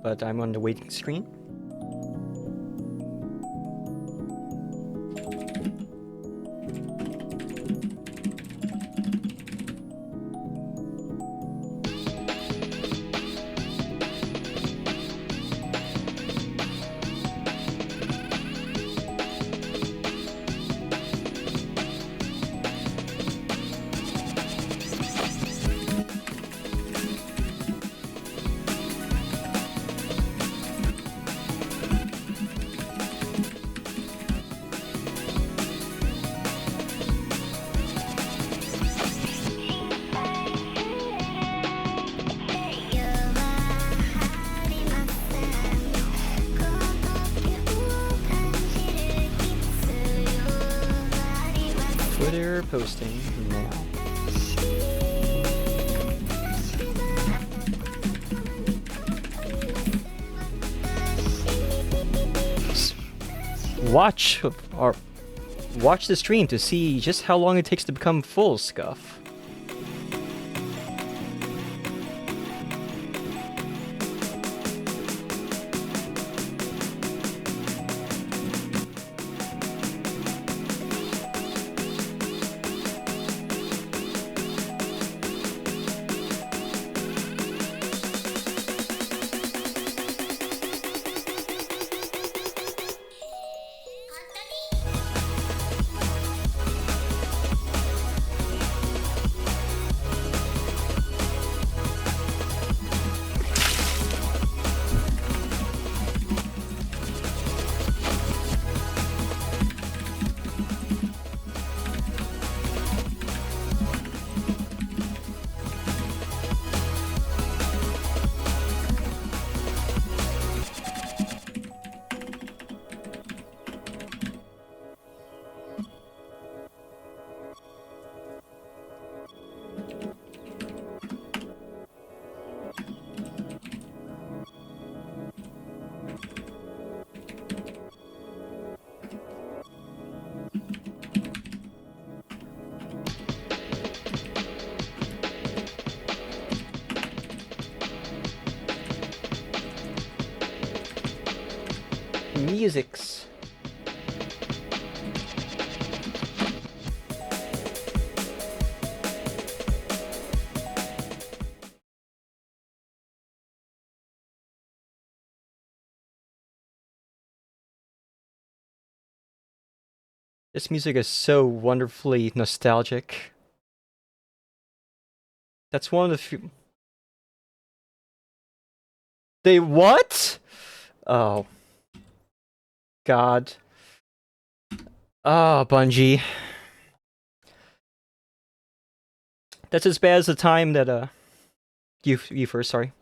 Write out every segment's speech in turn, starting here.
but I'm on the waiting screen. Twitter posting now. Watch the stream to see just how long it takes to become full, Scuff. Musics. This music is so wonderfully nostalgic. That's one of the few. They what? Oh. God. Ah, Bungie. That's as bad as the time that you first, sorry.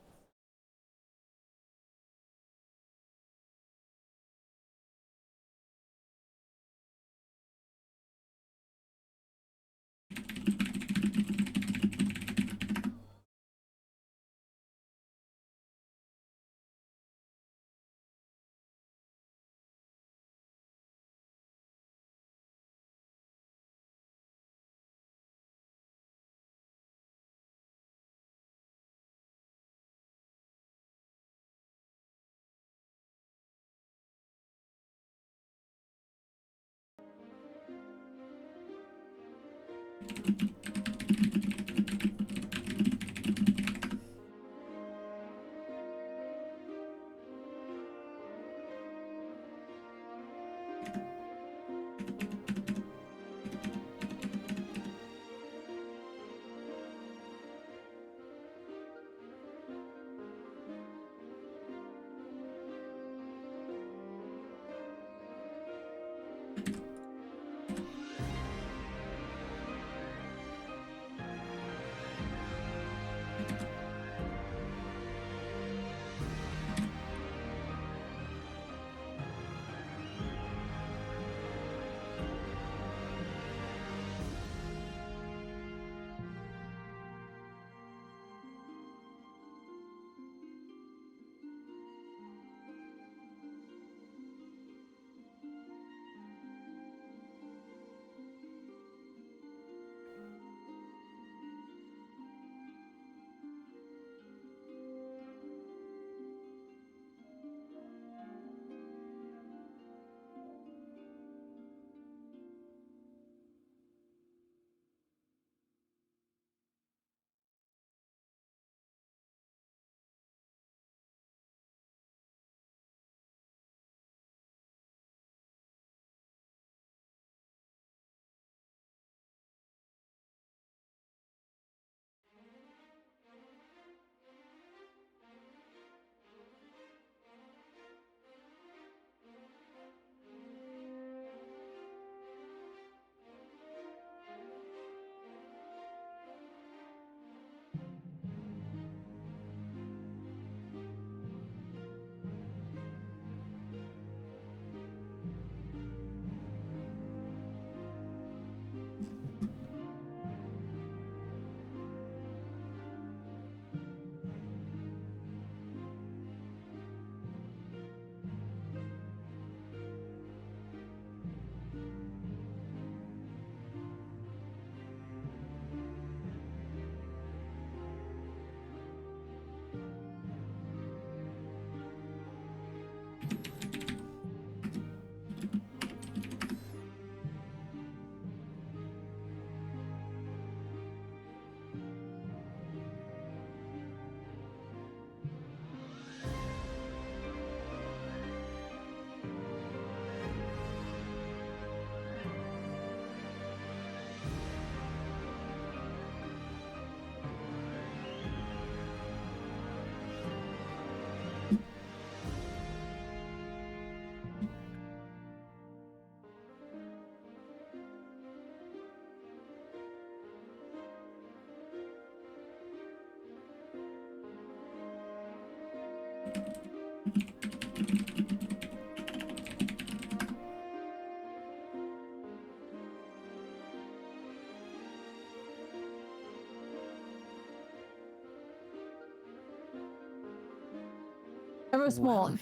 Eris Morn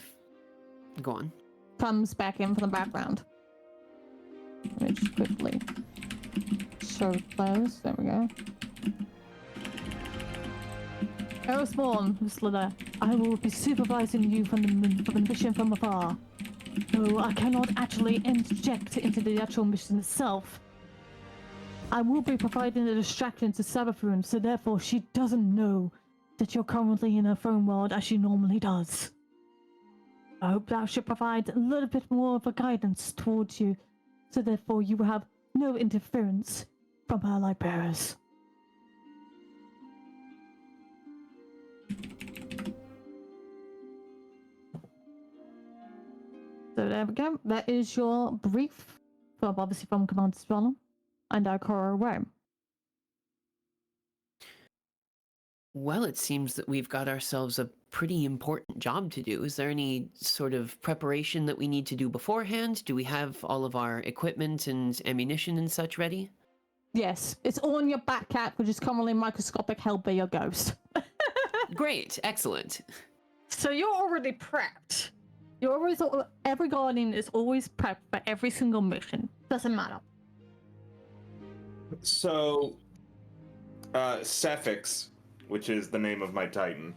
Go on. comes back in from the background. Let me just quickly show those. There we go. Eris Morn, Slither, I will be supervising you from the mission from afar. Though I cannot actually interject into the actual mission itself. I will be providing a distraction to Sabathun, so therefore she doesn't know that you're currently in her phone world as she normally does. I hope that should provide a little bit more of a guidance towards you, so therefore you will have no interference from her light bearers. So there we go. That is your brief, obviously from Commander Swallow and our Cora Rome. Well, it seems that we've got ourselves a pretty important job to do. Is there any sort of preparation that we need to do beforehand? Do we have all of our equipment and ammunition and such ready? Yes, it's all in your backpack, which is commonly microscopic held by your ghost. Great, excellent. So you're already prepped. You're always, every guardian is always prepped for every single mission. Doesn't matter. So, Cephix, which is the name of my Titan,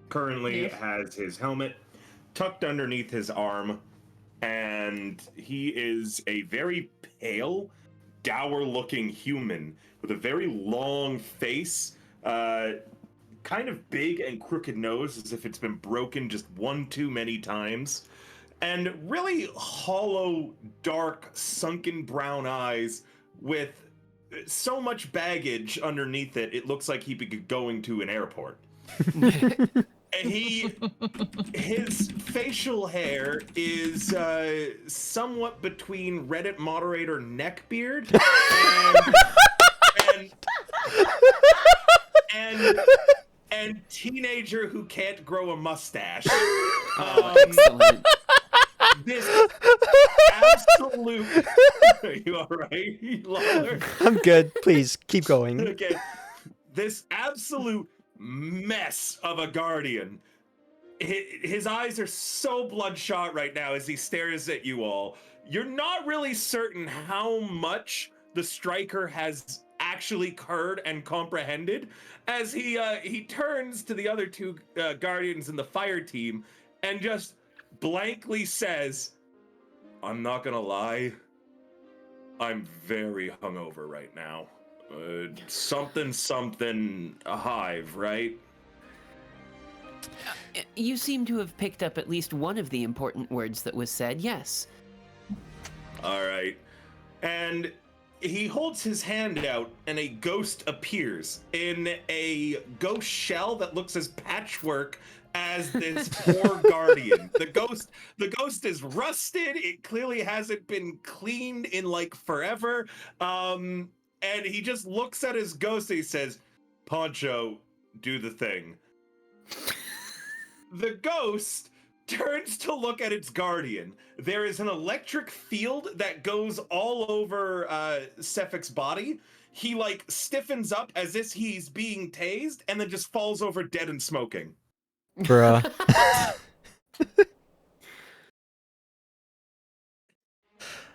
currently has his helmet tucked underneath his arm, and he is a very pale, dour-looking human with a very long face, kind of big and crooked nose, as if it's been broken just one too many times, and really hollow, dark, sunken brown eyes with so much baggage underneath it, it looks like he'd be going to an airport. And his facial hair is somewhat between Reddit moderator neckbeard and teenager who can't grow a mustache. Excellent. This absolute. Are you all right, Lawler? I'm good. Please keep going. Okay. This absolute mess of a guardian. His eyes are so bloodshot right now as he stares at you all. You're not really certain how much the striker has actually heard and comprehended as he turns to the other two guardians in the fire team and just blankly says, I'm not gonna lie, I'm very hungover right now. Something a hive, right? You seem to have picked up at least one of the important words that was said, yes. All right. And he holds his hand out and a ghost appears in a ghost shell that looks as patchwork as this poor guardian. The ghost is rusted. It clearly hasn't been cleaned in like forever. And he just looks at his ghost and he says, Poncho, do the thing. The ghost turns to look at its guardian. There is an electric field that goes all over Cephic's body. He like stiffens up as if he's being tased and then just falls over dead and smoking. Bruh.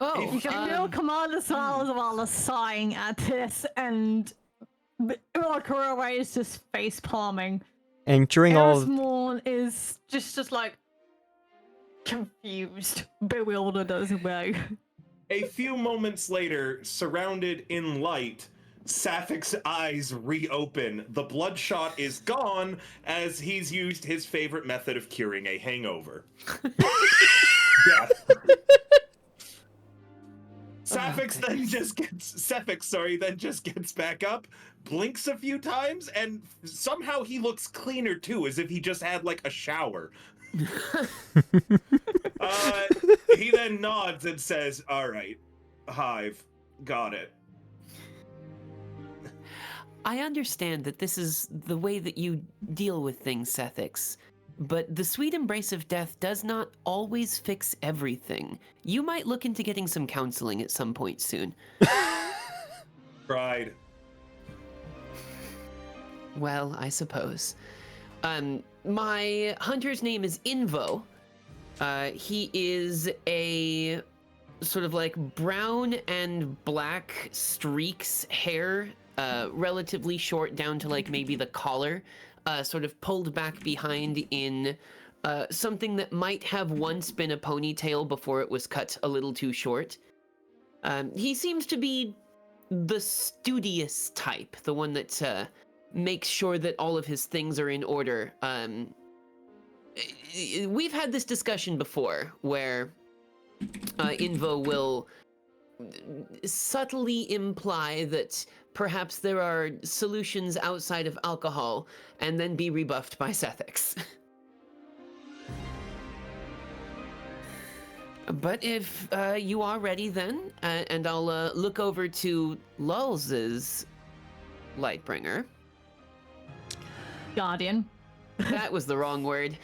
Oh, You can feel Commander Salazar sighing at this, and Kurowe is just face palming. And during all Eris Morn is just like confused, bewildered as well. A few moments later, surrounded in light, Sapphic eyes reopen. The bloodshot is gone as he's used his favorite method of curing a hangover. Yeah. Cephix then just gets back up, blinks a few times, and somehow he looks cleaner too, as if he just had like a shower. He then nods and says, all right, Hive, got it. I understand that this is the way that you deal with things, Sethix. but the sweet embrace of death does not always fix everything. You might look into getting some counseling at some point soon. Tried. Well, I suppose. My hunter's name is Invo. He is a sort of like brown and black streaks hair, relatively short down to like maybe the collar, sort of pulled back behind in something that might have once been a ponytail before it was cut a little too short. He seems to be the studious type, the one that makes sure that all of his things are in order. We've had this discussion before where Invo will subtly imply that perhaps there are solutions outside of alcohol and then be rebuffed by Sethix. But if you are ready then, and I'll look over to Lulz's Lightbringer. Guardian. That was the wrong word.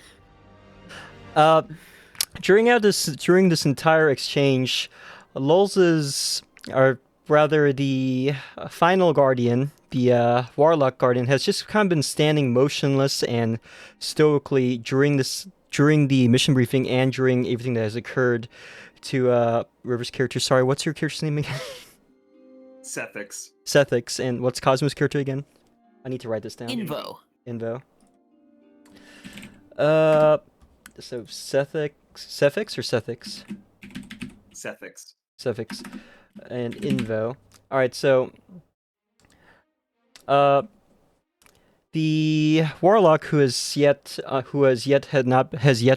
During this entire exchange, Lulz's, or rather the final guardian, the Warlock Guardian, has just kind of been standing motionless and stoically during the mission briefing and during everything that has occurred to River's character. Sorry, what's your character's name again? Sethix. Sethix. And what's Cosmo's character again? I need to write this down. Invo. Invo. So Sethix or Sethix? Sethix. Sethix. And Invo. Alright, so the warlock who has yet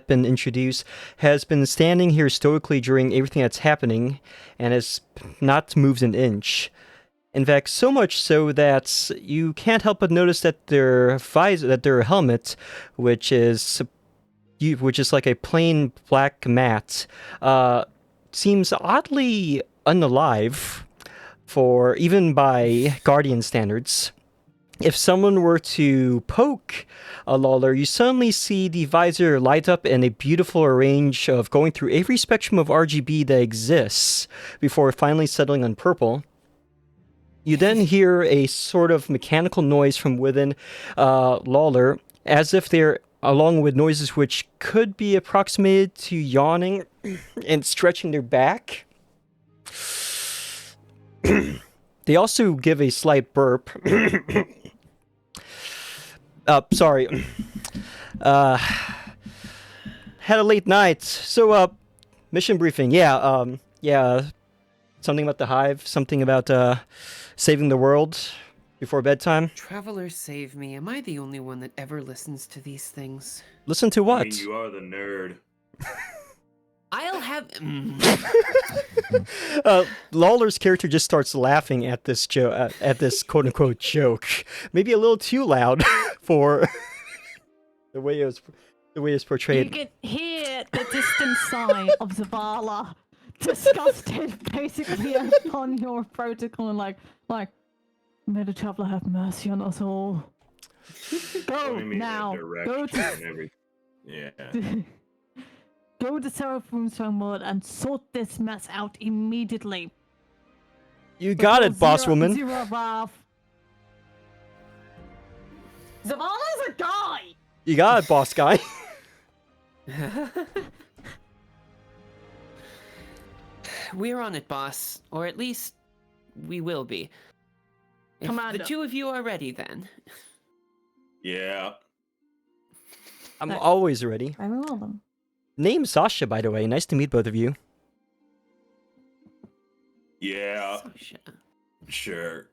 been introduced has been standing here stoically during everything that's happening and has not moved an inch. In fact, so much so that you can't help but notice that their helmet, which is like a plain black mat, seems oddly unalive, for even by Guardian standards. If someone were to poke a Lawler, you suddenly see the visor light up in a beautiful range of going through every spectrum of RGB that exists before finally settling on purple. You then hear a sort of mechanical noise from within Lawler, as if they're, along with noises which could be approximated to yawning and stretching their back. They also give a slight burp. Sorry. Had a late night. So, mission briefing. Yeah, something about the hive, something about saving the world before bedtime. Travelers save me. Am I the only one that ever listens to these things? Listen to what? I mean, you are the nerd. I'll have... Lawler's character just starts laughing at this at this quote-unquote joke. Maybe a little too loud for the way it was portrayed. You can hear the distant sigh of Zavala, disgusted basically upon your protocol, and like, may the traveler have mercy on us all. Go now. Go to Yeah. Go to Seraphim's World and sort this mess out immediately. You got it, boss woman. Zavala's a guy! You got it, boss guy. We're on it, boss. Or at least, we will be. If Commander. the two of you are ready, then. Yeah. I'm always ready. I will them. Name's Sasha, by the way. Nice to meet both of you. Yeah. Sasha. Sure.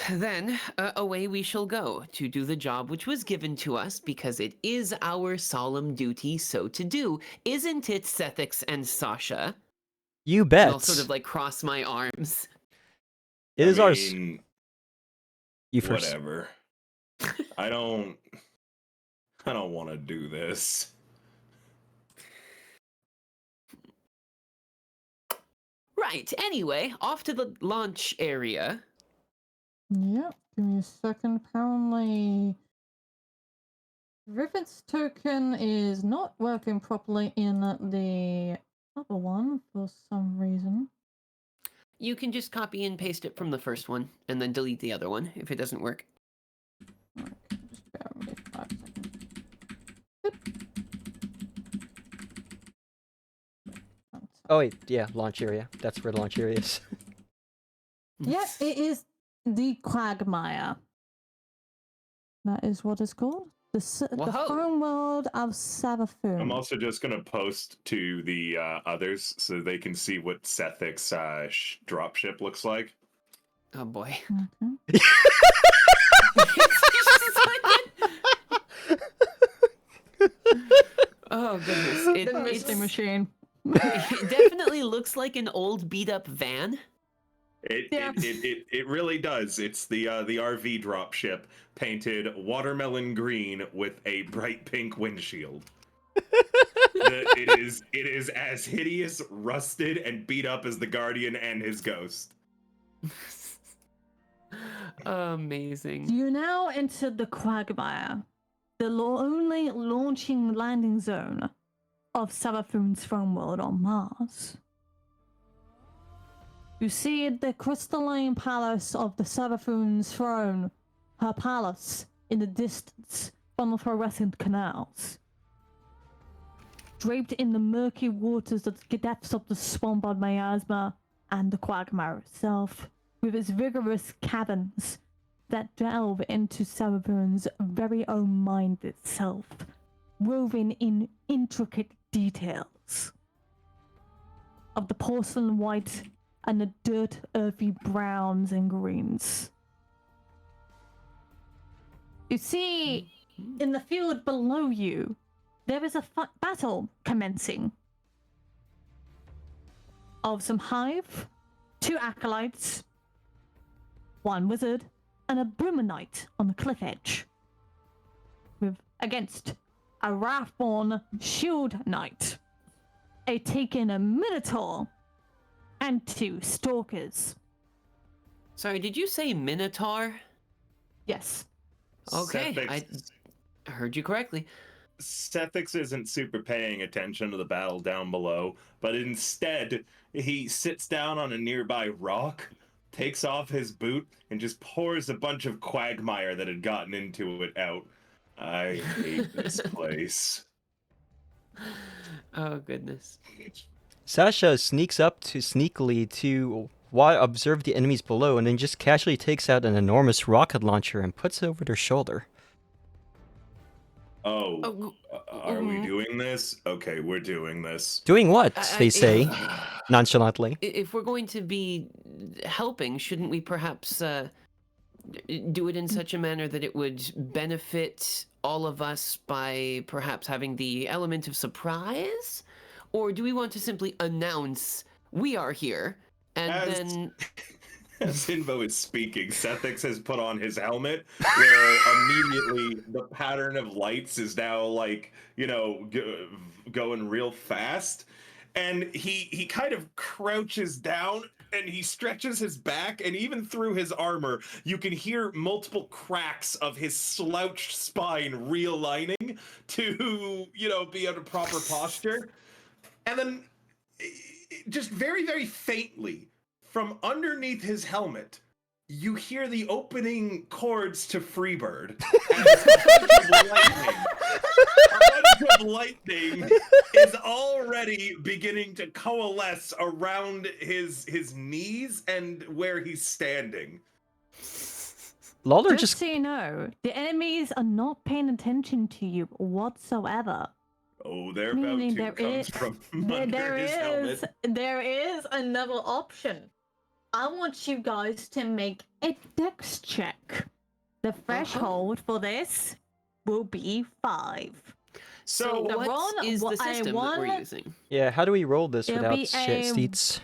Then, away we shall go to do the job which was given to us because it is our solemn duty so to do. Isn't it, Sethix and Sasha? You bet. And I'll sort of like cross my arms. It is ours. You first. Whatever. I don't want to do this. Right, anyway, off to the launch area. Yep, give me a second. Apparently, Rivet's token is not working properly in the other one for some reason. You can just copy and paste it from the first one, and then delete the other one if it doesn't work. Okay, just bear with me 5 seconds. Oh wait, yeah, launch area. That's where the launch area is. Yep, it is the Quagmire. That is what it's called. The Whoa. throne world of Savathun. I'm also just gonna post to the others so they can see what Sethic's dropship looks like. Oh boy. Okay. Oh goodness. The mystery machine. It definitely looks like an old beat up van. It really does. It's the RV dropship painted watermelon green with a bright pink windshield. It is as hideous, rusted, and beat up as the Guardian and his ghost. Amazing. You now enter the Quagmire, the only launching landing zone of Savathun's throne world on Mars. You see the crystalline palace of the Savathun's throne, her palace, in the distance from the fluorescent canals. Draped in the murky waters of the depths of the Swampboard miasma and the Quagmire itself, with its vigorous caverns that delve into Savathun's very own mind itself, woven in intricate details of the porcelain white and the dirt earthy browns and greens. You see, in the field below you, there is a battle commencing of some hive, 2 acolytes, 1 wizard, and a boomer knight on the cliff edge, against a wrathborn shield knight, a taken minotaur, and 2 stalkers. Sorry, did you say Minotaur? Yes. Okay, Sethix, I heard you correctly. Sethix isn't super paying attention to the battle down below, but instead he sits down on a nearby rock, takes off his boot, and just pours a bunch of quagmire that had gotten into it out. I hate this place. Oh goodness. Sasha sneaks up to sneakily to observe the enemies below, and then just casually takes out an enormous rocket launcher and puts it over their shoulder. Oh, are we mhm. doing this? Okay, we're doing this. Doing what? They If- say nonchalantly. If we're going to be helping, shouldn't we perhaps do it in such a manner that it would benefit all of us by perhaps having the element of surprise? Or do we want to simply announce we are here and then... As Invo is speaking, Sethix has put on his helmet, where immediately the pattern of lights is now like, going real fast. And he kind of crouches down and he stretches his back, and even through his armor, you can hear multiple cracks of his slouched spine realigning to, be at a proper posture. And then, just very, very faintly, from underneath his helmet, you hear the opening chords to Freebird. And a bunch of lightning is already beginning to coalesce around his knees and where he's standing. Lawler Just so you know, the enemies are not paying attention to you whatsoever. Oh, their Meaning bout to comes from under his helmet. There is another option. I want you guys to make a dex check. The threshold for this will be 5. So The what one- is the I system that want- we're using? Yeah, how do we roll this It'll without be seats?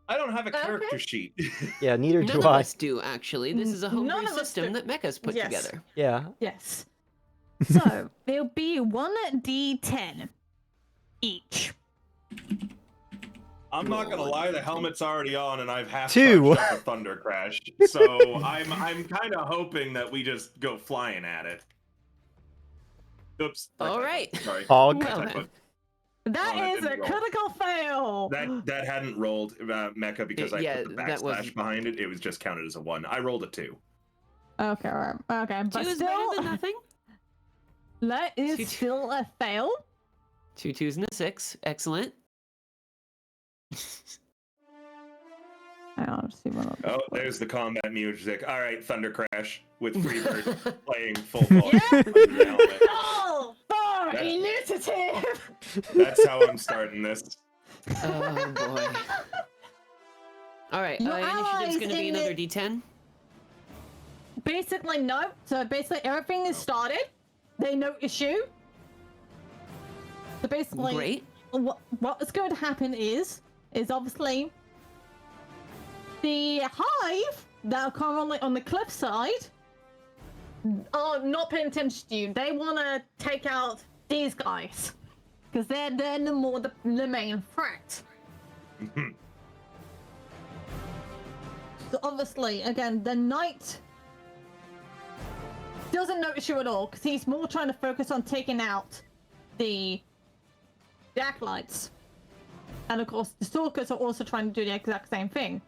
I don't have a Okay. character sheet. Yeah, neither None do of I. us do, actually. This is a None homebrew of us system do. that Mecha's put Yes. together. Yeah. Yes. So there'll be 1d10 each. I'm not gonna lie, the helmet's already on, and I've half Two. charged up a thunder crash. So I'm kind of hoping that we just go flying at it. Oops. All right. Sorry. Hog. Well, Typo. That Oh, that is a didn't roll. critical fail. That hadn't rolled, Mecha, because I Yeah, put the that was- backslash behind it. It was just counted as a 1. I rolled a 2. Okay, alright. Okay, but 2 is still, better than nothing. that is Two- still a fail. 2 2s and a 6. Excellent. Hang on, let's see what else. Oh, there's the combat music. All right, Thunder Crash with Freebird playing full volume. Yeah. under the helmet. Oh, for That- initiative! That's how I'm starting this. Oh boy. All right. Your Initiative's allies going to be in another the- D10. Basically, no. So basically, everything is started. They notice you. So basically, Great. what is going to happen is obviously the hive that are currently on the cliffside are not paying attention to you. They want to take out these guys because they're the main threat. So obviously, again, the knight doesn't notice you at all because he's more trying to focus on taking out the acolytes. And of course, the stalkers are also trying to do the exact same thing.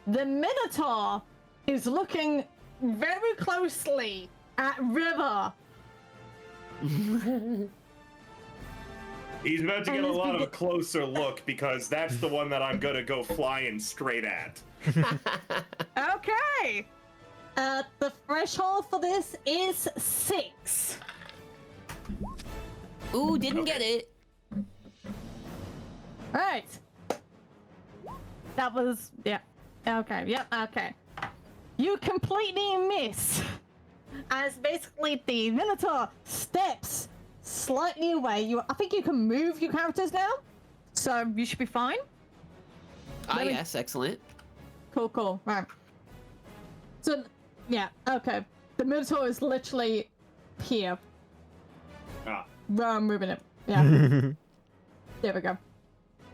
The Minotaur is looking very closely at River. He's about to get And a this lot of be- a closer look because that's the one that I'm gonna go flying straight at. Okay. The threshold for this is 6. Ooh, didn't get it. Alright. That was, yeah. Okay, yep, okay. You completely miss. As basically the Minotaur steps slightly away. I think you can move your characters now. So you should be fine. Ah, Let me- yes, excellent. Cool. Right. So, yeah, okay. The Minotaur is literally here. Ah, Where I'm moving it. Yeah. There we go.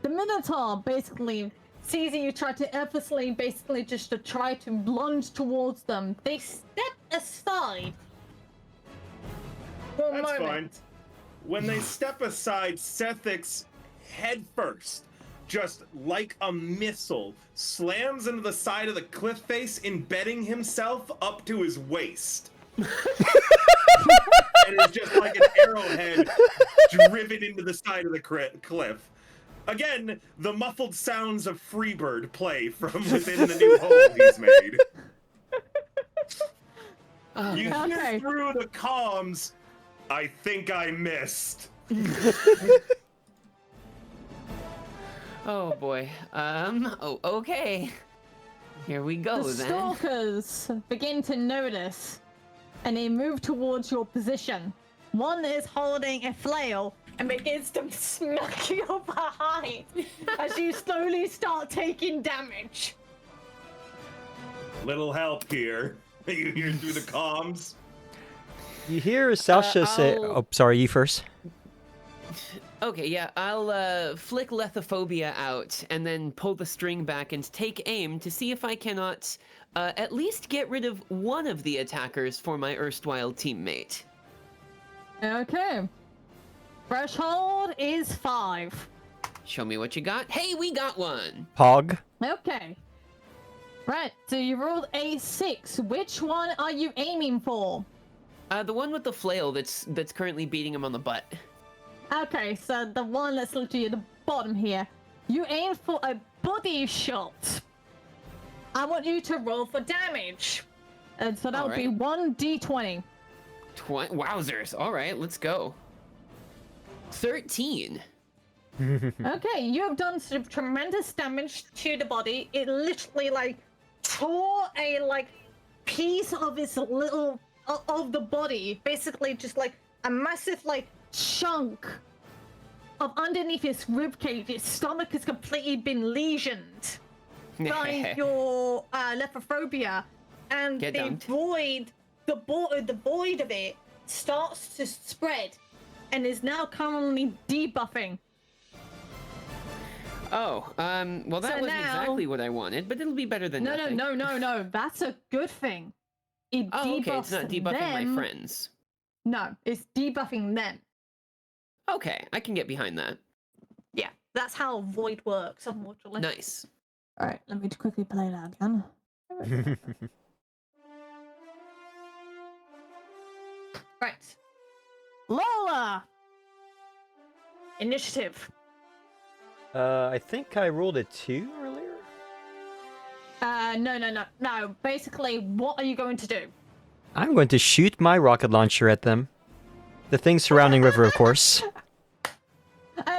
The Minotaur basically sees you try to effortlessly, basically just to try to lunge towards them. They step aside. For a that's moment. fine. When they step aside, Sethix head first, just like a missile, slams into the side of the cliff face, embedding himself up to his waist. And it's just like an arrowhead driven into the side of the cliff. Again, the muffled sounds of Freebird play from within the new hole he's made. Oh, You Okay. hear through the comms, I think I missed. oh boy. Oh, okay. Here we go The then. stalkers begin to notice and they move towards your position. One is holding a flail and begins to smack you behind as you slowly start taking damage. Little help here. You hear through the comms. You hear Sasha say, I'll- "Oh, sorry, you first." Okay, yeah, I'll flick lethophobia out and then pull the string back and take aim to see if I cannot at least get rid of one of the attackers for my erstwhile teammate. Okay. Threshold is 5. Show me what you got. Hey, we got one! Hog. Okay. Right, so you rolled a 6. Which one are you aiming for? The one with the flail that's currently beating him on the butt. Okay, so the one that's literally at the bottom here. You aim for a body shot. I want you to roll for damage. And so that would be Alright. 1d20. Wowzers. All right, let's go. 13. Okay, you have done some tremendous damage to the body. It literally like tore a like piece of its little of the body, basically just like a massive like chunk of underneath his ribcage. His stomach has completely been lesioned by your leprophobia, and Get the dumped. void, the void of it starts to spread, and is now currently debuffing. Oh, well, that So wasn't now- exactly what I wanted, but it'll be better than nothing. No. That's a good thing. It Oh, okay, it's debuffs not debuffing my them. friends. No, it's debuffing them. Okay, I can get behind that. Yeah, that's how void works, unfortunately. Nice. All right, let me quickly play that again. Right. Lola! Initiative. I think I rolled a 2 earlier. No. Basically, what are you going to do? I'm going to shoot my rocket launcher at them. The thing surrounding River, of course.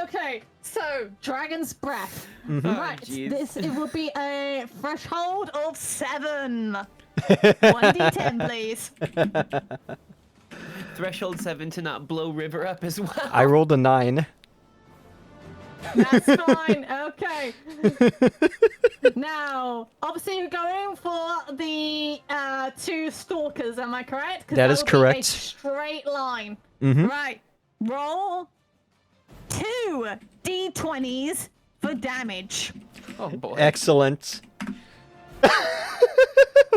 Okay, so Dragon's Breath. Mhm. Right, jeez. it will be a threshold of 7. 1d10, please. Threshold 7 to not blow River up as well. I rolled a 9. That's fine. Okay. Now, obviously, you're going for the 2 stalkers. Am I correct? 'Cause That is will be correct. a straight line. Mhm. Right. Roll 2 d20s for damage. Oh boy. Excellent.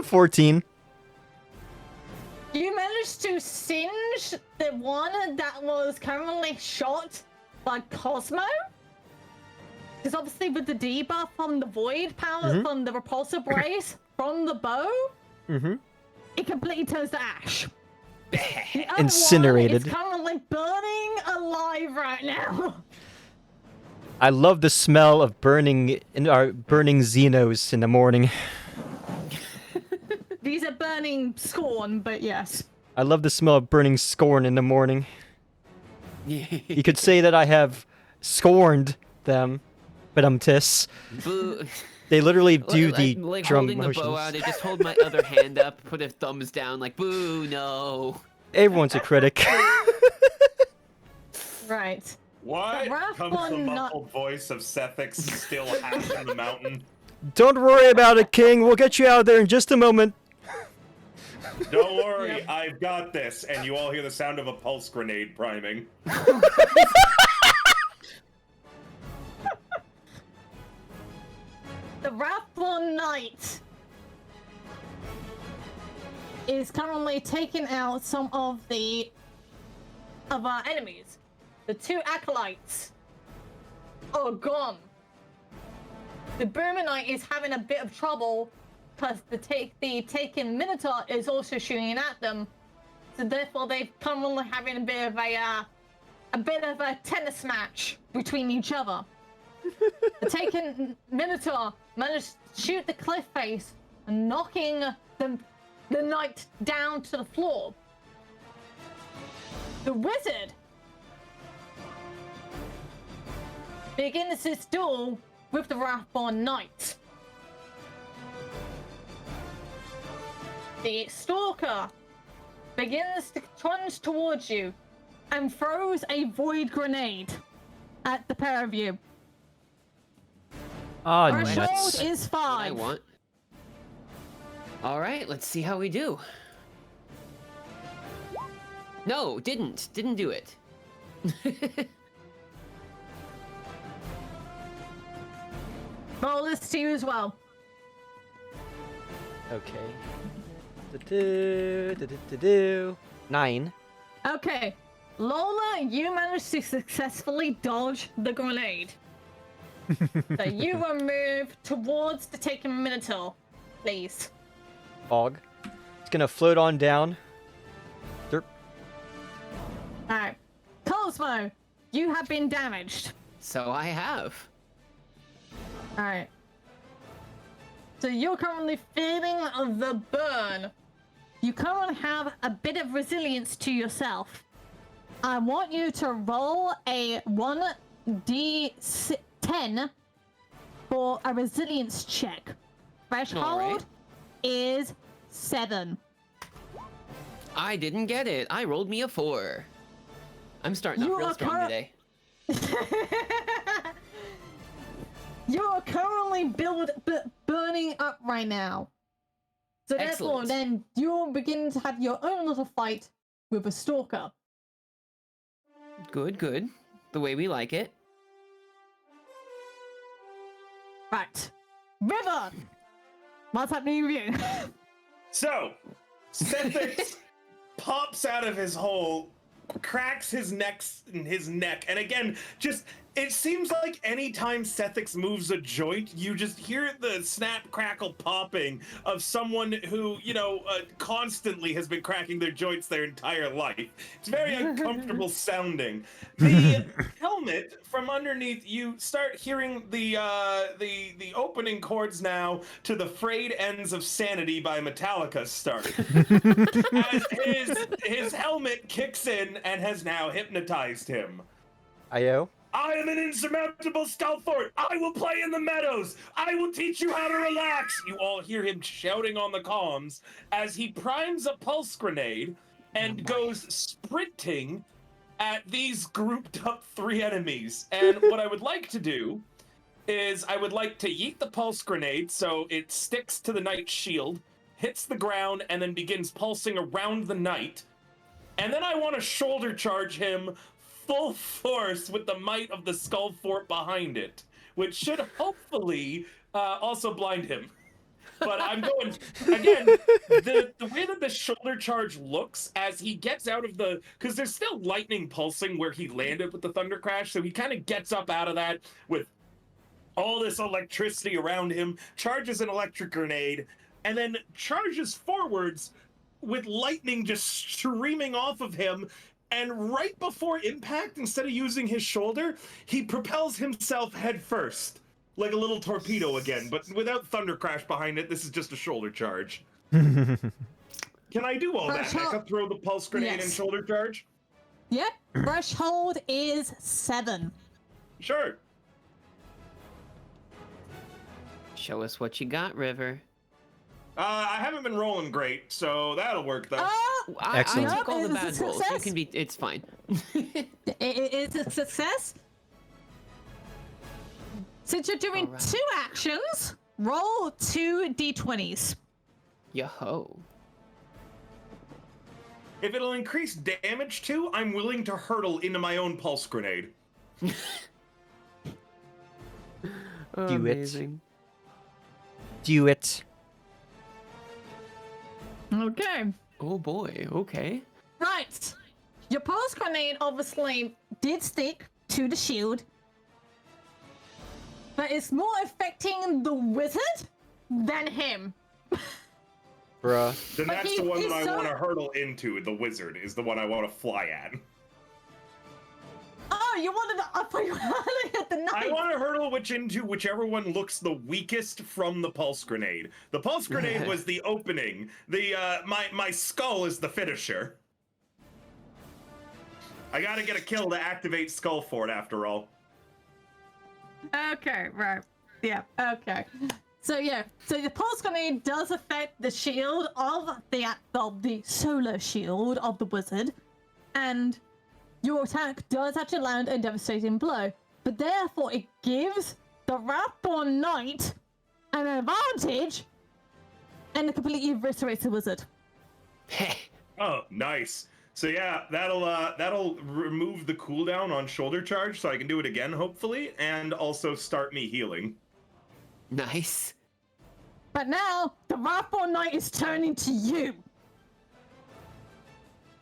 14. You managed to singe the one that was currently shot by Cosmo. Because obviously with the debuff from the void power, from the repulsor brace, from the bow, it completely turns to ash. The other Incinerated. one is currently burning alive right now. I love the smell of burning Xenos in the morning. These are burning scorn, but yes. I love the smell of burning scorn in the morning. You could say that I have scorned them, but Boo. They literally do the like drum holding motions. the bow out. I just hold my other hand up, put a thumbs down, like boo, no. Everyone's a critic. Right. What? The rough Comes the one muffled voice of Sethix still hash in the mountain. Don't worry about it, King. We'll get you out of there in just a moment. Don't worry, I've got this. And you all hear the sound of a pulse grenade priming. The Wrathborn Knight is currently taking out some of our enemies. The 2 acolytes are gone. The Boomer Knight is having a bit of trouble because the taken Minotaur is also shooting at them. So therefore, they're currently having a bit of a tennis match between each other. The taken Minotaur managed to shoot the cliff face, knocking the knight down to the floor. The wizard begins his duel with the Wrathborn Knight. The stalker begins to plunge towards you and throws a void grenade at the pair of you. Ah, Threshold nuts. is What I 5. want. All right, let's see how we do. No, didn't do it. Roll this to you as well. Okay. 9. Okay, Lola, you managed to successfully dodge the grenade. So you will move towards the taken Minotaur, please. Og. It's gonna float on down. Derp. Alright. Cosmo, you have been damaged. So I have. Alright. So you're currently feeling the burn. You currently have a bit of resilience to yourself. I want you to roll a 1d10 for a resilience check. Threshold Alright. is 7. I didn't get it. I rolled me a 4. I'm starting You off real are strong current- today. You are currently burning up right now. So therefore, Excellent. then you'll begin to have your own little fight with a stalker. Good, good. The way we like it. Right. River! What's happening with you? So, Sethix pops out of his hole cracks his neck, and again, just it seems like anytime Sethix moves a joint, you just hear the snap, crackle, popping of someone who, constantly has been cracking their joints their entire life. It's very uncomfortable sounding. The helmet from underneath, you start hearing the opening chords now to the Frayed Ends of Sanity by Metallica start. As his helmet kicks in and has now hypnotized him. Io? I am an insurmountable skull fort. I will play in the meadows. I will teach you how to relax. You all hear him shouting on the comms as he primes a pulse grenade and goes sprinting at these grouped up 3 enemies. And what I would like to do is I would like to yeet the pulse grenade so it sticks to the knight's shield, hits the ground, and then begins pulsing around the knight. And then I want to shoulder charge him full force with the might of the skull fort behind it, which should hopefully also blind him. But I'm going, again, the way that the shoulder charge looks as he gets out of because there's still lightning pulsing where he landed with the thunder crash, so he kind of gets up out of that with all this electricity around him, charges an electric grenade, and then charges forwards with lightning just streaming off of him. And right before impact, instead of using his shoulder, he propels himself head first, like a little torpedo again, but without thunder crash behind it. This is just a shoulder charge. Can I do all that? I can throw the pulse grenade and shoulder charge? Yep. Threshold is 7. Sure. Show us what you got, River. I haven't been rolling great, so that'll work though. I Excellent. took all the It's a bad rolls. You success. can be. It's fine. It is a success. Since you're doing Alright. 2 actions, roll 2 d20s. Yo-ho. If it'll increase damage too, I'm willing to hurtle into my own pulse grenade. Do it. Amazing. Do it. Okay. Oh boy. Okay. Right. Your pulse grenade obviously did stick to the shield, but it's more affecting the wizard than him. Bruh. Then But that's he the one is that I so- want to hurtle into. The wizard is the one I want to fly at. Oh, you wanted to... I thought you were hurling at the knife. I want to hurtle into whichever one looks the weakest from the pulse grenade. The pulse grenade was the opening. The my skull is the finisher. I gotta get a kill to activate Skull Fort after all. Okay, right. Yeah, okay. So the pulse grenade does affect the shield of the solar shield of the wizard, and your attack does actually land a devastating blow. But therefore, it gives the Wrathborn Knight an advantage, and it completely eviscerates the wizard. Oh, nice. So yeah, that'll remove the cooldown on shoulder charge, so I can do it again hopefully, and also start me healing. Nice. But now the Wrathborn Knight is turning to you.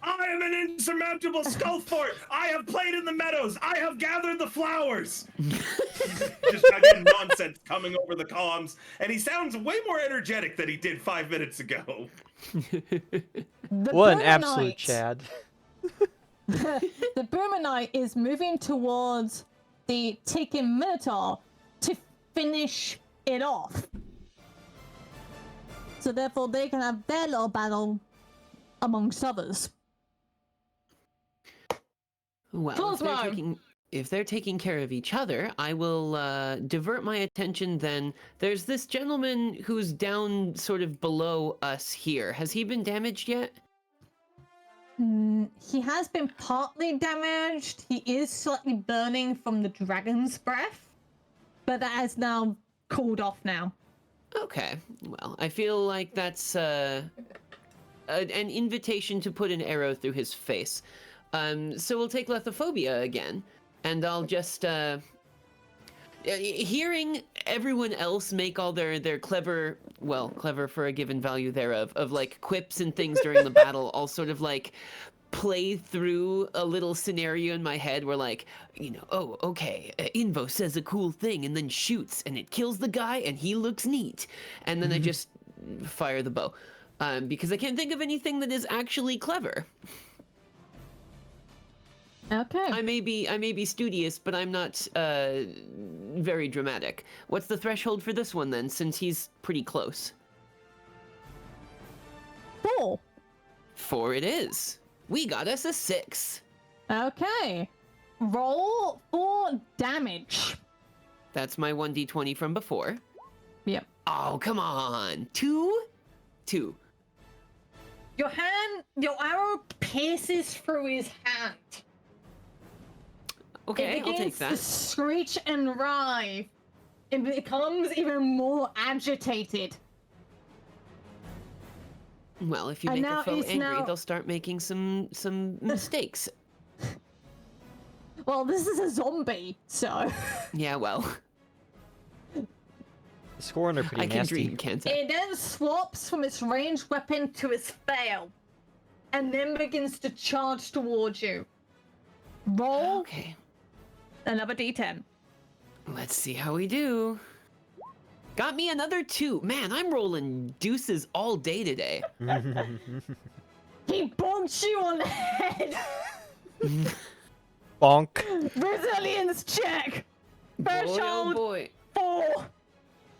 I am an insurmountable skull fort. I have played in the meadows. I have gathered the flowers. Just again nonsense coming over the comms, and he sounds way more energetic than he did 5 minutes ago. The What an Boomer absolute Knight- Chad. The Boomer Knight is moving towards the ticking Minotaur to finish it off. So therefore they can have their little battle amongst others. Well, Cosmo! if they're taking care of each other, I will divert my attention then. There's this gentleman who's down sort of below us here. Has he been damaged yet? He has been partly damaged. He is slightly burning from the dragon's breath, but that has now cooled off now. Okay. Well, I feel like that's an invitation to put an arrow through his face. So we'll take Lethophobia again, and I'll just hearing everyone else make all their clever for a given value thereof, of like quips and things during the battle, all sort of like play through a little scenario in my head where, like, you know, oh, okay, Invo says a cool thing and then shoots and it kills the guy and he looks neat. And then I just fire the bow. Because I can't think of anything that is actually clever. Okay. I may be studious, but I'm not very dramatic. What's the threshold for this one then, since he's pretty close? 4. 4 it is. We got us a 6. Okay. Roll for damage. That's my 1d20 from before. Yep. Oh, come on. 2? 2. Your arrow pierces through his hand. Okay, It I'll take begins to that. screech and writhe. It becomes even more agitated. Well, if you And make now a foe he's angry, now- they'll start making some mistakes. Well, this is a zombie, so Yeah, well, The scoring are pretty I can nasty. dream, can't I? it then swaps from its ranged weapon to its flail, and then begins to charge towards you. Roll Okay, another d10. let's see how we do. Got me another 2. Man, I'm rolling deuces all day today. He bonks you on the head. Bonk. Resilience check. Boy, oh Threshold boy. 4.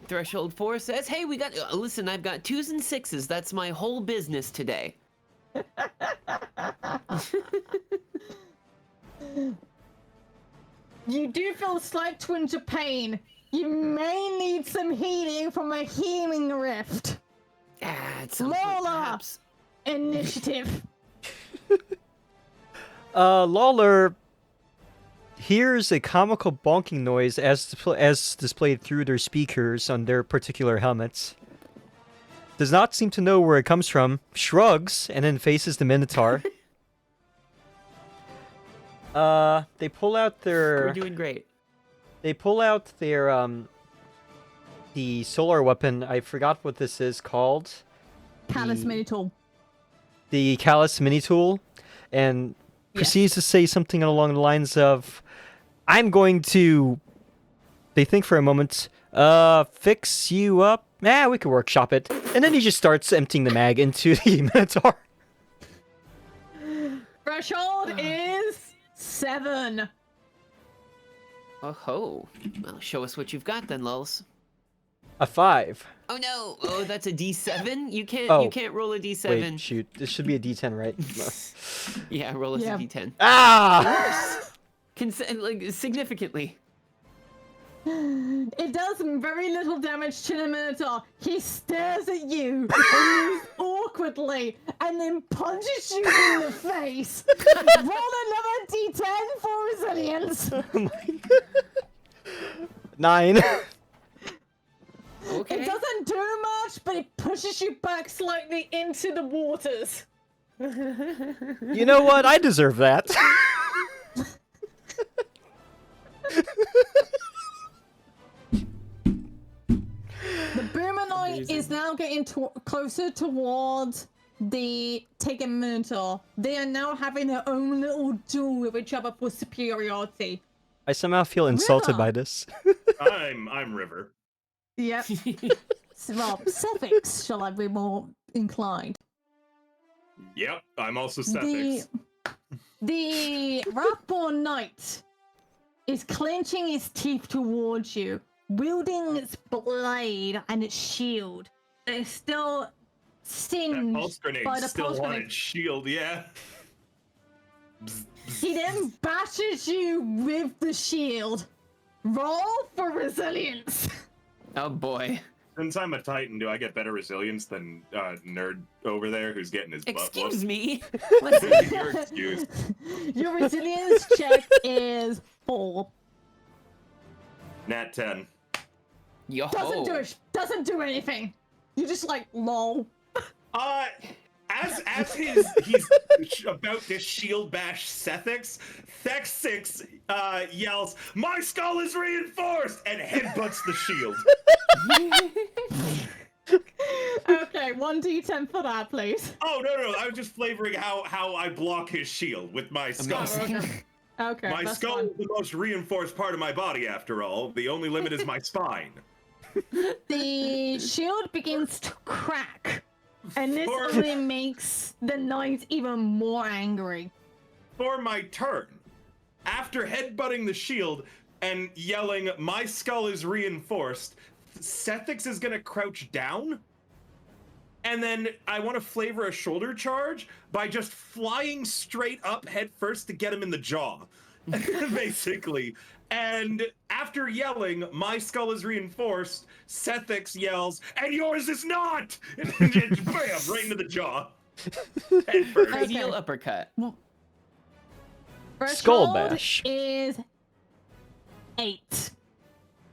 Threshold 4 says, hey, we got, listen, I've got 2s and 6s. That's my whole business today. You do feel a slight twinge of pain. You may need some healing from a healing rift. At some point, Lola! perhaps. Initiative. Lawler hears a comical bonking noise as displayed through their speakers on their particular helmets. Does not seem to know where it comes from, shrugs, and then faces the Minotaur. They pull out We're their... doing great. They pull out their, the solar weapon. I forgot what this is called. Callous The- mini tool. The Callus mini tool, and proceeds to say something along the lines of, I'm going to... They think for a moment, fix you up? We could workshop it. And then he just starts emptying the mag into the Minotaur. Threshold is 7. Oh ho. Well, show us what you've got then, Lulz. A 5. Oh no! Oh, that's a D7. You can't. Oh. You can't roll a D7. Wait, shoot. This should be a D10, right? No. Yeah, roll us Yeah. a D10. Ah! Like significantly. It does very little damage to the Minotaur. He stares at you and moves awkwardly and then punches you in the face. Roll another d10 for resilience. 9. Okay. It doesn't do much, but it pushes you back slightly into the waters. You know what? I deserve that. The Boomernoid is now getting closer towards the Taken Minotaur. They are now having their own little duel with each other for superiority. I somehow feel insulted River. by this. I'm River. Yep. Well, suffix, shall I be more inclined? Yep, I'm also Cephix. The Wrathborn Knight is clenching his teeth towards you, wielding its blade and its shield. It's still That singed pulse by grenade the still pulse on grenade. its shield, yeah. He then bashes you with the shield. Roll for resilience. Oh boy. Since I'm a Titan, do I get better resilience than nerd over there who's getting his butt Excuse whooped? me. Let's You're excused. Your resilience check is 4. Nat 10. Yo. Doesn't do anything. You're just like lol. As he's about to shield bash Cephix, Thexix yells, "My skull is reinforced!" and headbutts the shield. Okay, 1d10 for that, please. Oh no, I was just flavoring how I block his shield with my skull. Amazing. Okay, My that's skull fine. is the most reinforced part of my body, after all. The only limit is my spine. The shield begins to crack, and this For- only makes the knight even more angry. For my turn, after headbutting the shield and yelling, "My skull is reinforced," Sethix is gonna crouch down. And then I want to flavor a shoulder charge by just flying straight up head first to get him in the jaw, basically. And after yelling, "My skull is reinforced," Sethix yells, "And yours is not!" And just bam, right into the jaw. Head first. Radial uppercut. Skull Threshold bash. is 8.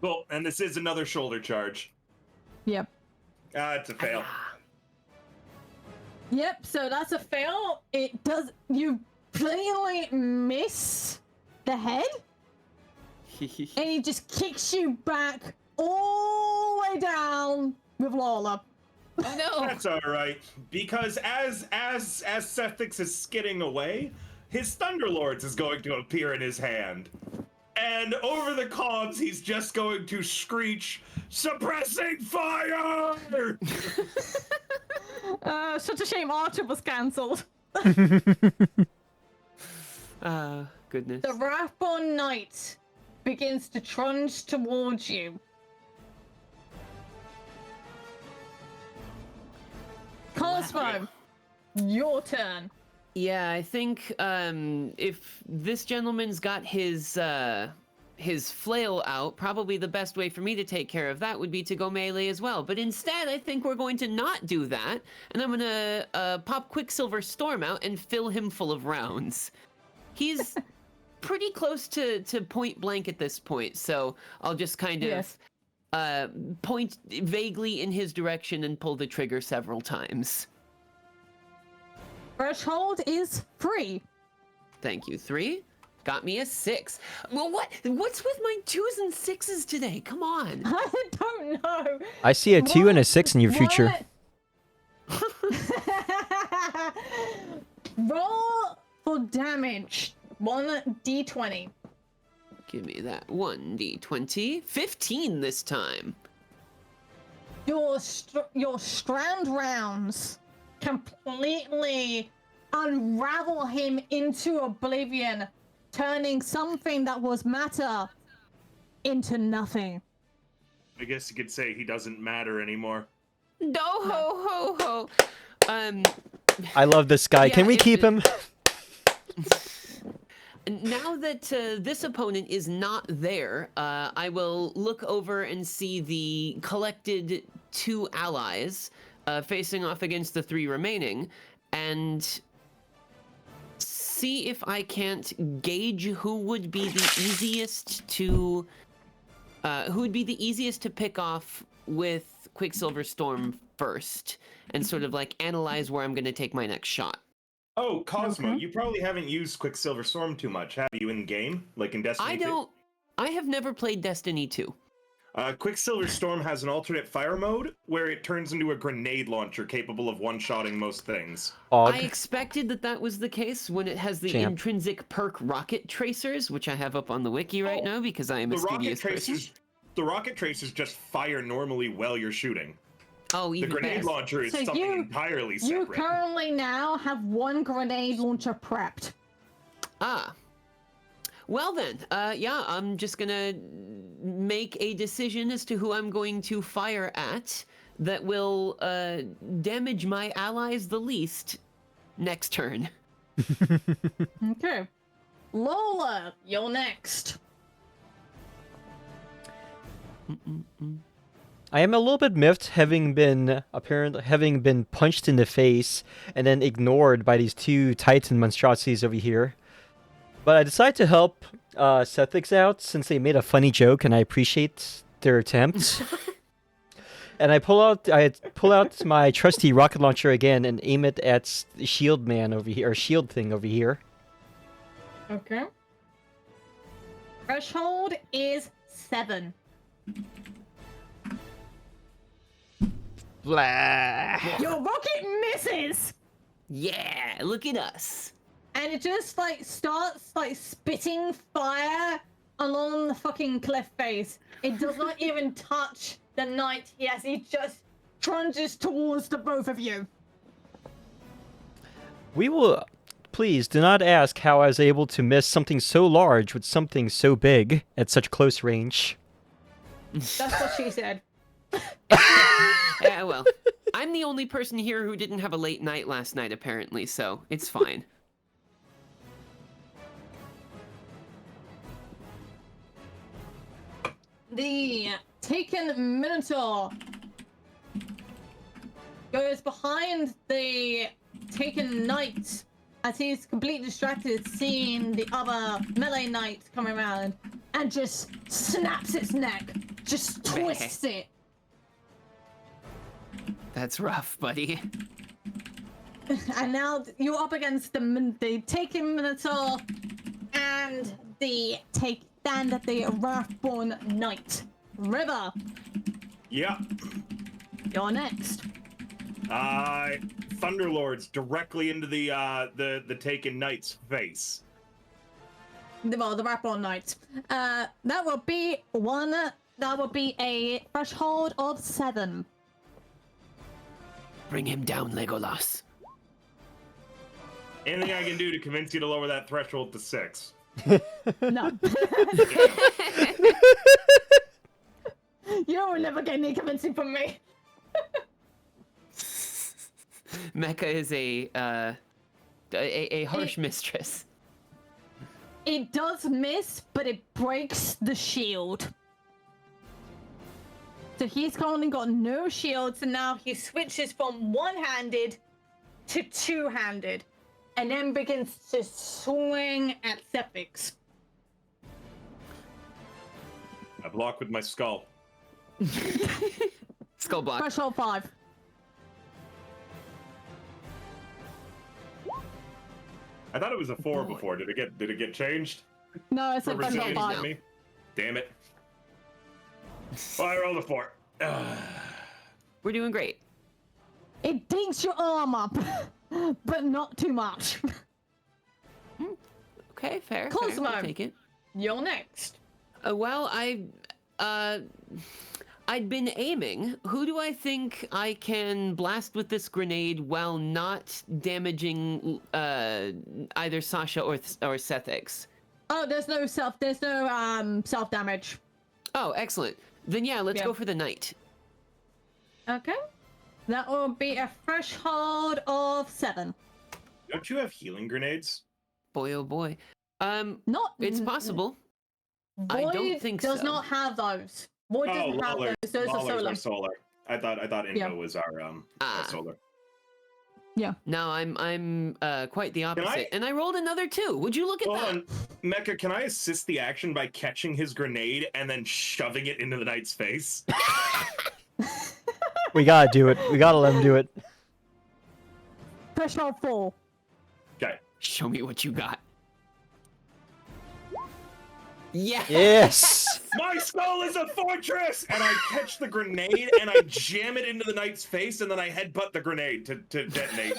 Cool. And this is another shoulder charge. Yep. It's a fail. Yep, so that's a fail. It does. You plainly miss the head, and he just kicks you back all the way down with Lola. Oh no! That's all right, because as Sethix is skidding away, his Thunderlords is going to appear in his hand, and over the comms he's just going to screech, "Suppressing fire!" Such a shame Archer was cancelled. Goodness. The Wrathborn Knight begins to trudge towards you. Cosmo, your turn. Yeah, I think if this gentleman's got his flail out, probably the best way for me to take care of that would be to go melee as well. But instead, I think we're going to not do that, and I'm gonna pop Quicksilver Storm out and fill him full of rounds. He's pretty close to point blank at this point, so I'll just kind of point vaguely in his direction and pull the trigger several times. Threshold is 3. Thank you. 3. Got me a 6. Well, what's with my 2s and 6s today? Come on. I don't know. I see a 2 and a 6 in your future. Roll for damage. 1d20. Give me that 1d20. 15 this time. Your strand rounds completely unravel him into oblivion, turning something that was matter into nothing. I guess you could say he doesn't matter anymore. No ho ho ho. I love this guy. Yeah, Can we if keep him? Now that this opponent is not there, I will look over and see the collected 2 allies facing off against the 3 remaining, and see if I can't gauge who would be the easiest to pick off with Quicksilver Storm first, and sort of like analyze where I'm going to take my next shot. Oh, Cosmo, Okay. you probably haven't used Quicksilver Storm too much, have you, in game? Like in Destiny 2? I have never played Destiny 2. Quicksilver Storm has an alternate fire mode where it turns into a grenade launcher capable of one-shotting most things. Og. I expected that was the case when it has the Champ. intrinsic perk Rocket Tracers, which I have up on the wiki right now because I am a The rocket studious person. tracers just fire normally while you're shooting. Oh, The even grenade better. launcher is So something you- entirely You separate. currently now have 1 grenade launcher prepped. Ah. Well then, yeah, I'm just gonna make a decision as to who I'm going to fire at that will damage my allies the least next turn. Okay. Lola, you're next. I am a little bit miffed having been punched in the face and then ignored by these 2 Titan monstrosities over here. But I decided to help Sethix out since they made a funny joke, and I appreciate their attempt. And I pull out my trusty rocket launcher again and aim it at the shield man over here, or shield thing over here. Okay. Threshold is 7. Blah. Your rocket misses! Yeah, look at us. And it just like starts like spitting fire along the fucking cliff face. It does not even touch the knight. Yes, he just trunges towards the both of you. We will. Please do not ask how I was able to miss something so large with something so big at such close range. That's what she said. Yeah, well, I'm the only person here who didn't have a late night last night, apparently, so it's fine. The taken Minotaur goes behind the taken knight as he's completely distracted seeing the other melee knight coming around and just snaps its neck, just twists it. That's rough, buddy. And now you're up against the taken Minotaur and the Wrathborn Knight. River, Yeah. you're next. Thunderlords directly into the taken knight's face. The Wrathborn Knight. That will be a threshold of 7. Bring him down, Legolas. Anything I can do to convince you to lower that threshold to 6? No. You will never get any convincing from me. Mecha is a harsh mistress. It does miss, but it breaks the shield. So he's currently got no shield, so now he switches from one-handed to two-handed, and then begins to swing at Sepix. I block with my skull. Skull block. Threshold 5. I thought it was a 4 Boy. before. Did it get changed? No, it's a For threshold resilience 5. with me? Damn it. Well, I rolled a 4. We're doing great. It dinks your arm up, but not too much. Okay, fair. Cosmo. I'll take it. You're next. Well, I'd been aiming. Who do I think I can blast with this grenade while not damaging either Sasha or Sethix? Oh, there's no self damage. Oh, excellent. Then yeah, let's Yeah. go for the knight. Okay. That will be a threshold of 7. Don't you have healing grenades? Boy, oh boy. Not. It's possible. Void I don't think does so. not have those. Void doesn't have Lawler. those. Those are Lawlers solar. are solar. I thought Info Yeah. was our solar. Yeah. No, I'm quite the I- opposite. And I rolled another 2. Would you look at Hold that? on. Mecha, can I assist the action by catching his grenade and then shoving it into the knight's face? We gotta do it. We gotta let him do it. Threshold 4. Okay. Show me what you got. Yeah. Yes! My skull is a fortress! And I catch the grenade and I jam it into the knight's face and then I headbutt the grenade to detonate.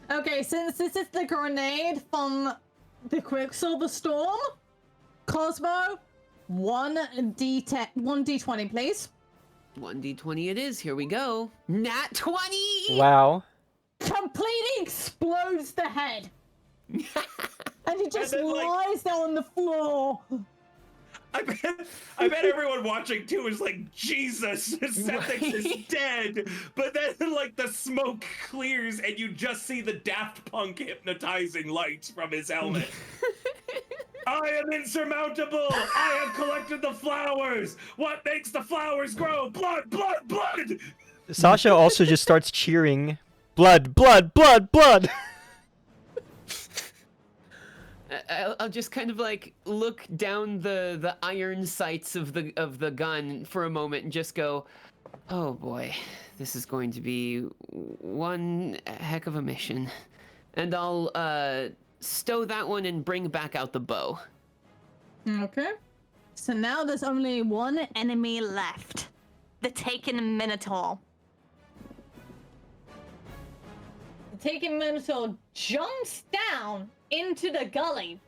Okay, since this is the grenade from the Quicksilver Storm, Cosmo, 1d20, please. 1d20 it is. Here we go. Nat 20! Wow. Completely explodes the head. And he just then, like- lies there on the floor. I bet everyone watching too is like, Jesus, Septic is Right. dead. But then like the smoke clears and you just see the Daft Punk hypnotizing lights from his helmet. I am insurmountable. I have collected the flowers. What makes the flowers grow? Blood, blood, blood. Sasha also just starts cheering. Blood, blood, blood, blood! I'll just kind of like look down the iron sights of the gun for a moment and just go, oh boy, this is going to be one heck of a mission. And I'll stow that one and bring back out the bow. Okay. So now there's only one enemy left. the Taken Minotaur. The Taken Minotaur jumps down into the gully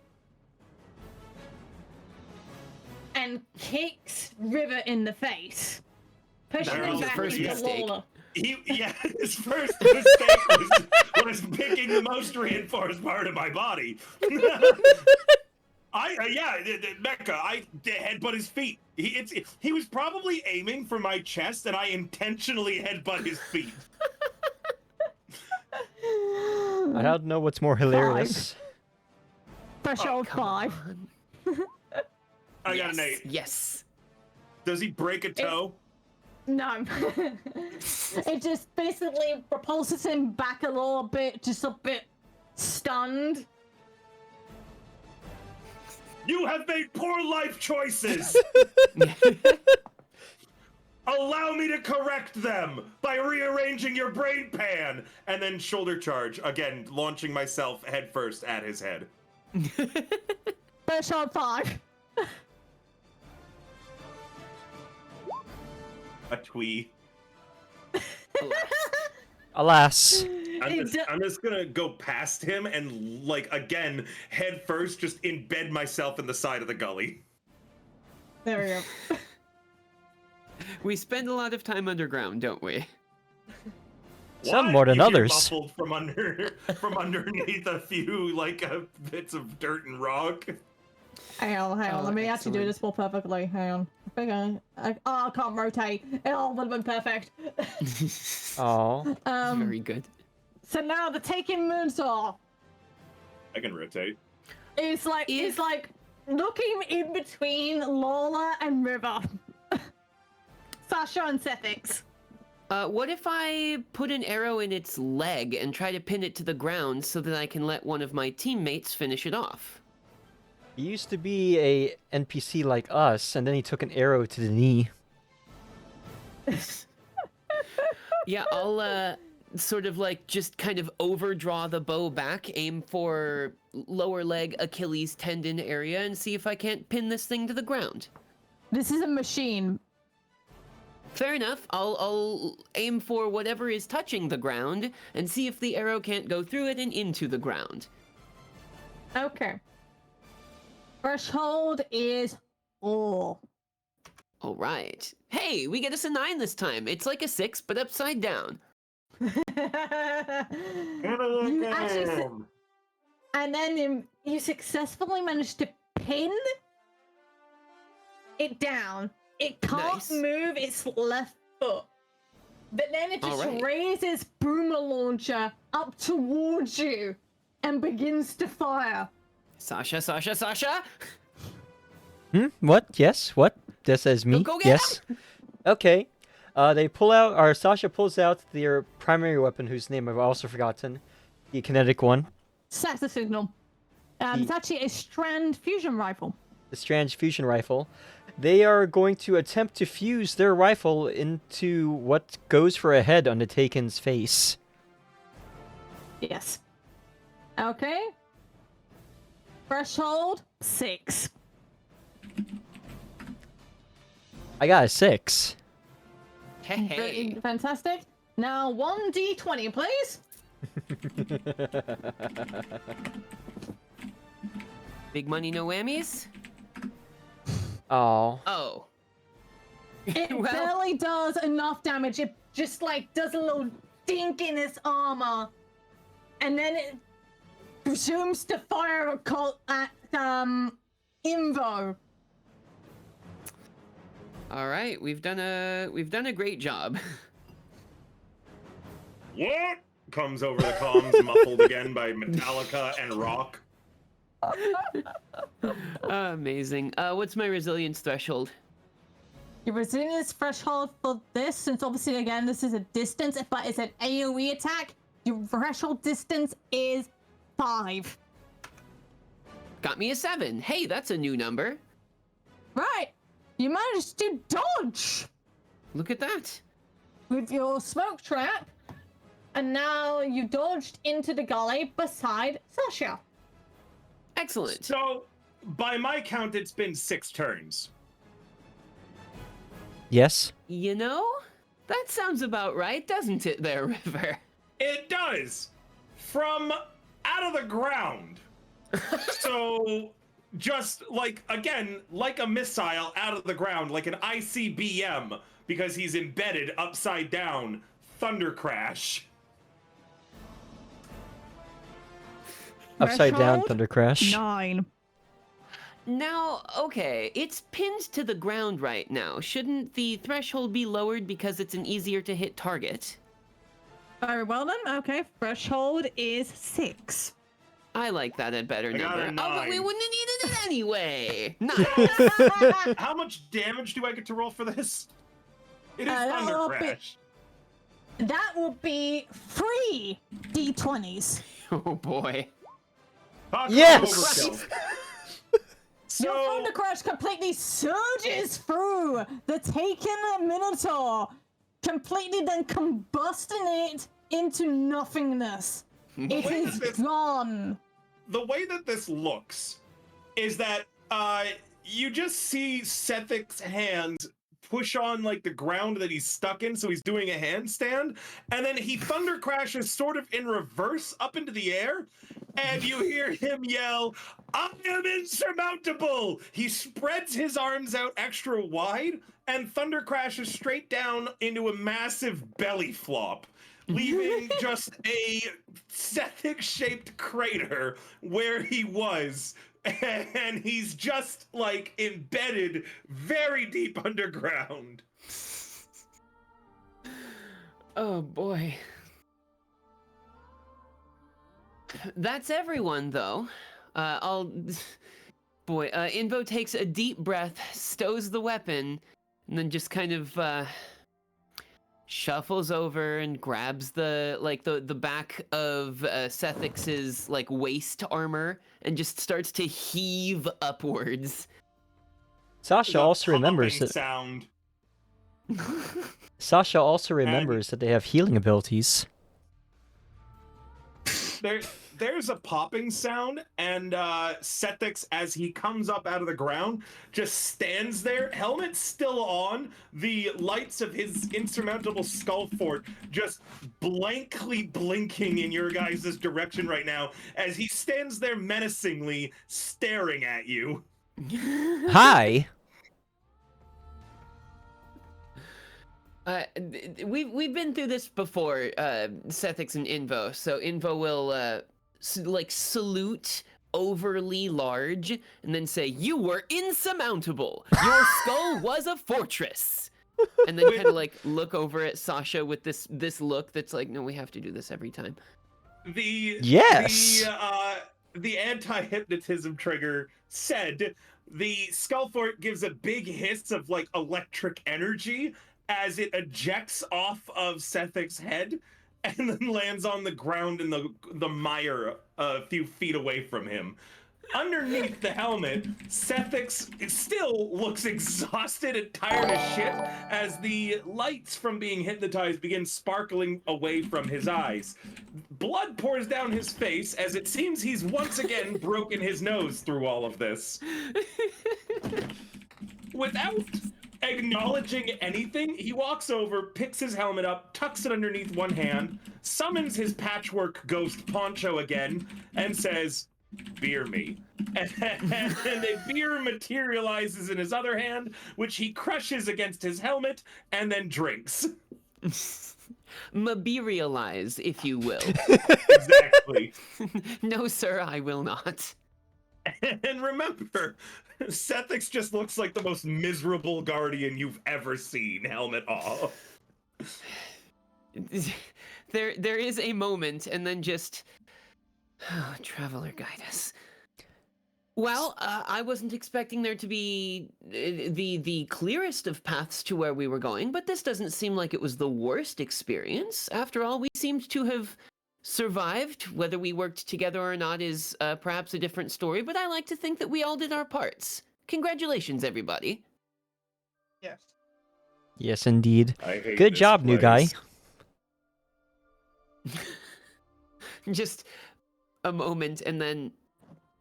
and kicks River in the face, pushing That him was your back first into mistake. Lola. His first mistake was picking the most reinforced part of my body. Mecca, I headbutt his feet. He was probably aiming for my chest, and I intentionally headbutt his feet. I don't know what's more hilarious. Threshold Come 5. on. I got an Yes, 8. yes. Does he break a toe? No. It just basically repulses him back a little bit, just a bit stunned. You have made poor life choices! Allow me to correct them by rearranging your brain pan! And then shoulder charge, again, launching myself headfirst at his head. Threshold 5. A twee. Alas. I'm just gonna go past him and, like, again, head first, just embed myself in the side of the gully. There we go. We spend a lot of time underground, don't we? Some What? more than You hear others. muffled from underneath a few, like, bits of dirt and rock. Hang on. Oh, Let me actually do excellent. this more perfectly. Hang on. I can't rotate. It all would have been perfect. Oh. Very good. So now the Taken Minotaur I can rotate. is like looking in between Lola and River. Sasha and Sethix. What if I put an arrow in its leg and try to pin it to the ground so that I can let one of my teammates finish it off? He used to be a NPC like us, and then he took an arrow to the knee. Yeah, I'll sort of like just kind of overdraw the bow back, aim for lower leg Achilles tendon area, and see if I can't pin this thing to the ground. This is a machine. Fair enough. I'll aim for whatever is touching the ground and see if the arrow can't go through it and into the ground. Okay. Threshold is 4. All right. Hey, we get us a 9 this time. It's like a 6, but upside down. You actually and then you successfully managed to pin it down. It can't Nice. move its left foot. But then it just Alright. raises boomer launcher up towards you and begins to fire. Sasha, Sasha, Sasha! What? Yes? What? This is me? Go get Yes? Okay. They pull out, or Sasha pulls out their primary weapon, whose name I've also forgotten. The kinetic one. That's the signal. It's actually a strand fusion rifle. The Strange fusion rifle. They are going to attempt to fuse their rifle into what goes for a head on the Taken's face. Yes. Okay. Threshold 6. I got a 6. Hey. Fantastic. Now 1d20, please. Big money, no whammies? Oh. Oh. It Well- barely does enough damage. It just like does a little dink in its armor, and then it presumes to fire a call at Invo. All right, we've done a great job. What? Comes over the comms, muffled again by Metallica and rock. Amazing. What's my resilience threshold? Your resilience threshold for this, since obviously again this is a distance, but it's an AoE attack. Your threshold distance is 5. Got me a 7. Hey, that's a new number. Right. You managed to dodge Look at that. with your smoke trap, and now you dodged into the gully beside Sasha. Excellent. So, by my count, it's been 6 turns. Yes? You know, that sounds about right, doesn't it there, River? It does. From out of the ground. So, just like, again, like a missile out of the ground, like an ICBM, because he's embedded upside down. Thunder crash. Upside down Threshold? thunder crash. 9. Now, okay, it's pinned to the ground right now. Shouldn't the threshold be lowered because it's an easier to hit target? Very well then. Okay, threshold is 6. I like that a better I got number. a Oh, but we 9. wouldn't have needed it anyway. Nice. How much damage do I get to roll for this? It is that Thunder will be- Crash. That will be 3 d20s. Oh boy. Yes! Overkill. Your So, Thunder Crash completely surges through the taken Minotaur, completely then combusting it into nothingness. It way is that this- gone. the way that this looks is that you just see Sethic's hand push on like the ground that he's stuck in, so he's doing a handstand, and then he thunder crashes sort of in reverse up into the air, and you hear him yell, "I am insurmountable!" He spreads his arms out extra wide and thunder crashes straight down into a massive belly flop, leaving just a Sethic-shaped crater where he was, and he's just like embedded very deep underground. Oh boy. That's everyone, though. Boy, Invo takes a deep breath, stows the weapon, and then just kind of shuffles over and grabs the back of Sethix's like waist armor and just starts to heave upwards. Sasha The also remembers popping that sound. Sasha also remembers that they have healing abilities. There's a popping sound, and Sethix, as he comes up out of the ground, just stands there, helmet still on, the lights of his insurmountable skull fort just blankly blinking in your guys' direction right now, as he stands there menacingly staring at you. Hi! We've been through this before, Sethix and Invo. So Invo will salute overly large and then say, "You were insurmountable. Your skull was a fortress." And then kind of like look over at Sasha with this look that's like, "No, we have to do this every time." Yes! The anti-hypnotism trigger said the skull fort gives a big hiss of like electric energy as it ejects off of Sethic's head and then lands on the ground in the mire a few feet away from him. Underneath the helmet, Sethix still looks exhausted and tired as shit as the lights from being hypnotized begin sparkling away from his eyes. Blood pours down his face as it seems he's once again broken his nose through all of this. Without acknowledging anything, he walks over, picks his helmet up, tucks it underneath one hand, summons his patchwork ghost Poncho again, and says, "Beer me." And a beer materializes in his other hand, which he crushes against his helmet and then drinks. Materialize, if you will. Exactly. No, sir, I will not. And remember, Sethix just looks like the most miserable guardian you've ever seen, helmet off. There is a moment, and then just, oh, traveler guide us. Well, I wasn't expecting there to be the clearest of paths to where we were going, but this doesn't seem like it was the worst experience. After all, we seemed to have survived. Whether we worked together or not is perhaps a different story, but I like to think that we all did our parts. Congratulations, everybody. Yes. Yes, indeed. I hate Good this job, new guy. place. Just a moment, and then,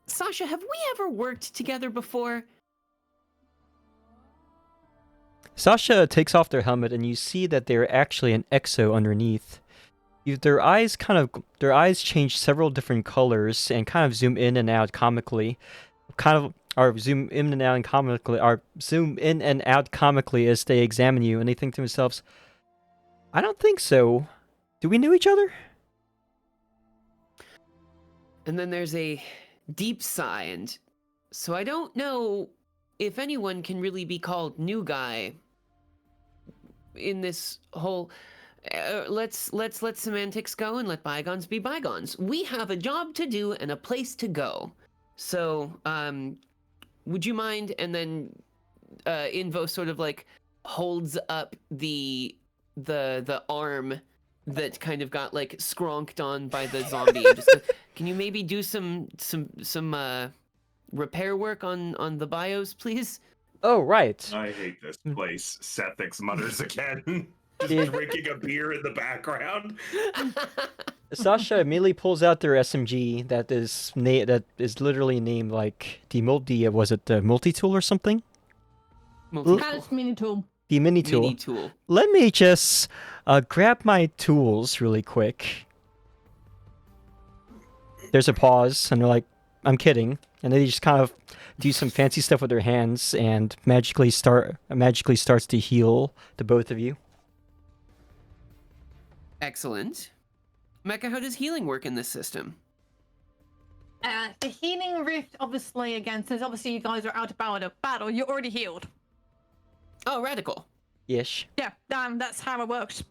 Sasha, have we ever worked together before? Sasha takes off their helmet, and you see that they're actually an exo underneath. Their eyes change several different colors and kind of zoom in and out comically, or zoom in and out comically as they examine you, and they think to themselves, "I don't think so. Do we know each other?" And then there's a deep sigh, and so I don't know if anyone can really be called new guy in this whole. Let's let semantics go and let bygones be bygones. We have a job to do and a place to go. So, would you mind? And then, Invo sort of like holds up the arm that kind of got like skronked on by the zombie. And just can you maybe do some repair work on the bios, please? Oh, right. I hate this place, Sethix mutters again. Just drinking a beer in the background. Sasha immediately pulls out their SMG that is literally named like was it the multi-tool or something? Palace mini tool. The mini tool. Mini tool. Let me just grab my tools really quick. There's a pause, and they're like, "I'm kidding," and they just kind of do some fancy stuff with their hands, and magically starts to heal the both of you. Excellent. Mecca, how does healing work in this system? The healing rift, obviously, again, since obviously you guys are out of battle, you're already healed. Oh, radical. Ish. Yeah, that's how it works.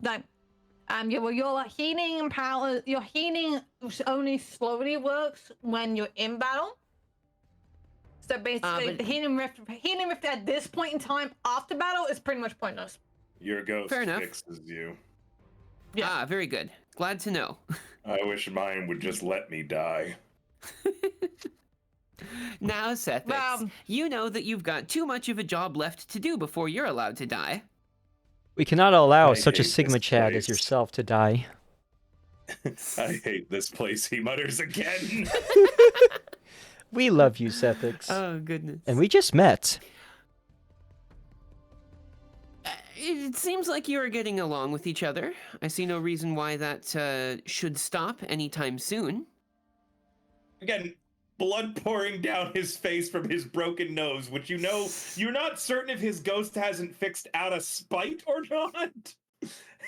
Your healing power, your healing only slowly works when you're in battle. So basically, the healing rift at this point in time after battle is pretty much pointless. Your ghost Fair enough. fixes you. Yeah. Ah, very good. Glad to know. I wish mine would just let me die. Now, Sethix, you know that you've got too much of a job left to do before you're allowed to die. We cannot allow I such a hate Sigma this Chad as place. yourself to die. I hate this place, he mutters again. We love you, Sethix. Oh, goodness. And we just met. It seems like you are getting along with each other. I see no reason why that should stop anytime soon. Again, blood pouring down his face from his broken nose, which you're not certain if his ghost hasn't fixed out of spite or not.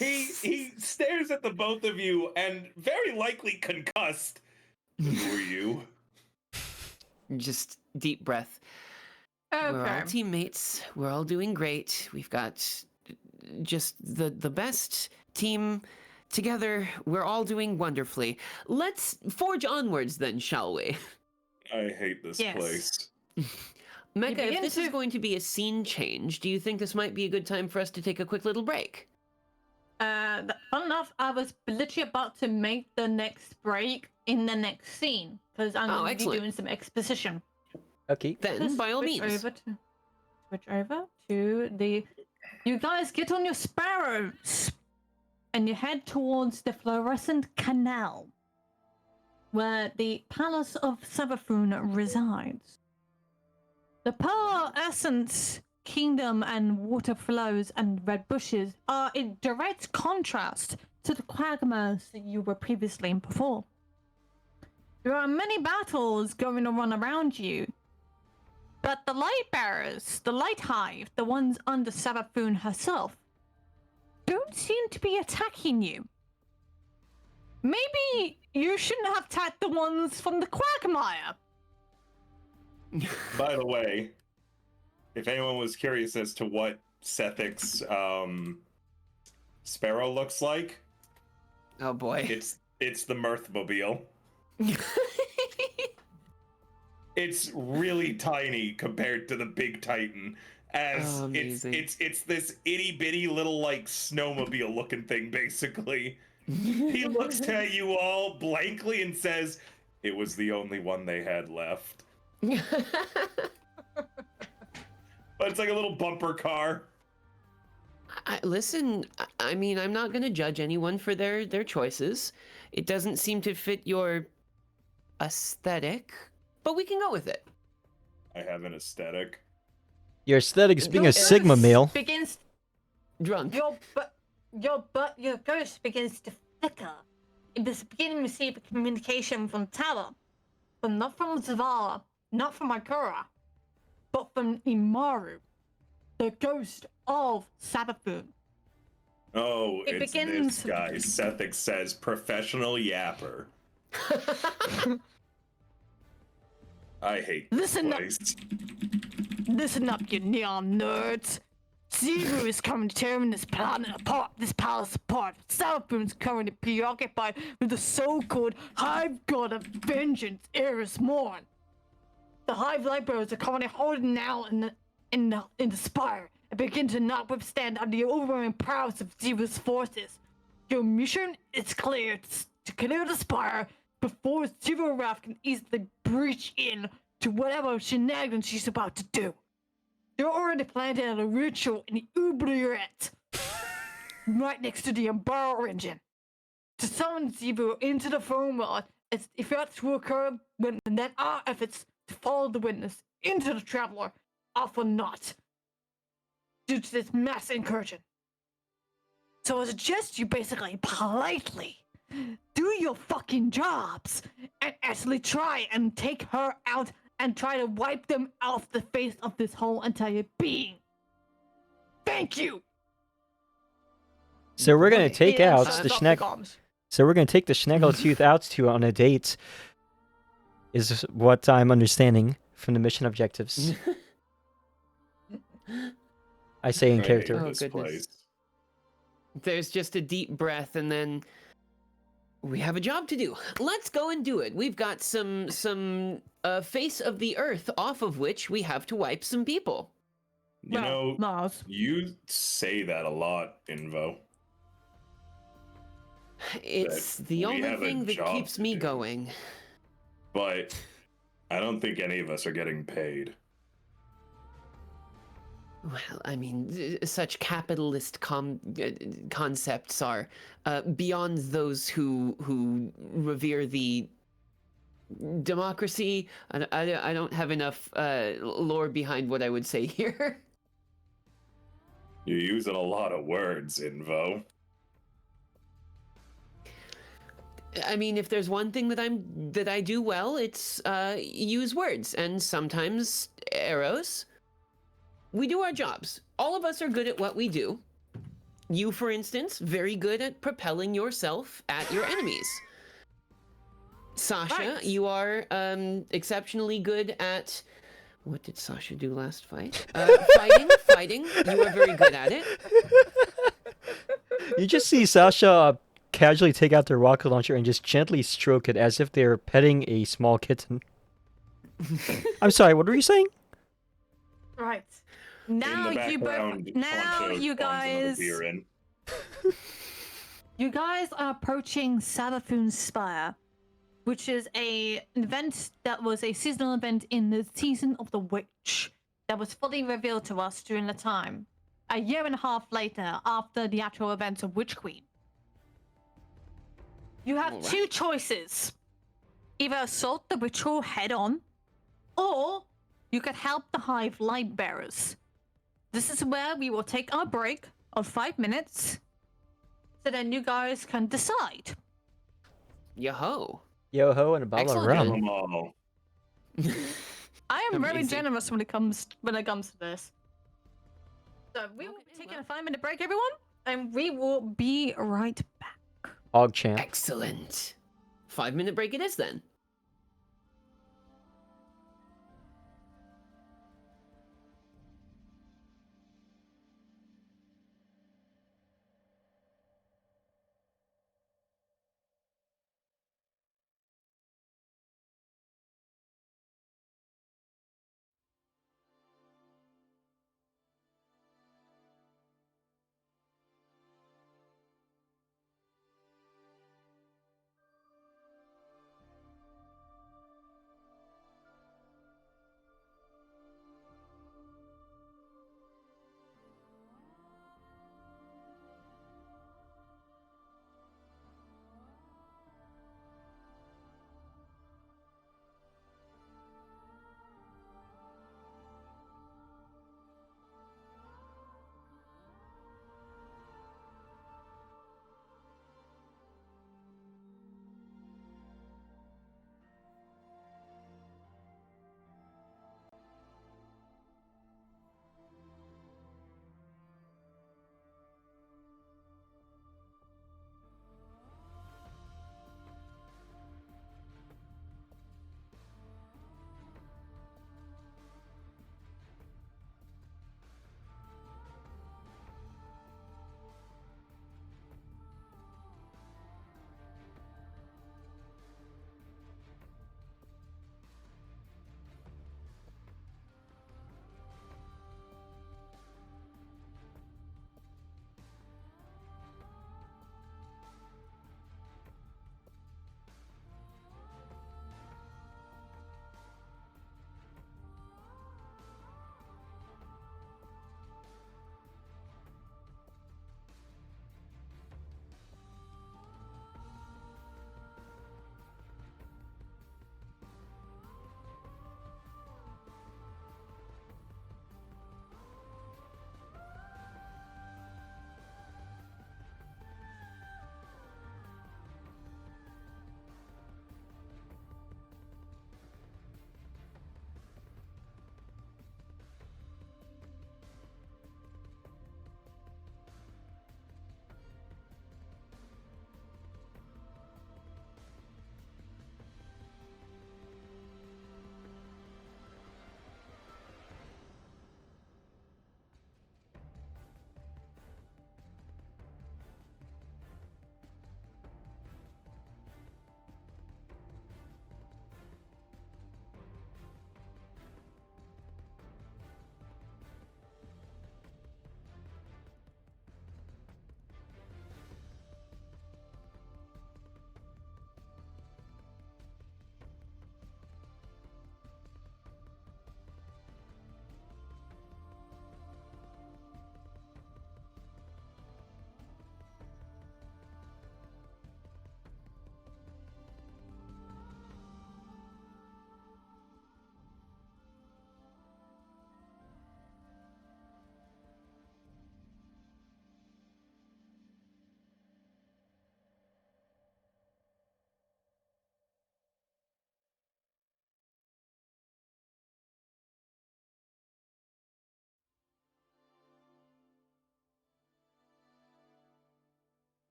He stares at the both of you and very likely concussed. Who are you? Just deep breath. Okay. We're all teammates. We're all doing great. We've got just the best team together. We're all doing wonderfully. Let's forge onwards then, shall we? I hate this place. Mecca, if this is going to be a scene change, do you think this might be a good time for us to take a quick little break? Fun enough, I was literally about to make the next break in the next scene because I'm going to be doing some exposition. Okay. Then, by all means. Switch over to the. You guys get on your sparrows and you head towards the fluorescent canal where the Palace of Savathun resides. The Pearl Essence Kingdom and water flows and red bushes are in direct contrast to the quagmires that you were previously in before. There are many battles going on around you, but the light bearers, the light hive, the ones under Savathun herself, don't seem to be attacking you. Maybe you shouldn't have attacked the ones from the quagmire. By the way, if anyone was curious as to what Sethix Sparrow looks like, oh boy, it's the Mirthmobile. It's really tiny compared to the big Titan, as it's this itty bitty little like snowmobile looking thing basically. He looks at you all blankly and says, "It was the only one they had left." But it's like a little bumper car. Listen, I mean, I'm not going to judge anyone for their choices. It doesn't seem to fit your aesthetic, but we can go with it. I have an aesthetic. Your aesthetics being a Your Sigma ghost male. begins Drunk. your ghost begins to flicker. It is beginning to receive communication from Tower, but not from Zavala, not from Ikora, but from Imaru, the ghost of Sabathun. Oh, It it's begins- this guy. Sethic says professional yapper. I hate this Listen up. place. Listen up, you neon nerds. Zebu is coming to tearing this planet apart, this palace apart. Sabathun's currently preoccupied with the so-called Hive God of Vengeance, Eris Morn. The Hive Lightbearers are currently holding out in the spire and begin to not withstand the overwhelming prowess of Zebu's forces. Your mission is clear to clear the spire before Zero Wrath can easily breach in to whatever shenanigans she's about to do. They're already planning a ritual in the oubliette, right next to the Embargo engine, to summon Zebu into the phone world. As if that's to occur, then our efforts to follow the witness into the Traveler are for naught due to this mass incursion. So I suggest you basically politely do your fucking jobs and actually try and take her out and try to wipe them off the face of this whole entire being. Thank you. So we're gonna take And out shuts the off Schneck. comms. So we're gonna take the Schneggletooth out to on a date. Is what I'm understanding from the mission objectives. I say in I hate character. Oh, this goodness. place. There's just a deep breath, and then we have a job to do. Let's go and do it. We've got some face of the earth off of which we have to wipe some people. You know, Mars. you say that a lot, Invo. It's That the we only have a thing that job keeps to me do. going. But I don't think any of us are getting paid. Well, I mean, such capitalist concepts are beyond those who revere the democracy. I don't have enough lore behind what I would say here. You're using a lot of words, Invo. I mean, if there's one thing that I do well, it's use words and sometimes arrows. We do our jobs. All of us are good at what we do. You, for instance, very good at propelling yourself at your enemies. Sasha, Right. you are exceptionally good at... What did Sasha do last fight? Fighting. You are very good at it. You just see Sasha casually take out their rocket launcher and just gently stroke it as if they're petting a small kitten. I'm sorry, what were you saying? Right. In Now the you both. background, Now Poncho you spawns another guys. beer in. You guys are approaching Sabathun's Spire, which is an event that was a seasonal event in the season of the Witch that was fully revealed to us during the time, a year and a half later after the actual events of Witch Queen. You have Alright. two choices. Either assault the ritual head on, or you could help the Hive light bearers. This is where we will take our break of 5 minutes, so then you guys can decide. Yo-ho. Yo ho and a bottle of Excellent, rum. Kill 'em all. I am very Amazing. generous when it comes to this. So we will Okay, be taking well. a 5-minute break, everyone, and we will be right back. Hog champ. Excellent. 5-minute break it is then.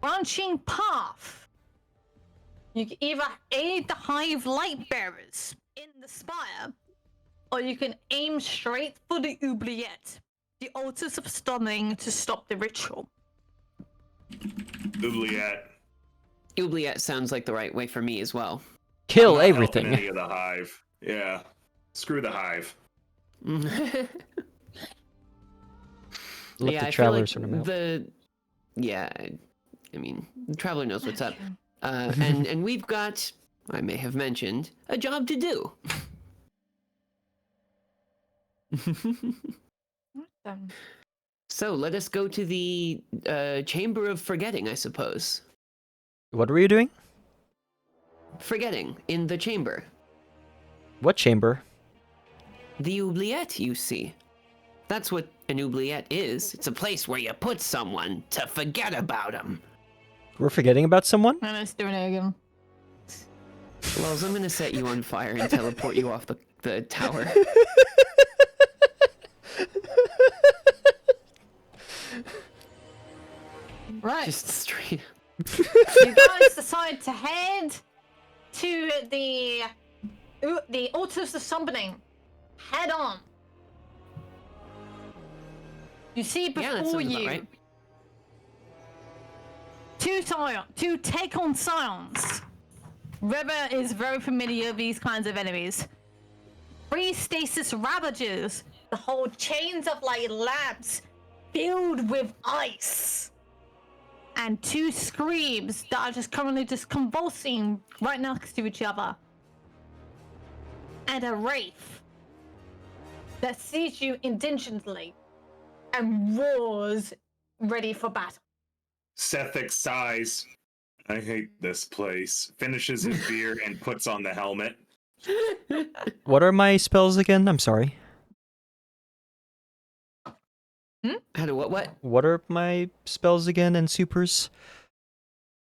branching path. You can either aid the hive light bearers in the spire, or you can aim straight for the oubliette, the altars of stunning, to stop the ritual. Oubliette. Oubliette sounds like the right way for me as well. Kill I'm not helping everything. Any of the hive. Yeah. Screw the hive. Let yeah, the I feel traveler like sort them out. I mean, the traveler knows what's up. And we've got, I may have mentioned, a job to do. So let us go to the Chamber of Forgetting, I suppose. What were you doing? Forgetting in the chamber. What chamber? The oubliette, you see. That's what an oubliette is. It's a place where you put someone to forget about them. We're forgetting about someone? And it's doing it again. Wells, I'm gonna set you on fire and teleport you off the tower. Right. Just straight. You guys decide to head to the altars of summoning. Head on. You see Yeah, that before sounds about you right. two take on scions. River is very familiar with these kinds of enemies. 3 stasis ravagers, the whole chains of like labs filled with ice. And 2 screams that are just currently just convulsing right next to each other. And a wraith that sees you indigently and roars ready for battle. Sethix sighs. I hate this place. Finishes his beer and puts on the helmet. What are my spells again? I'm sorry. How do what? What are my spells again and supers?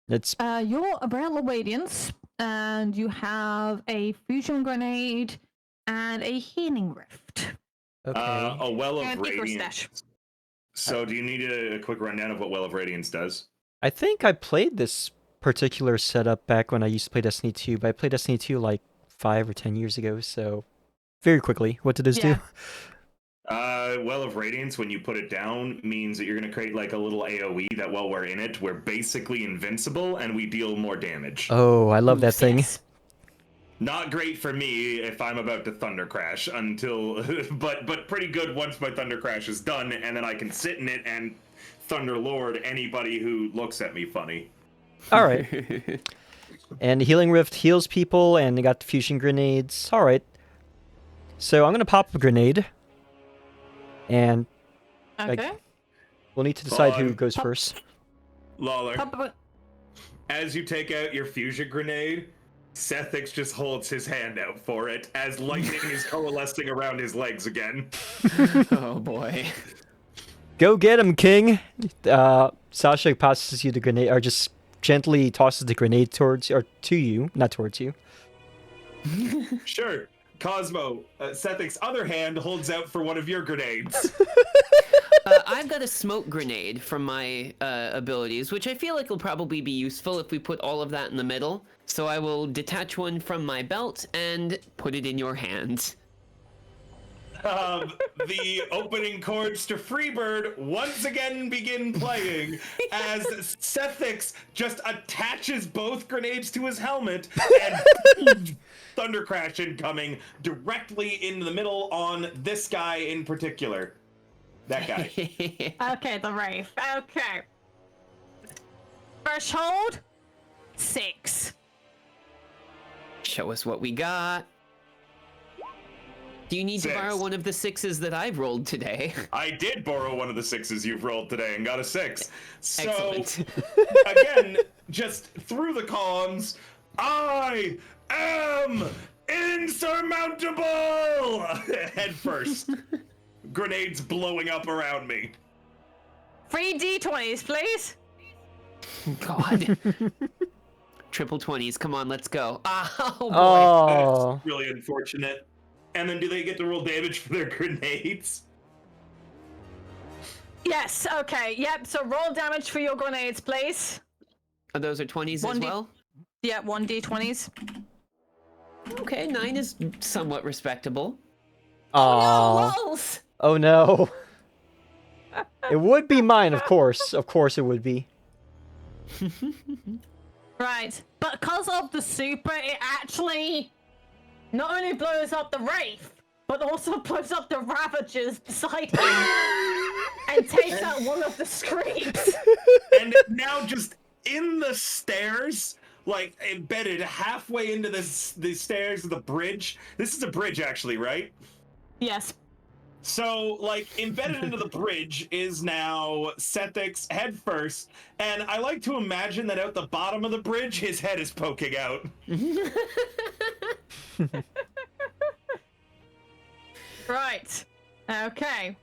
It's You're a Umbrella Radiance, and you have a fusion grenade and a healing rift. okay. A Well of And Icarus Radiance. Dash. So do you need a quick rundown of what Well of Radiance does? I think I played this particular setup back when I used to play Destiny 2, but I played Destiny 2 like 5 or 10 years ago, so very quickly, what did this do? Well of Radiance, when you put it down, means that you're going to create like a little AoE that while we're in it, we're basically invincible and we deal more damage. Oh, I love that thing. Yes. Not great for me if I'm about to Thunder Crash until, but pretty good once my Thunder Crash is done, and then I can sit in it and Thunder Lord anybody who looks at me funny. All right. And Healing Rift heals people, and they got fusion grenades. All right. So I'm gonna pop a grenade, and Okay. we'll need to decide who Fine. goes first. Lawler, as you take out your fusion grenade, Sethix just holds his hand out for it as lightning is coalescing around his legs again. Oh boy. Go get him, King! Sasha passes you the grenade, or just gently tosses the grenade towards, or to you, not towards you. Sure. Cosmo, Sethix's other hand holds out for one of your grenades. I've got a smoke grenade from my abilities, which I feel like will probably be useful if we put all of that in the middle. So I will detach one from my belt and put it in your hands. The opening chords to Freebird once again begin playing as Sethix just attaches both grenades to his helmet and Thunder Crash incoming directly in the middle on this guy in particular. That guy. Okay, the Wraith. Okay. Threshold 6. Show us what we got. Do you need to 6. borrow one of the 6s that I've rolled today? I did borrow one of the 6s you've rolled today and got a 6. So, Excellent. again, just through the comms, I am insurmountable! Head first. Grenades blowing up around me. 3 D20s, please. God. Triple 20s. Come on, let's go. Oh boy. Oh. That's really unfortunate. And then do they get to roll damage for their grenades? Yes, okay, yep, so roll damage for your grenades, please. Oh, those are 20s as 1D well? Yeah, 1d20s. Okay, 9 is somewhat respectable. Aww. Oh no, lols! Oh no. It would be mine, of course. Of course it would be. Right, but because of the super, it actually not only blows up the Wraith, but also blows up the Ravagers beside him and takes out one of the screams. And now just in the stairs, like embedded halfway into the stairs of the bridge. This is a bridge, actually, right? Yes. So, like, embedded into the bridge is now Sethix head first, and I like to imagine that out the bottom of the bridge, his head is poking out. Right. Okay.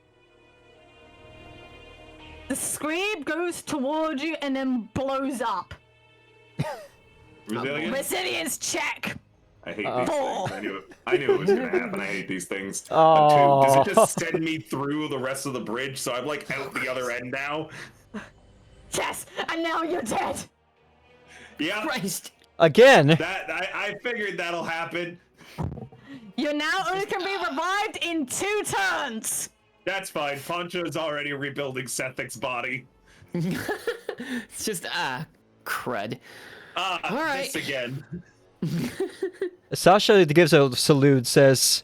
The scream goes towards you and then blows up. Resilience? Resilience check. I hate Uh-oh. these things. I knew it was gonna happen. I hate these things. Oh. Does it just send me through the rest of the bridge, so I'm like out the other end now? Yes, and now you're dead. Yeah, Christ! Again. that I figured that'll happen. You now only can be revived in 2 turns. That's fine. Poncho's already rebuilding Sethix's body. It's just, crud. All right. This again. Sasha gives a salute, says,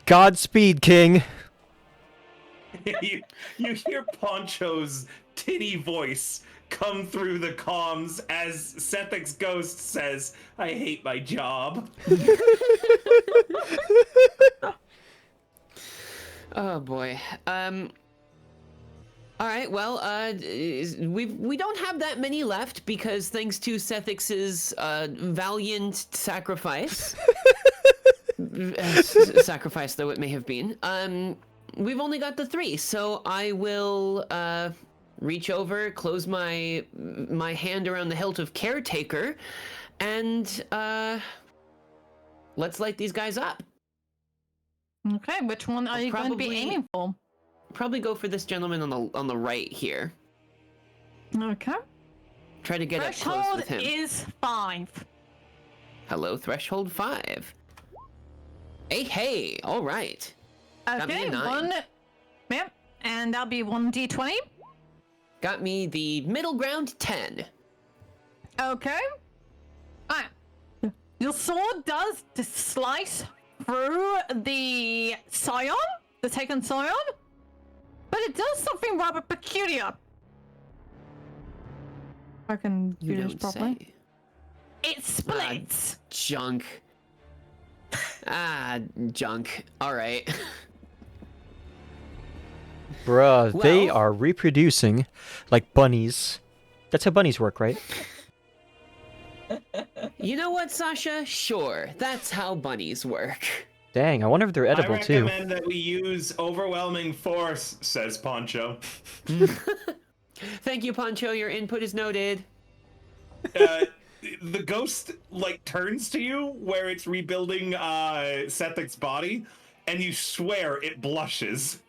"Godspeed, King." you hear Poncho's tinny voice come through the comms as Sethix's ghost says, "I hate my job." Oh boy. All right. Well, we don't have that many left because thanks to Sethix's valiant sacrifice, sacrifice though it may have been, we've only got the 3. So I will reach over, close my hand around the hilt of Caretaker, and let's light these guys up. Okay, which one are you going to be Probably- aiming for? Probably go for this gentleman on the right here. Okay. Try to get up close Threshold with him. is 5. Hello, threshold 5. Hey, all right. Got me a Okay, 9. 1. Yep, and that'll be 1d20. Got me the middle ground 10. Okay. Alright. Your sword does slice through the scion, the taken scion, but it does something rather peculiar. I can You do this don't properly. say. It splits. Junk. Junk. All right. Bruh, they Well- are reproducing like bunnies. That's how bunnies work, right? You know what, Sasha? Sure, that's how bunnies work. Dang, I wonder if they're edible I too. recommend that we use overwhelming force, says Poncho. Thank you, Poncho. Your input is noted. The ghost like turns to you where it's rebuilding Sethix's body, and you swear it blushes.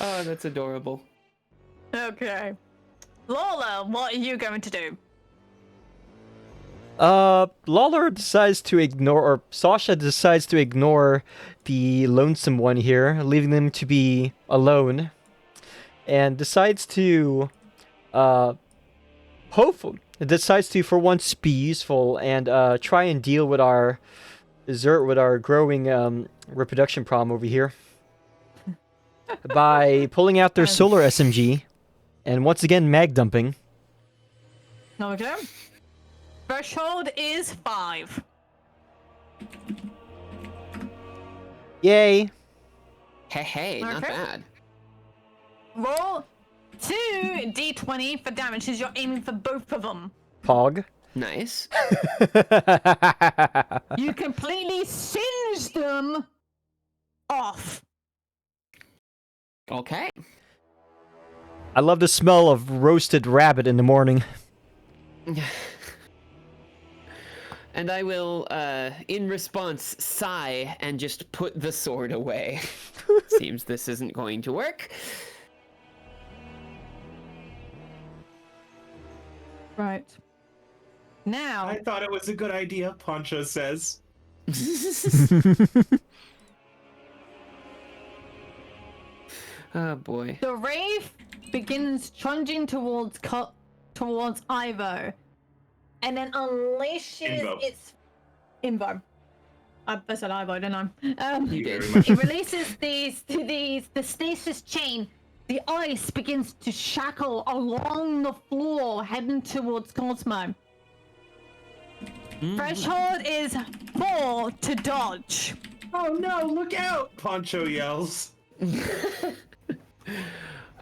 Oh, that's adorable. Okay. Lola, what are you going to do? Lawler decides to ignore, or Sasha decides to ignore the lonesome one here, leaving them to be alone, and decides to, decides to, for once, be useful and, try and deal with our growing, reproduction problem over here by pulling out their solar SMG and once again mag dumping. Okay. Threshold is 5. Yay! Hey, not Okay. bad. Roll 2 d20 for damage as you're aiming for both of them. Pog. Nice. You completely singe them off. Okay. I love the smell of roasted rabbit in the morning. And I will, in response, sigh and just put the sword away. Seems this isn't going to work. Right. Now, I thought it was a good idea, Poncho says. Oh boy. the wraith begins trudging towards Ivo, and then unleashes Invo. its Invo. I said Ivo, didn't I? You did. Very much. It releases the stasis chain. The ice begins to shackle along the floor, heading towards Cosmo. Threshold is 4 to dodge. Oh no, look out! Poncho yells.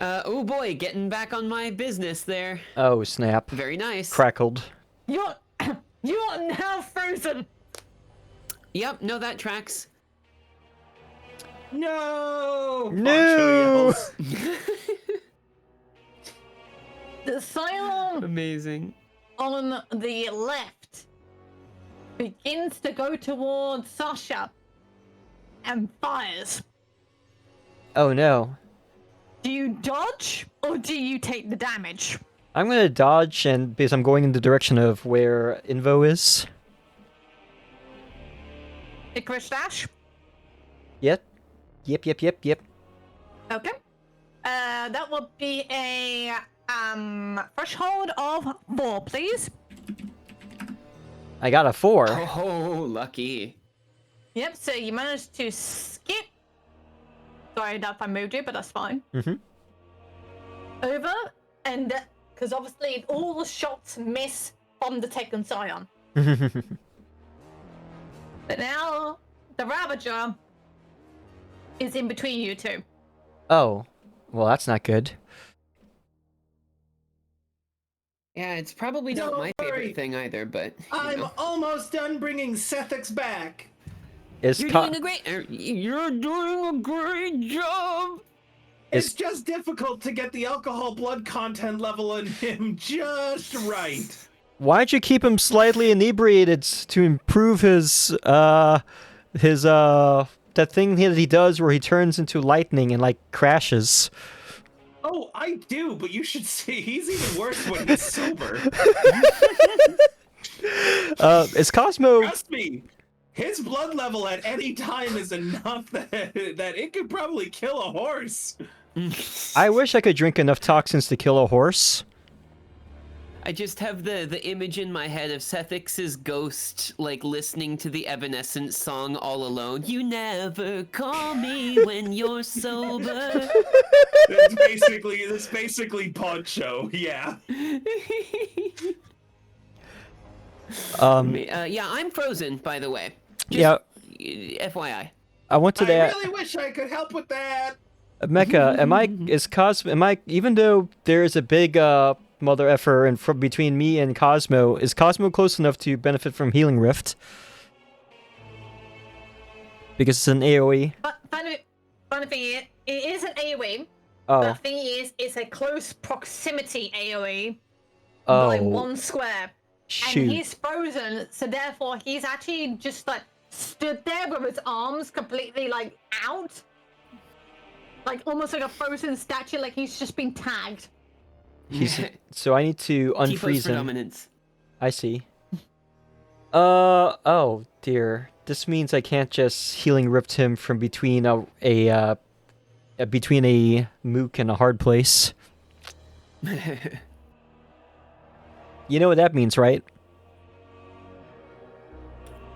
Oh boy, getting back on my business there. Oh, snap. Very nice. Crackled. You're now frozen. Yep, no, that tracks. No! No! Poncho yells. The Cylon Amazing. on the left begins to go towards Sasha and fires. Oh no. Do you dodge or do you take the damage? I'm gonna dodge, and because I'm going in the direction of where Invo is. Icarus dash. Yep. Yep. Okay. That will be a threshold of 4, please. I got a 4. Oh, lucky. Yep. So you managed to skip. Sorry that I moved you, but that's fine. Mm-hmm. Over, and because obviously all the shots miss from the Tekken Scion. But now the Ravager is in between you two. Oh. Well, that's not good. Yeah, it's probably not Don't my worry. favorite thing either, but you I'm know. almost done bringing Sethix back. Is You're doing a great job. Is- It's just difficult to get the alcohol blood content level in him just right. Why'd you keep him slightly inebriated to improve his that thing that he does where he turns into lightning and like crashes? Oh, I do, but you should see he's even worse when he's sober. Is Cosmo? Trust me, his blood level at any time is enough that it could probably kill a horse. I wish I could drink enough toxins to kill a horse. I just have the image in my head of Sethix's ghost, like, listening to the Evanescence song All Alone. You never call me when you're sober. That's basically Poncho, yeah. Yeah, I'm frozen, by the way. Yeah, FYI. I went to I that. really wish I could help with that. Mecha, am I, even though there's a big mother effer between me and Cosmo, is Cosmo close enough to benefit from Healing Rift? Because it's an AoE. But funny thing, it is an AoE. Oh. But the thing is, it's a close proximity AoE by Oh. 1 square. Shoot. And he's frozen, so therefore he's actually just like stood there with his arms completely like out. Like almost like a frozen statue, like he's just been tagged. So I need to Typhos unfreeze him. predominance. I see. Oh dear. This means I can't just Healing Rift him from between between a mook and a hard place. You know what that means, right?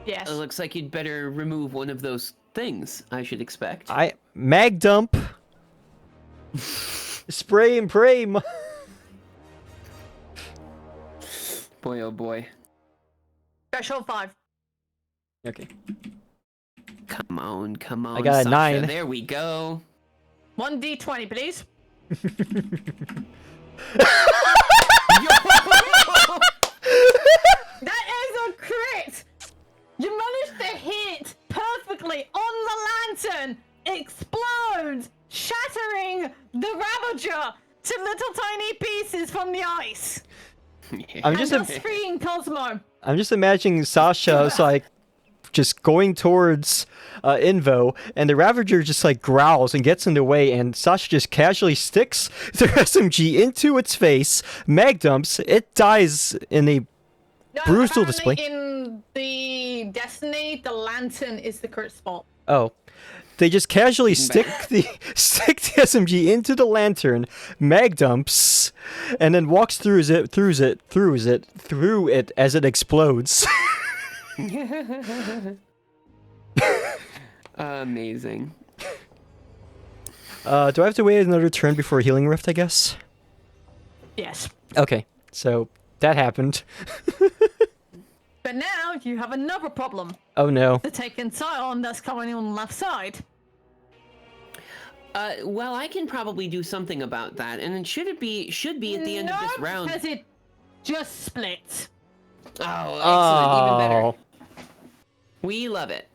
Yes. It looks like you'd better remove one of those things, I should expect. Mag dump. Spray and pray. Boy, oh boy. Threshold 5. Okay. Come on. I got a Sasha. 9. There we go. 1d20, please. That is a crit! You managed to hit perfectly on the lantern! Explodes, shattering the Ravager to little tiny pieces from the ice. I'm And just thus freeing Cosmo. I'm just imagining Sasha is like just going towards Invo, and the Ravager just like growls and gets in the way, and Sasha just casually sticks their SMG into its face, mag dumps, it dies in a No, brutal apparently display. in the Destiny, the lantern is the correct spot. Oh. They just casually stick the SMG into the lantern, mag dumps, and then walks through it as it explodes. Amazing. Do I have to wait another turn before Healing Rift, I guess? Yes. Okay, so that happened. But now you have another problem. Oh no. The taken Scion that's coming on the left side. Well, I can probably do something about that, and then should be at the end of this round. Because it just split. Oh, excellent, even better. We love it.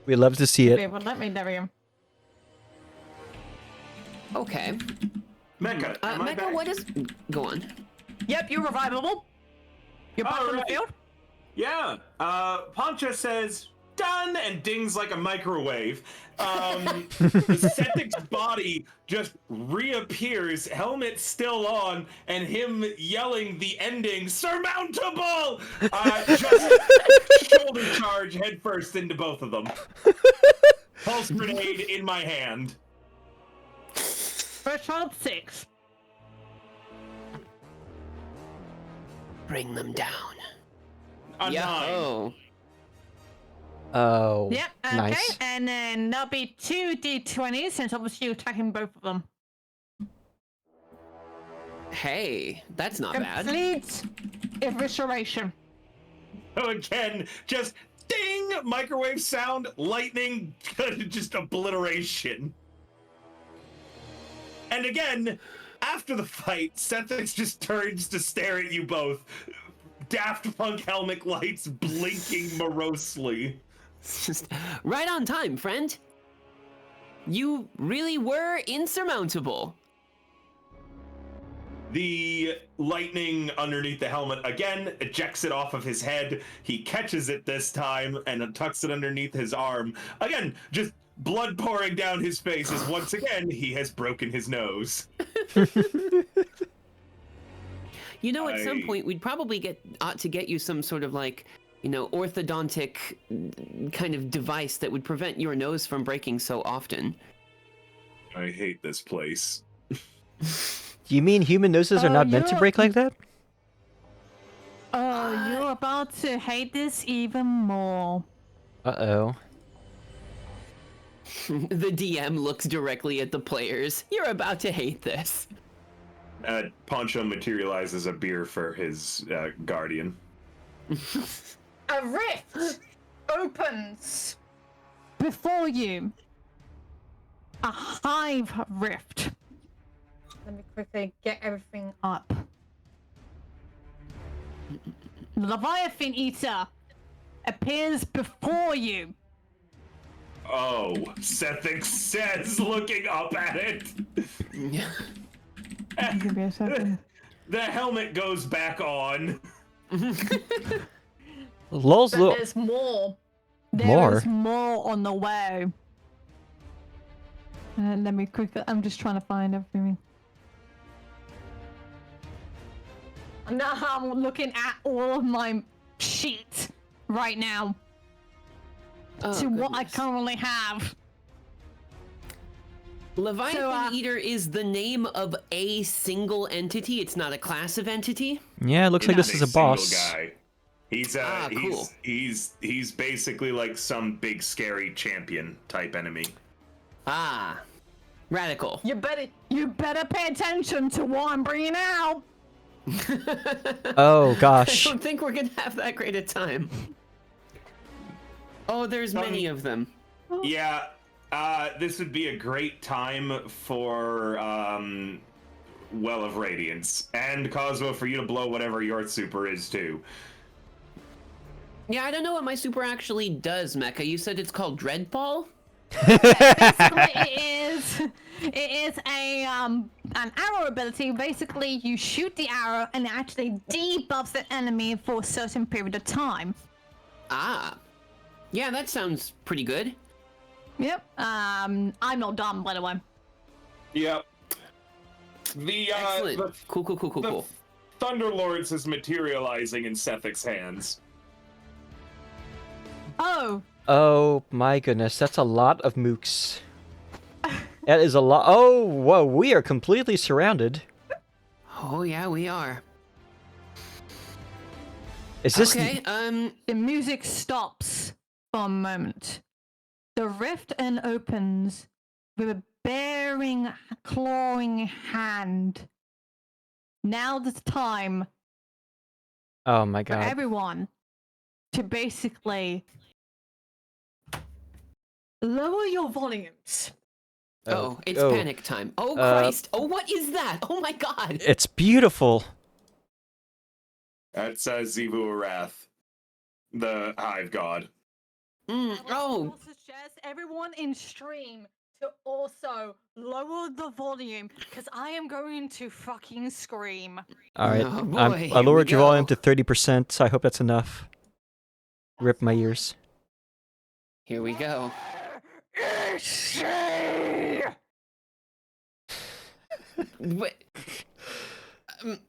We love to see Okay, it. well, let me there we go. Okay. Mecca, am I Mecca, back? what is... Go on. Yep, you're revivable. You're back on the Alright. field. Yeah. Poncha says done and dings like a microwave. The Septic's body just reappears, helmet still on, and him yelling the ending surmountable. Just shoulder charge headfirst into both of them. Pulse grenade in my hand. Threshold 6. Bring them down. A 9. Yo. Oh, Yep, okay. nice. And then there'll be 2 d20s since obviously you're attacking both of them. Hey, that's not bad. Complete evisceration. So again, just ding, microwave sound, lightning, just obliteration. And again, after the fight, Sethix just turns to stare at you both. Daft Punk helmet lights blinking morosely. It's just right on time, friend. You really were insurmountable. The lightning underneath the helmet again ejects it off of his head. He catches it this time and tucks it underneath his arm. Again, just blood pouring down his face as once again he has broken his nose. You know, at some point we'd probably ought to get you some sort of like, you know, orthodontic kind of device that would prevent your nose from breaking so often. I hate this place. You mean human noses are not meant to break like that? Oh, you're about to hate this even more. Uh-oh. The DM looks directly at the players. You're about to hate this. Poncho materializes a beer for his guardian. A rift opens before you. A hive rift. Let me quickly get everything up. The Leviathan Eater appears before you. Oh, Sethix says, looking up at it. Give me a second. The helmet goes back on. Lol's But there's more. There is more on the way. Let me quickly. I'm just trying to find everything. Now I'm looking at all of my sheets right now to what I currently have. Leviathan Eater is the name of a single entity. It's not a class of entity. Yeah, it looks like this is a single boss. Guy. He's cool. he's basically like some big scary champion type enemy. Ah, radical. You better pay attention to what I'm bringing out. Oh gosh. I don't think we're gonna have that great a time. Oh, there's many of them. Yeah, this would be a great time for Well of Radiance and Cosmo for you to blow whatever your super is too. Yeah, I don't know what my super actually does, Mecha. You said it's called Dreadfall? Basically, it is a an arrow ability. Basically, you shoot the arrow and it actually debuffs the enemy for a certain period of time. Ah. Yeah, that sounds pretty good. Yep. I'm not dumb, by the way. Yep. Excellent. The Cool. Thunderlords is materializing in Sethic's hands. Oh, Oh my goodness, that's a lot of mooks. That is a lot. Oh, whoa, we are completely surrounded. Oh yeah, we are. Is this Okay, the music stops for a moment. The rift and opens with a bearing, clawing hand. Now the time Oh my for god. everyone to basically lower your volumes. oh, it's oh. panic time. Oh Christ! Oh, what is that? Oh my God! It's beautiful. That's Zivu Arath, the Hive God. Oh, I suggest everyone in stream to also lower the volume because I am going to fucking scream. All right, Oh, boy, I here we lowered your volume go. to 30%, so I hope that's enough. Rip my ears. here we go. What? Um,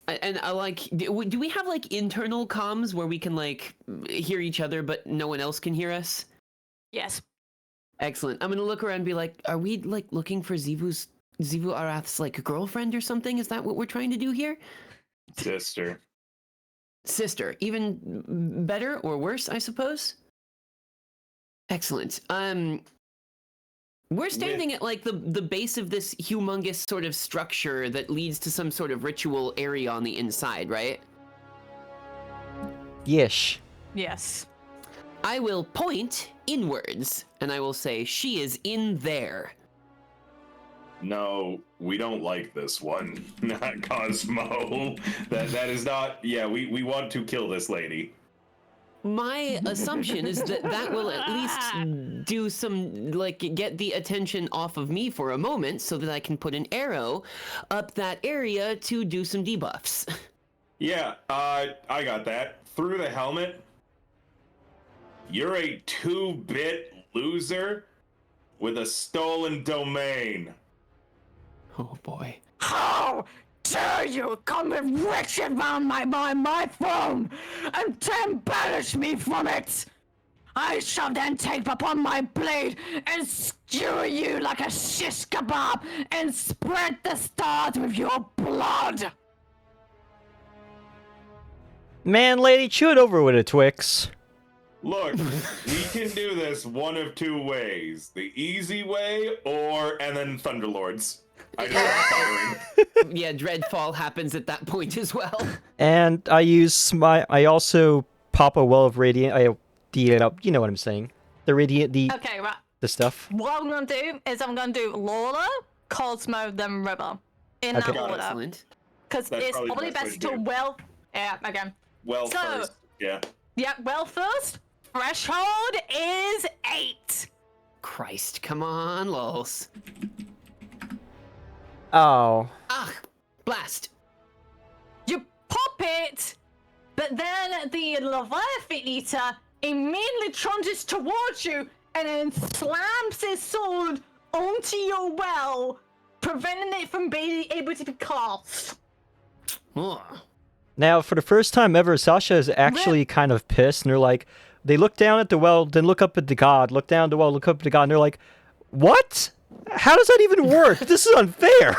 and I like. Do we have like internal comms where we can like hear each other, but no one else can hear us? Yes. Excellent. I'm gonna look around and be like, are we like looking for Zivu Arath's like girlfriend or something? Is that what we're trying to do here? Sister. Sister, even better or worse, I suppose. Excellent. We're standing at like the base of this humongous sort of structure that leads to some sort of ritual area on the inside, right? Yesh. Yes. I will point inwards and I will say she is in there. No, we don't like this one. Not Cosmo. That is not. Yeah, we want to kill this lady. My assumption is that that will at least do some, like, get the attention off of me for a moment so that I can put an arrow up that area to do some debuffs. Yeah, I got that. Through the helmet. You're a 2-bit loser with a stolen domain. Oh boy. How dare you come and reach around my phone and then banish me from it? I shall then take upon my blade and skewer you like a shish kebab and spread the stars with your blood. Man, lady, chew it over with a Twix. Look, we can do this one of two ways. The easy way and then Thunderlords. I know that's firing. Yeah, Dreadfall happens at that point as well. And I also pop a well of radiant, you know what I'm saying. The radiant, Okay, right. the stuff. What I'm gonna do is I'm gonna do Lola, Cosmo, then River. In Okay. that order. Excellent. Because That's it's probably the probably best way best to to do it. yeah, again. Well, So- first, yeah. Yeah, well first, threshold is 8. Christ, come on, lols. Oh. Ah, blast. You pop it, but then the Leviathan Eater immediately trundles towards you and then slams his sword onto your well, preventing it from being able to be cast. Ugh. Now, for the first time ever, Sasha is actually kind of pissed, and they look down at the well, then look up at the god, look down at the well, look up at the god, and they're like, what? How does that even work? This is unfair.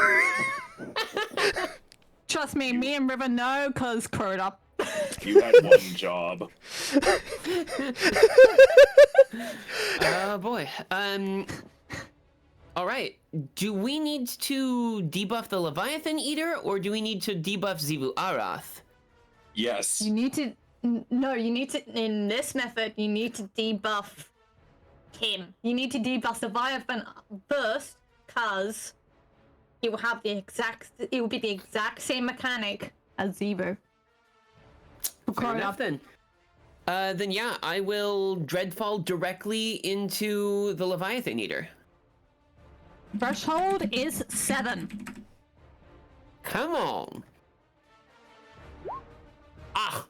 Trust me, me and River know, cause crowed up. You had one job. Oh boy. All right. Do we need to debuff the Leviathan Eater, or do we need to debuff Zivu Arath? Yes. You need to, no, you need to, in this method, you need to debuff him. You need to debuff the Leviathan first, cause it will have it will be the exact same mechanic as Zivu. Fair enough then. Then yeah, I will Dreadfall directly into the Leviathan Eater. Threshold is 7. Come on. Ah.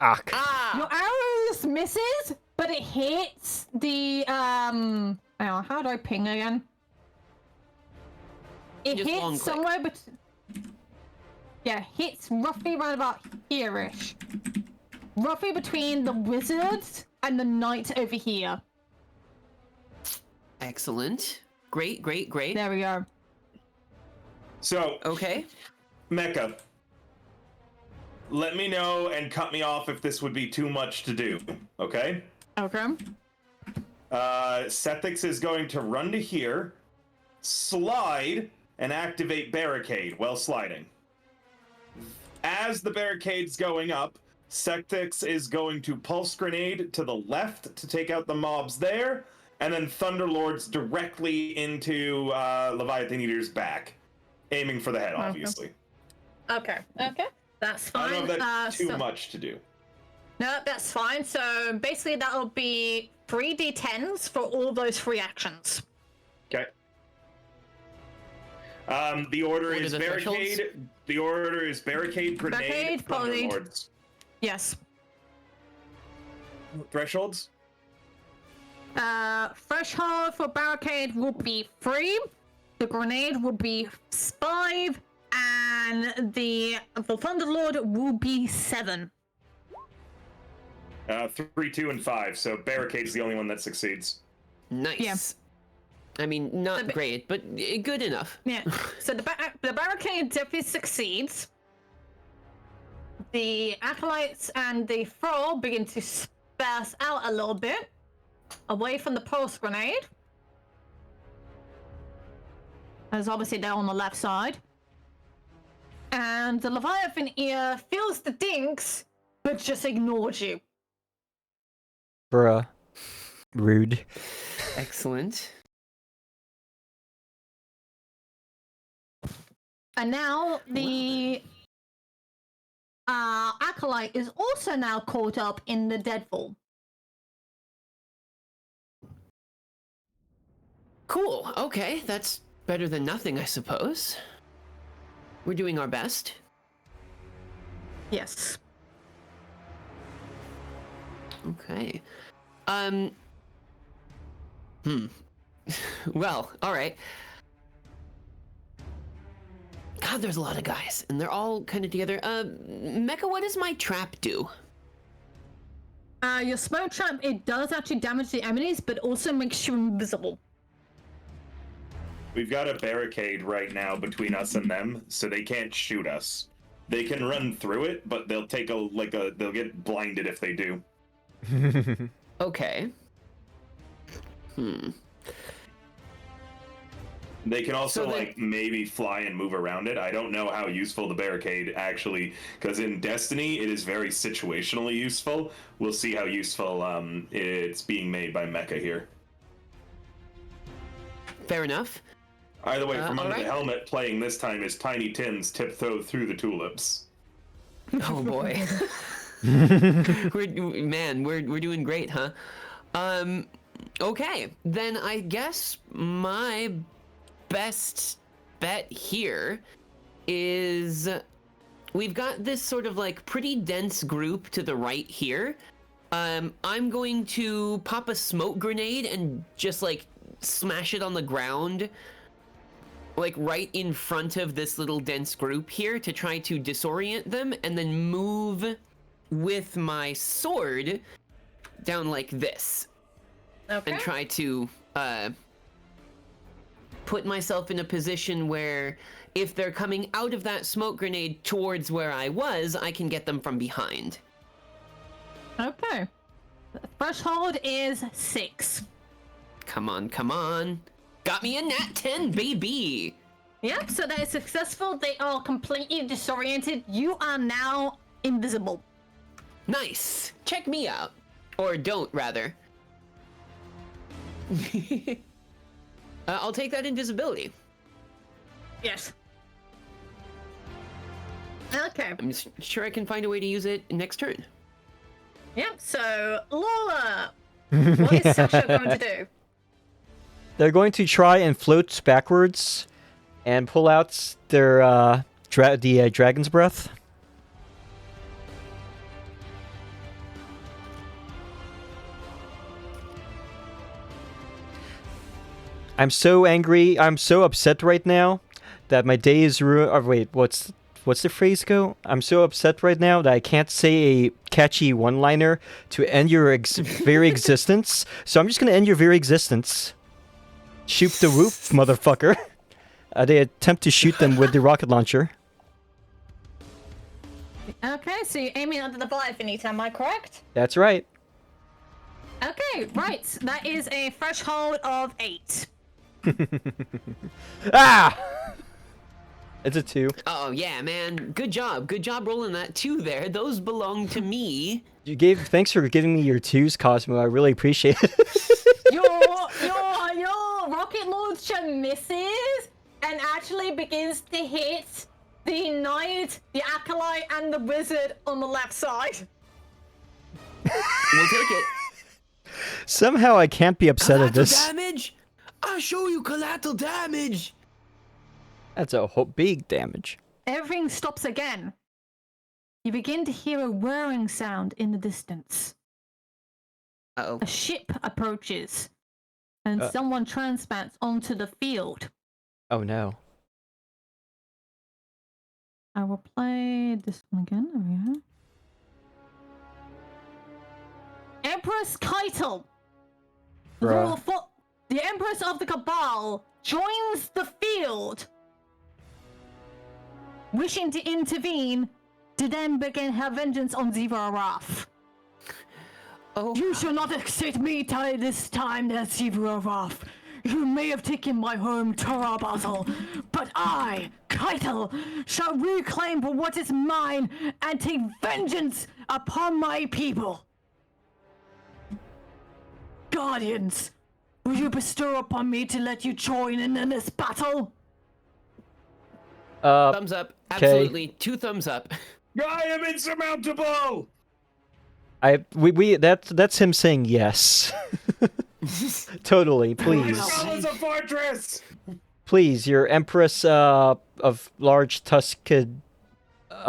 Ach. Ah. Your arrows misses, but it hits the hang on, how do I ping again? It Just long hits click. somewhere hits roughly around about here-ish. Roughly between the wizard and the knight over here. Excellent. Great, great, great. There we go. So, Okay. Mecca, let me know and cut me off if this would be too much to do, okay? Okay. Sethix is going to run to here, slide, and activate barricade while sliding. As the barricade's going up, Sethix is going to pulse grenade to the left to take out the mobs there, and then Thunderlords directly into Leviathan Eater's back, aiming for the head, obviously. Okay, that's I fine. don't know if that's too so- much to do. No, that's fine. So basically, that'll be 3d10s for all those 3 actions. Okay. The order What are is the barricade. thresholds? The order is barricade, grenade, Barricade, grenade. Thunderlords. Yes. Thresholds? Threshold for barricade will be 3. The grenade will be 5, and the Thunderlord will be 7. 3, 2, and 5. So barricade's the only one that succeeds. Nice. Yeah. I mean, not The- great, but good enough. Yeah. So the barricade definitely succeeds. The acolytes and the thrall begin to sparse out a little bit away from the pulse grenade. As obviously they're on the left side. And the Leviathan ear feels the dinks, but just ignores you. Bruh. Rude. Excellent. And now the acolyte is also now caught up in the deadfall. Cool. Okay, that's better than nothing, I suppose. We're doing our best. Yes. Okay. Well, all right. God, there's a lot of guys, and they're all kind of together. Mecha, what does my trap do? Your smoke trap, it does actually damage the enemies, but also makes you invisible. We've got a barricade right now between us and them, so they can't shoot us. They can run through it, but they'll take they'll get blinded if they do. Okay. They can also So they- maybe fly and move around it. I don't know how useful the barricade actually, because in Destiny it is very situationally useful. We'll see how useful it's being made by Mecha here. Fair enough. Either way, from under alright. the helmet, playing this time is Tiny Tim's tiptoe through the tulips. Oh boy. we're doing great, huh? Okay, then I guess my best bet here is we've got this sort of like pretty dense group to the right here. I'm going to pop a smoke grenade and just like smash it on the ground, like right in front of this little dense group here to try to disorient them, and then move with my sword down like this. Okay. And try to put myself in a position where if they're coming out of that smoke grenade towards where I was, I can get them from behind. Okay. The threshold is 6. Come on, come on. Got me a nat 10, baby. Yep, so that is successful. They are completely disoriented. You are now invisible. Nice. Check me out. Or don't, rather. I'll take that invisibility. Yes. Okay. I'm sure I can find a way to use it next turn. Yep. So Lola, what is Sasha going to do? They're going to try and float backwards and pull out their dragon's breath. I'm so angry. I'm so upset right now that my day is ruined. Oh, wait, what's the phrase go? I'm so upset right now that I can't say a catchy one-liner to end your very existence. So I'm just gonna end your very existence. Shoot the whoop, motherfucker. They attempt to shoot them with the rocket launcher. Okay, so you're aiming under the Leviathan, am I correct? That's right. Okay, right. That is a threshold of 8. Ah! It's a 2. Oh yeah, man. Good job rolling that 2 there. Those belong to me. Thanks for giving me your 2s, Cosmo. I really appreciate it. Your rocket launcher misses and actually begins to hit the knight, the acolyte, and the wizard on the left side. We'll take it. Somehow I can't be upset at Collateral this. damage? I'll show you collateral damage. That's a big damage. Everything stops again. You begin to hear a whirring sound in the distance. Uh-oh. A ship approaches, and someone transplants onto the field. Oh no. I will play this one again. There we go. Empress Keitel, Bruh. the Empress of the Cabal, joins the field, wishing to intervene to then begin her vengeance on Zivaraf. Oh. You shall not accept me this time, Zivaraf. You may have taken my home, Tarabazel, but I, Keitel, shall reclaim what is mine and take vengeance upon my people. Guardians, will you bestow upon me to let you join in this battle? Thumbs up. 'kay. Absolutely. 2 thumbs up. I am insurmountable! That's him saying yes. Totally, please. Hell is a fortress! Please, your Empress of large tusked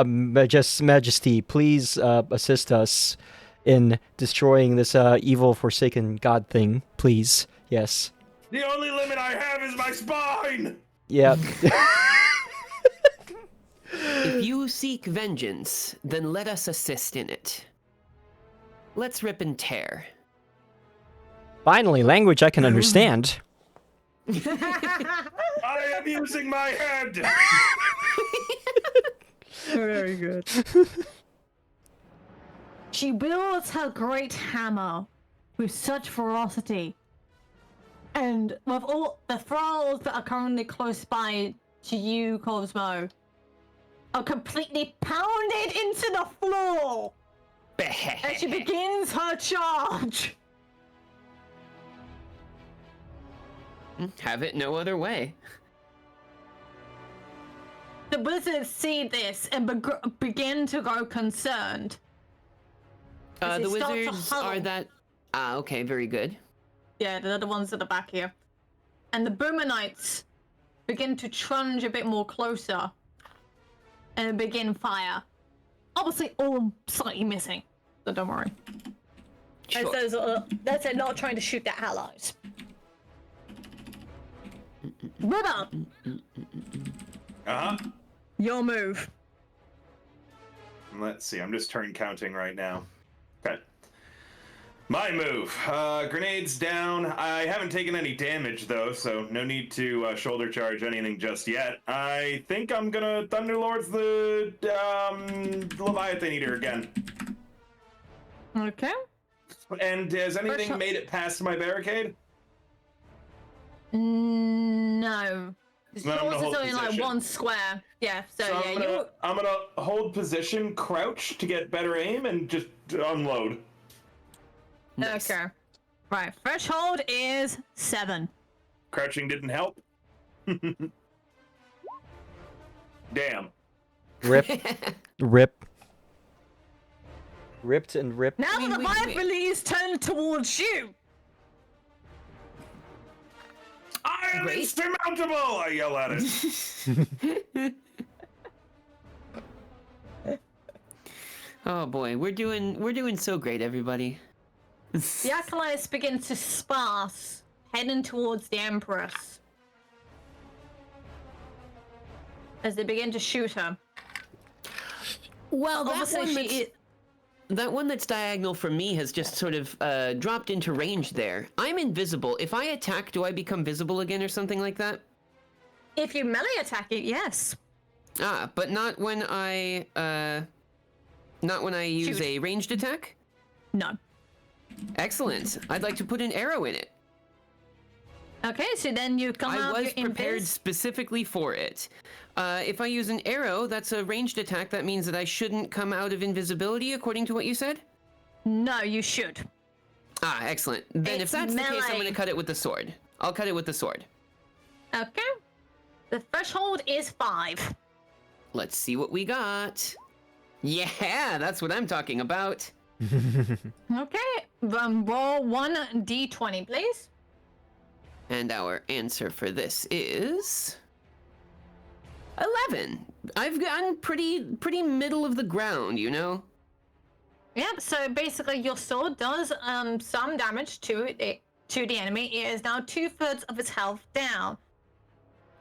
majesty, please assist us in destroying this evil forsaken god thing. Please. Yes. The only limit I have is my spine! Yeah. If you seek vengeance, then let us assist in it. Let's rip and tear. Finally, language I can understand. I am using my head! Very good. She wields her great hammer with such ferocity. And with all the thralls that are currently close by to you, Cosmo, are completely pounded into the floor as she begins her charge. Have it no other way. The wizards see this and begin to grow concerned. As The they start to wizards huddle. are that... Ah, okay, very good. Yeah, they're the ones at the back here. And the Boomerites begin to trunge a bit more closer and begin fire. Obviously, all slightly missing, so don't worry. Sure. As they're not trying to shoot their allies. River, Uh-huh. your move. Let's see, I'm just turn counting right now. Okay. My move. Grenades down. I haven't taken any damage, though, so no need to shoulder charge anything just yet. I think I'm gonna Thunderlords the Leviathan Eater again. Okay. And has anything First- made it past my barricade? No. Then I'm gonna Yours is hold only like position. one square. Yeah, so, So yeah, I'm gonna hold position, crouch to get better aim, and just unload. Nice. Okay. Right, threshold is 7. Crouching didn't help. Damn. Rip. Rip. Ripped and ripped. Now Wait, the wait, wait. Leviathan is turned towards you. I am Great. insurmountable! I yell at it. Oh boy, we're doing so great, everybody. The acolytes begin to sparse heading towards the Empress. As they begin to shoot her. Well, Obviously, that one that's diagonal from me has just sort of dropped into range there. I'm invisible. If I attack, do I become visible again or something like that? If you melee attack it, yes. Ah, but not when I use Shoot. a ranged attack? No. Excellent. I'd like to put an arrow in it. Okay, so then you come I out was of your prepared invis. specifically for it. If I use an arrow, that's a ranged attack. That means that I shouldn't come out of invisibility, according to what you said? No, you should. Ah, excellent. Then if It's that's the case, I'm melee. going to cut it with the sword. I'll cut it with the sword. Okay. The threshold is 5. Let's see what we got. Yeah, that's what I'm talking about. Okay, roll 1d20, please. And our answer for this is 11. I've gotten pretty middle of the ground, you know? Yep, so basically your sword does some damage to the enemy. It is now 2/3 of its health down.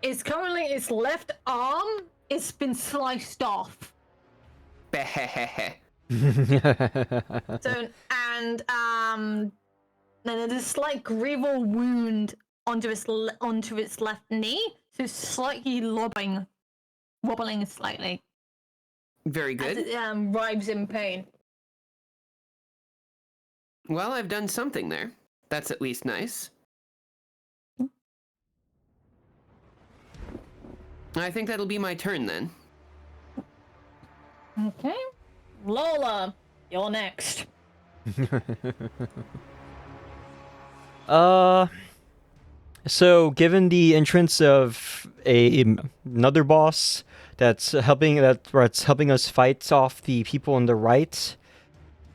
It's currently its left arm. It's been sliced off. Behehehe. So and then there's a slight grievous wound onto its left knee, so it's slightly wobbling slightly. Very As good. it writhes in pain. Well, I've done something there. That's at least nice. I think that'll be my turn then. Okay, Lola, you're next. So given the entrance of another boss that's helping us fight off the people on the right,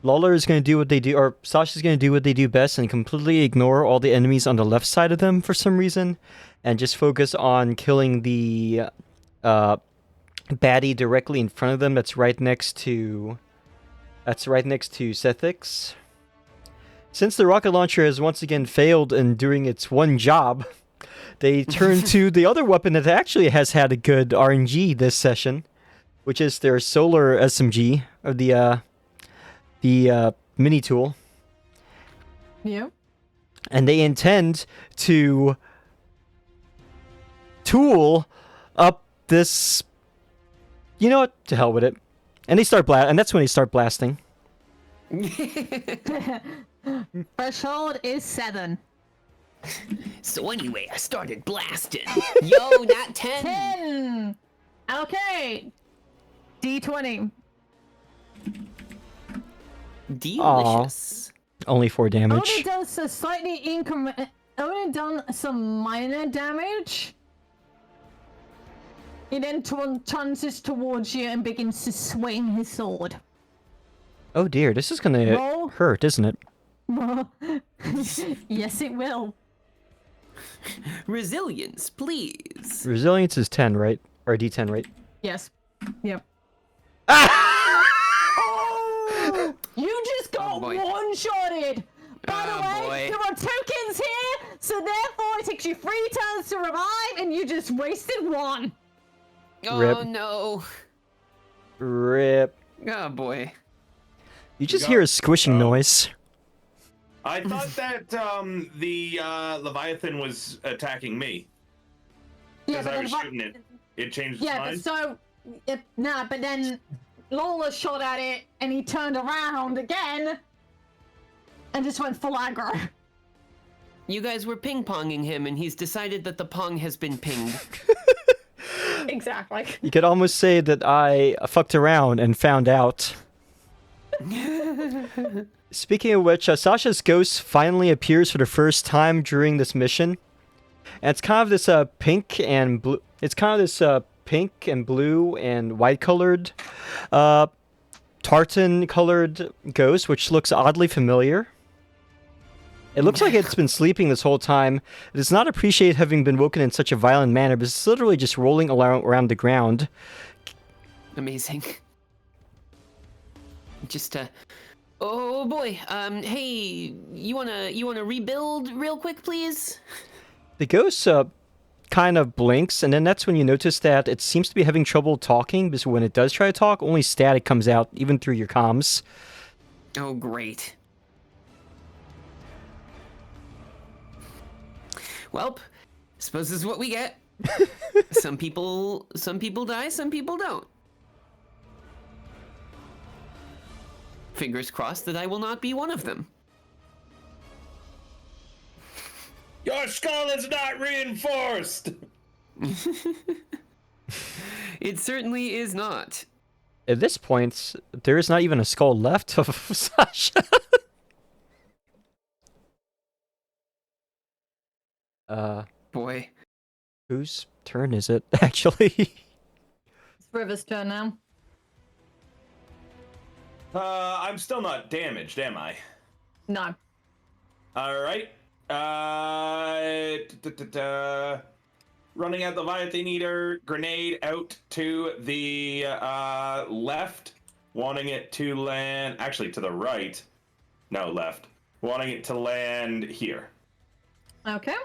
Lawler is going to do what they do, or Sasha's going to do what they do best and completely ignore all the enemies on the left side of them for some reason, and just focus on killing the baddie directly in front of them. That's right next to Sethix. Since the rocket launcher has once again failed in doing its one job, they turn to the other weapon that actually has had a good RNG this session, which is their solar SMG, or the mini tool. Yeah. And they intend to tool up this. You know what? To hell with it. And and that's when they start blasting. Threshold is 7. So anyway, I started blasting. Yo, not 10. 10. Okay. D20. Delicious. Only 4 Only damage. does a slightly increment. Only done some minor damage. He then turns towards you and begins to swing his sword. Oh dear, this is gonna Roll. hurt, isn't it? Yes, it will. Resilience, please. Resilience is 10, right? Or D10, right? Yes. Yep. Ah! Oh! You just got boy. one-shotted! By the way, boy. there are tokens here, so therefore it takes you 3 turns to revive, and you just wasted 1. Oh Rip. no. Rip. Oh boy. You just got- hear a squishing noise. I thought that the Leviathan was attacking me because I was shooting it. It changed its Yeah, mind. but then Lola shot at it, and he turned around again, and just went full aggro. You guys were ping-ponging him, and he's decided that the pong has been pinged. Exactly. You could almost say that I fucked around and found out. Speaking of which, Sasha's ghost finally appears for the first time during this mission. And it's kind of this pink and blue. It's kind of this pink and blue and white colored, tartan colored ghost, which looks oddly familiar. It looks like it's been sleeping this whole time. It does not appreciate having been woken in such a violent manner, but it's literally just rolling around the ground. Amazing. Just Oh boy. Hey, you wanna rebuild real quick, please? The ghost kind of blinks, and then that's when you notice that it seems to be having trouble talking, because when it does try to talk, only static comes out, even through your comms. Oh, great. Welp, suppose this is what we get. Some people die, some people don't. Fingers crossed that I will not be one of them. Your skull is not reinforced! It certainly is not. At this point, there is not even a skull left of Sasha. Boy. Whose turn is it, actually? It's River's turn now. I'm still not damaged, am I? No. Alright. Running at the Leviathan Eater, grenade out to the left, wanting it to land, actually to the right. No, left. Wanting it to land here. Okay.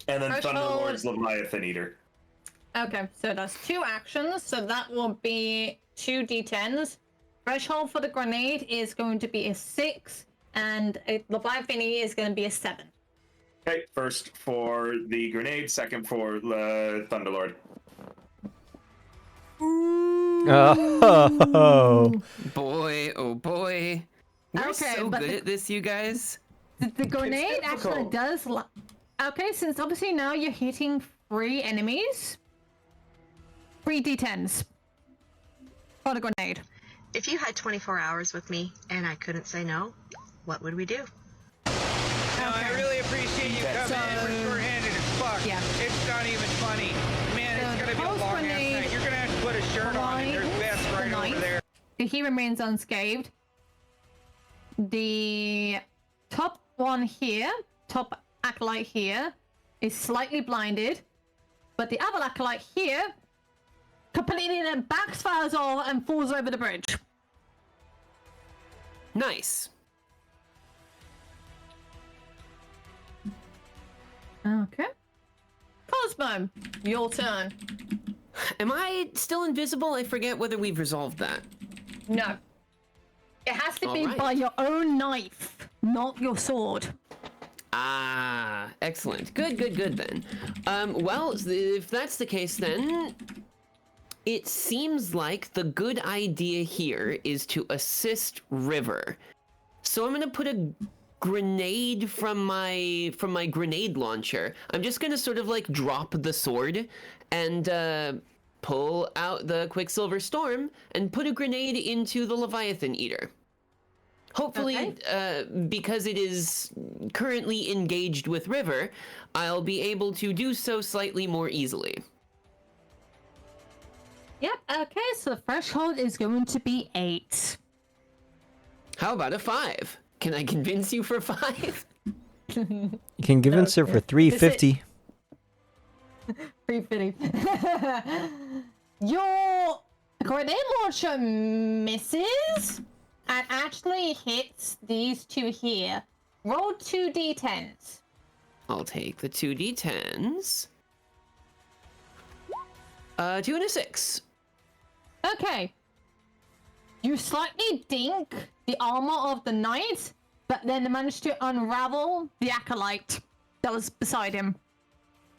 And then Threshold. Thunderlord's Leviathan Eater. Okay, so that's 2 actions, so that will be 2 d10s. Threshold for the grenade is going to be a 6, and the Leviathan is going to be a 7. Okay, first for the grenade, second for the Thunderlord. Oh. Boy, oh boy. We're Okay, so but good at this, you guys. The grenade actually difficult. does. Okay, since obviously now you're hitting 3 enemies, 3 d10s for the grenade. If you had 24 hours with me and I couldn't say no, what would we do? No, I really appreciate you coming in. We're short-handed as fuck. Yeah. It's not even funny. Man, The it's gonna be a pulse long ass grenade night. You're gonna have to put a shirt on and there's Beth blinds right the over knife. there. He remains unscathed. The top one here, top acolyte here, is slightly blinded, but the other acolyte here completely then backfires off and falls over the bridge. Nice. Okay. Cosmo, your turn. Am I still invisible? I forget whether we've resolved that. No. It has to be Alright. by your own knife, not your sword. Ah, excellent. Good then. Well, if that's the case then, it seems like the good idea here is to assist River. So I'm gonna put a grenade from my grenade launcher. I'm just gonna sort of like drop the sword and pull out the Quicksilver Storm and put a grenade into the Leviathan Eater. Hopefully, because it is currently engaged with River, I'll be able to do so slightly more easily. Yep. Okay. So the threshold is going to be 8. How about a 5? Can I convince you for 5? You can give it for 350. 350. Your grenade launcher misses and actually hits these 2 here. Roll 2 d10s. I'll take the 2d10s. 2 and a 6. Okay. You slightly dink the armor of the knight, but then manage to unravel the acolyte that was beside him.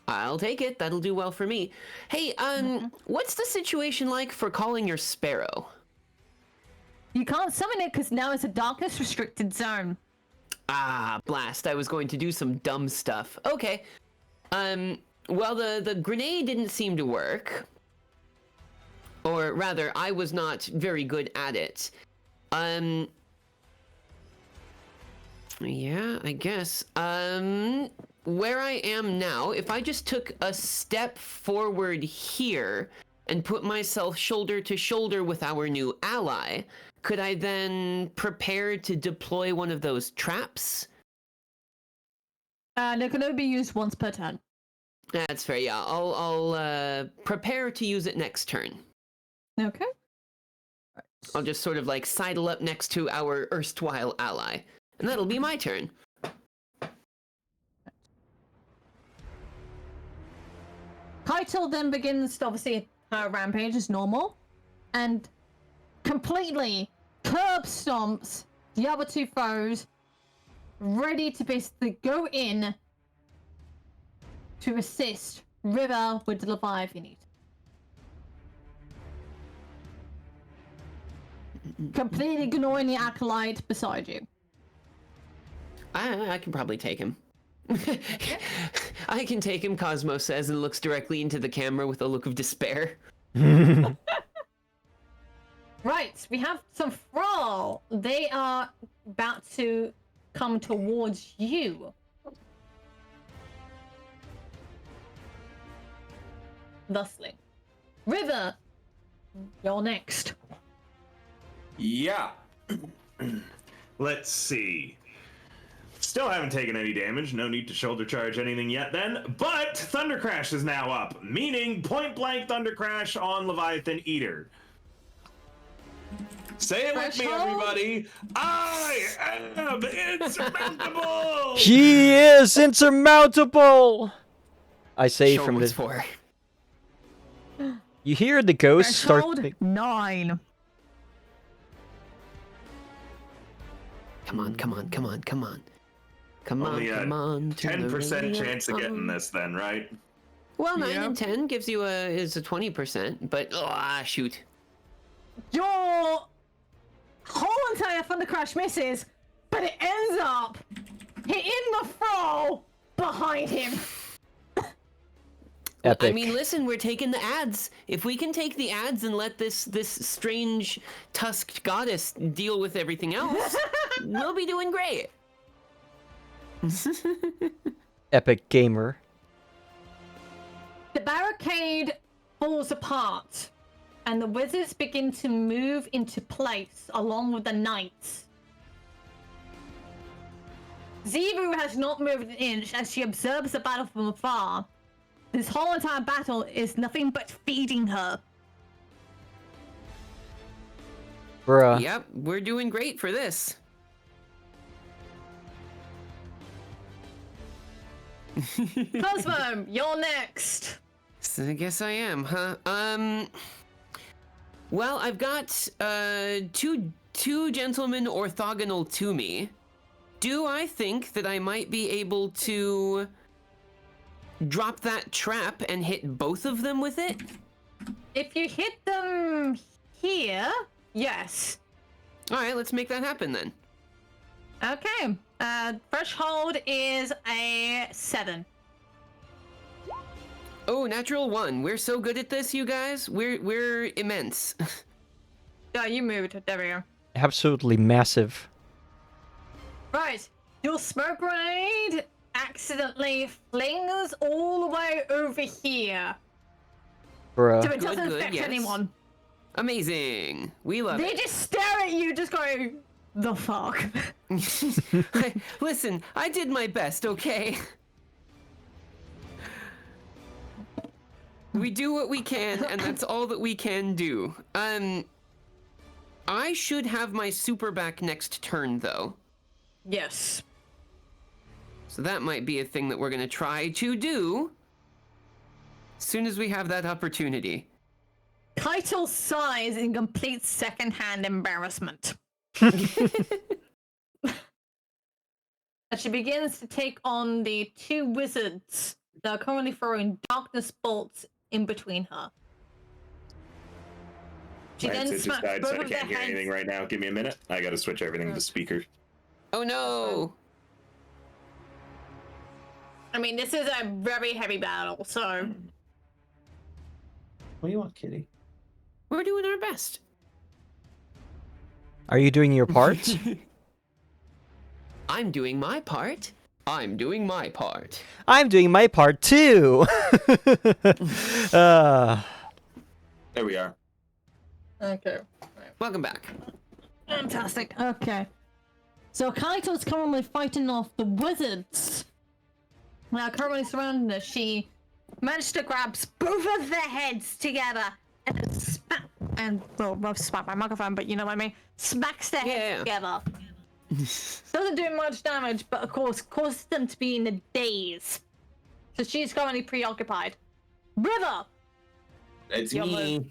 I'll take it. That'll do well for me. Hey, what's the situation like for calling your sparrow? You can't summon it because now it's a darkness restricted zone. Ah, blast. I was going to do some dumb stuff. Okay. Well, the grenade didn't seem to work. Or rather, I was not very good at it. Yeah, I guess. Where I am now, if I just took a step forward here and put myself shoulder to shoulder with our new ally, could I then prepare to deploy one of those traps? They can only be used once per turn. That's fair, yeah. I'll prepare to use it next turn. Okay. I'll just sort of like sidle up next to our erstwhile ally. And that'll be my turn. Keitel then begins to obviously her rampage as normal, and completely curb stomps the other two foes, ready to basically go in to assist River with the Leviathan Eater. Completely ignoring the acolyte beside you. I can probably take him. I can take him, Cosmo says, and looks directly into the camera with a look of despair. Right, we have some Thrall. They are about to come towards you. Thusly. River, you're next. Yeah. Let's see. Still haven't taken any damage. No need to shoulder charge anything yet then. But Thunder Crash is now up, meaning point blank Thunder Crash on Leviathan Eater. Say it with me, everybody. I am insurmountable. He is insurmountable. I say Show from what's the. for. You hear the ghost start. Threshold 9. Come on, come on, come on, come on. Come on, Only a come on. to the 10% radio. chance of getting this then, right? Well, 9 Yeah. and 10 gives you is a 20%, but shoot. Your whole entire Thunder Crash misses, but it ends up hitting the Thrall behind him. Epic. I mean, listen, we're taking the ads. If we can take the ads and let this strange tusked goddess deal with everything else, we'll be doing great. Epic gamer. The barricade falls apart, and the wizards begin to move into place along with the knights. Zivu has not moved an inch as she observes the battle from afar. This whole entire battle is nothing but feeding her. Bruh. Yep, we're doing great for this. Cosmo, you're next. So I guess I am, huh? Well, I've got two gentlemen orthogonal to me. Do I think that I might be able to drop that trap and hit both of them with it? If you hit them here, yes. All right, let's make that happen then. Okay. Threshold is a 7. Oh, natural 1. We're so good at this, you guys. We're immense. Yeah, you moved. There we go. Absolutely massive. Right. Your smoke grenade accidentally flings all the way over here. Bruh. So it Good, doesn't good, affect yes. anyone. Amazing. We love They it. just stare at you, just going, the fuck? Listen, I did my best, okay? We do what we can, and that's all that we can do. I should have my super back next turn, though. Yes. So that might be a thing that we're gonna try to do as soon as we have that opportunity. Keitel sighs in complete secondhand embarrassment. As she begins to take on the two wizards that are currently throwing darkness bolts in between her. She My then headset just smacks died, both so I of their can't hear anything heads. right now. Give me a minute. I gotta switch everything to speaker. Oh no! I mean, this is a very heavy battle, so What do you want, kitty? We're doing our best. Are you doing your part? I'm doing my part. I'm doing my part. I'm doing my part too. There we are. okay. Welcome back. Fantastic. Okay. So Kaito's currently fighting off the wizards. Now, currently surrounding her, she managed to grab both of their heads together and and well, rough smack my microphone, but you know what I mean. Smacks their heads together. Doesn't do much damage, but of course causes them to be in a daze. So she's currently preoccupied. River. It's Your me. move.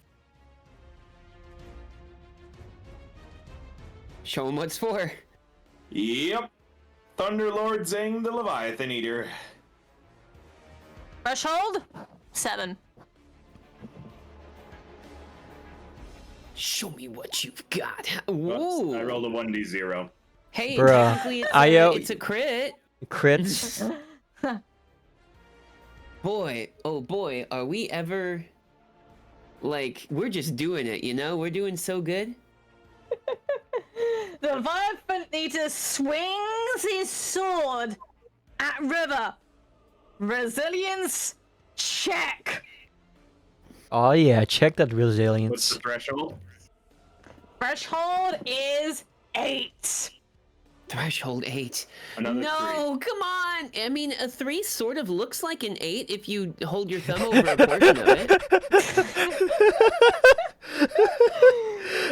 Show him what's for. Yep. Thunderlord Zing the Leviathan Eater. Threshold 7. Show me what you've got. Oops, Ooh. I rolled a 1d0. Hey, Bruh. technically it's a crit. Crits. Boy, oh boy, are we ever... Like, we're just doing it, you know? We're doing so good. The Leviathan Eater swings his sword at River. Resilience check. Oh yeah, check that What's resilience. the threshold? Threshold is 8. Threshold 8. Another No, come on! I mean, a 3 sort of looks like an 8 if you hold your thumb over a portion of it.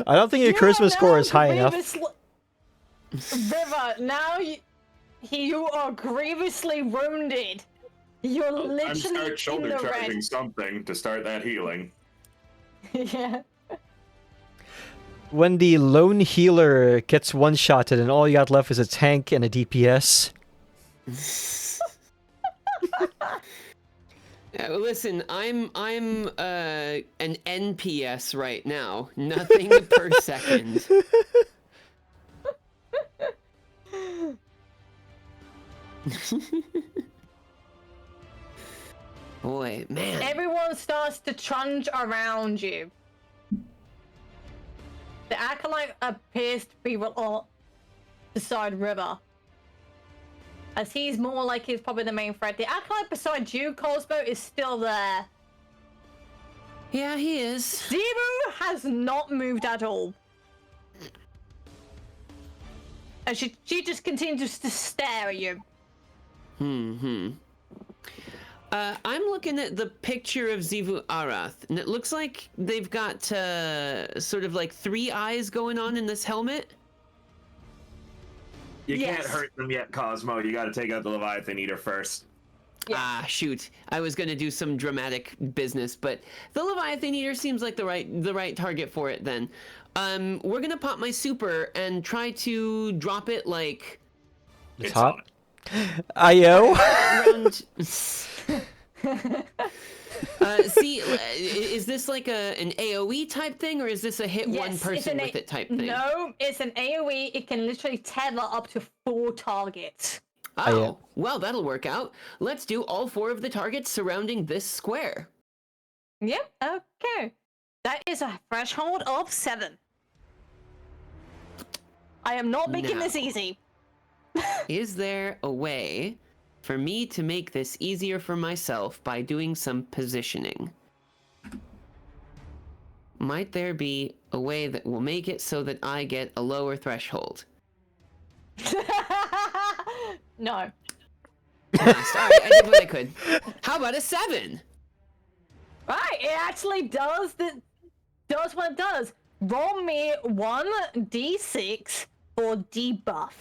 I don't think your charisma score is high enough. River, now you are grievously wounded. You're I'm literally start in shoulder the charging red. something to start that healing. Yeah. When the lone healer gets one-shotted and all you got left is a tank and a DPS. Listen, I'm an NPS right now. Nothing per second. Boy, man. Everyone starts to trudge around you. The acolyte appears to be beside River, as he's more like he's probably the main threat. The acolyte beside you, Cosmo, is still there. Yeah, he is. Zero has not moved at all. And she just continues to stare at you. I'm looking at the picture of Zivu Arath, and it looks like they've got sort of like 3 eyes going on in this helmet. You can't Yes. hurt them yet, Cosmo. You gotta take out the Leviathan Eater first. Yeah. Ah, shoot. I was gonna do some dramatic business, but the Leviathan Eater seems like the right target for it then. We're gonna pop my super and try to drop it like It's It's hot. on. IO. around. See, is this like an AoE type thing, or is this a hit one Yes, person with it type thing? No, it's an AoE. It can literally tether up to 4 targets. Oh, well, that'll work out. Let's do all 4 of the targets surrounding this square. Yep, okay. That is a threshold of 7. I am not making this Now. easy. Is there a way for me to make this easier for myself by doing some positioning? Might there be a way that will make it so that I get a lower threshold? No. Alright, I did what I could. How about a 7? Right, it actually does what it does. Roll me 1d6 for debuff.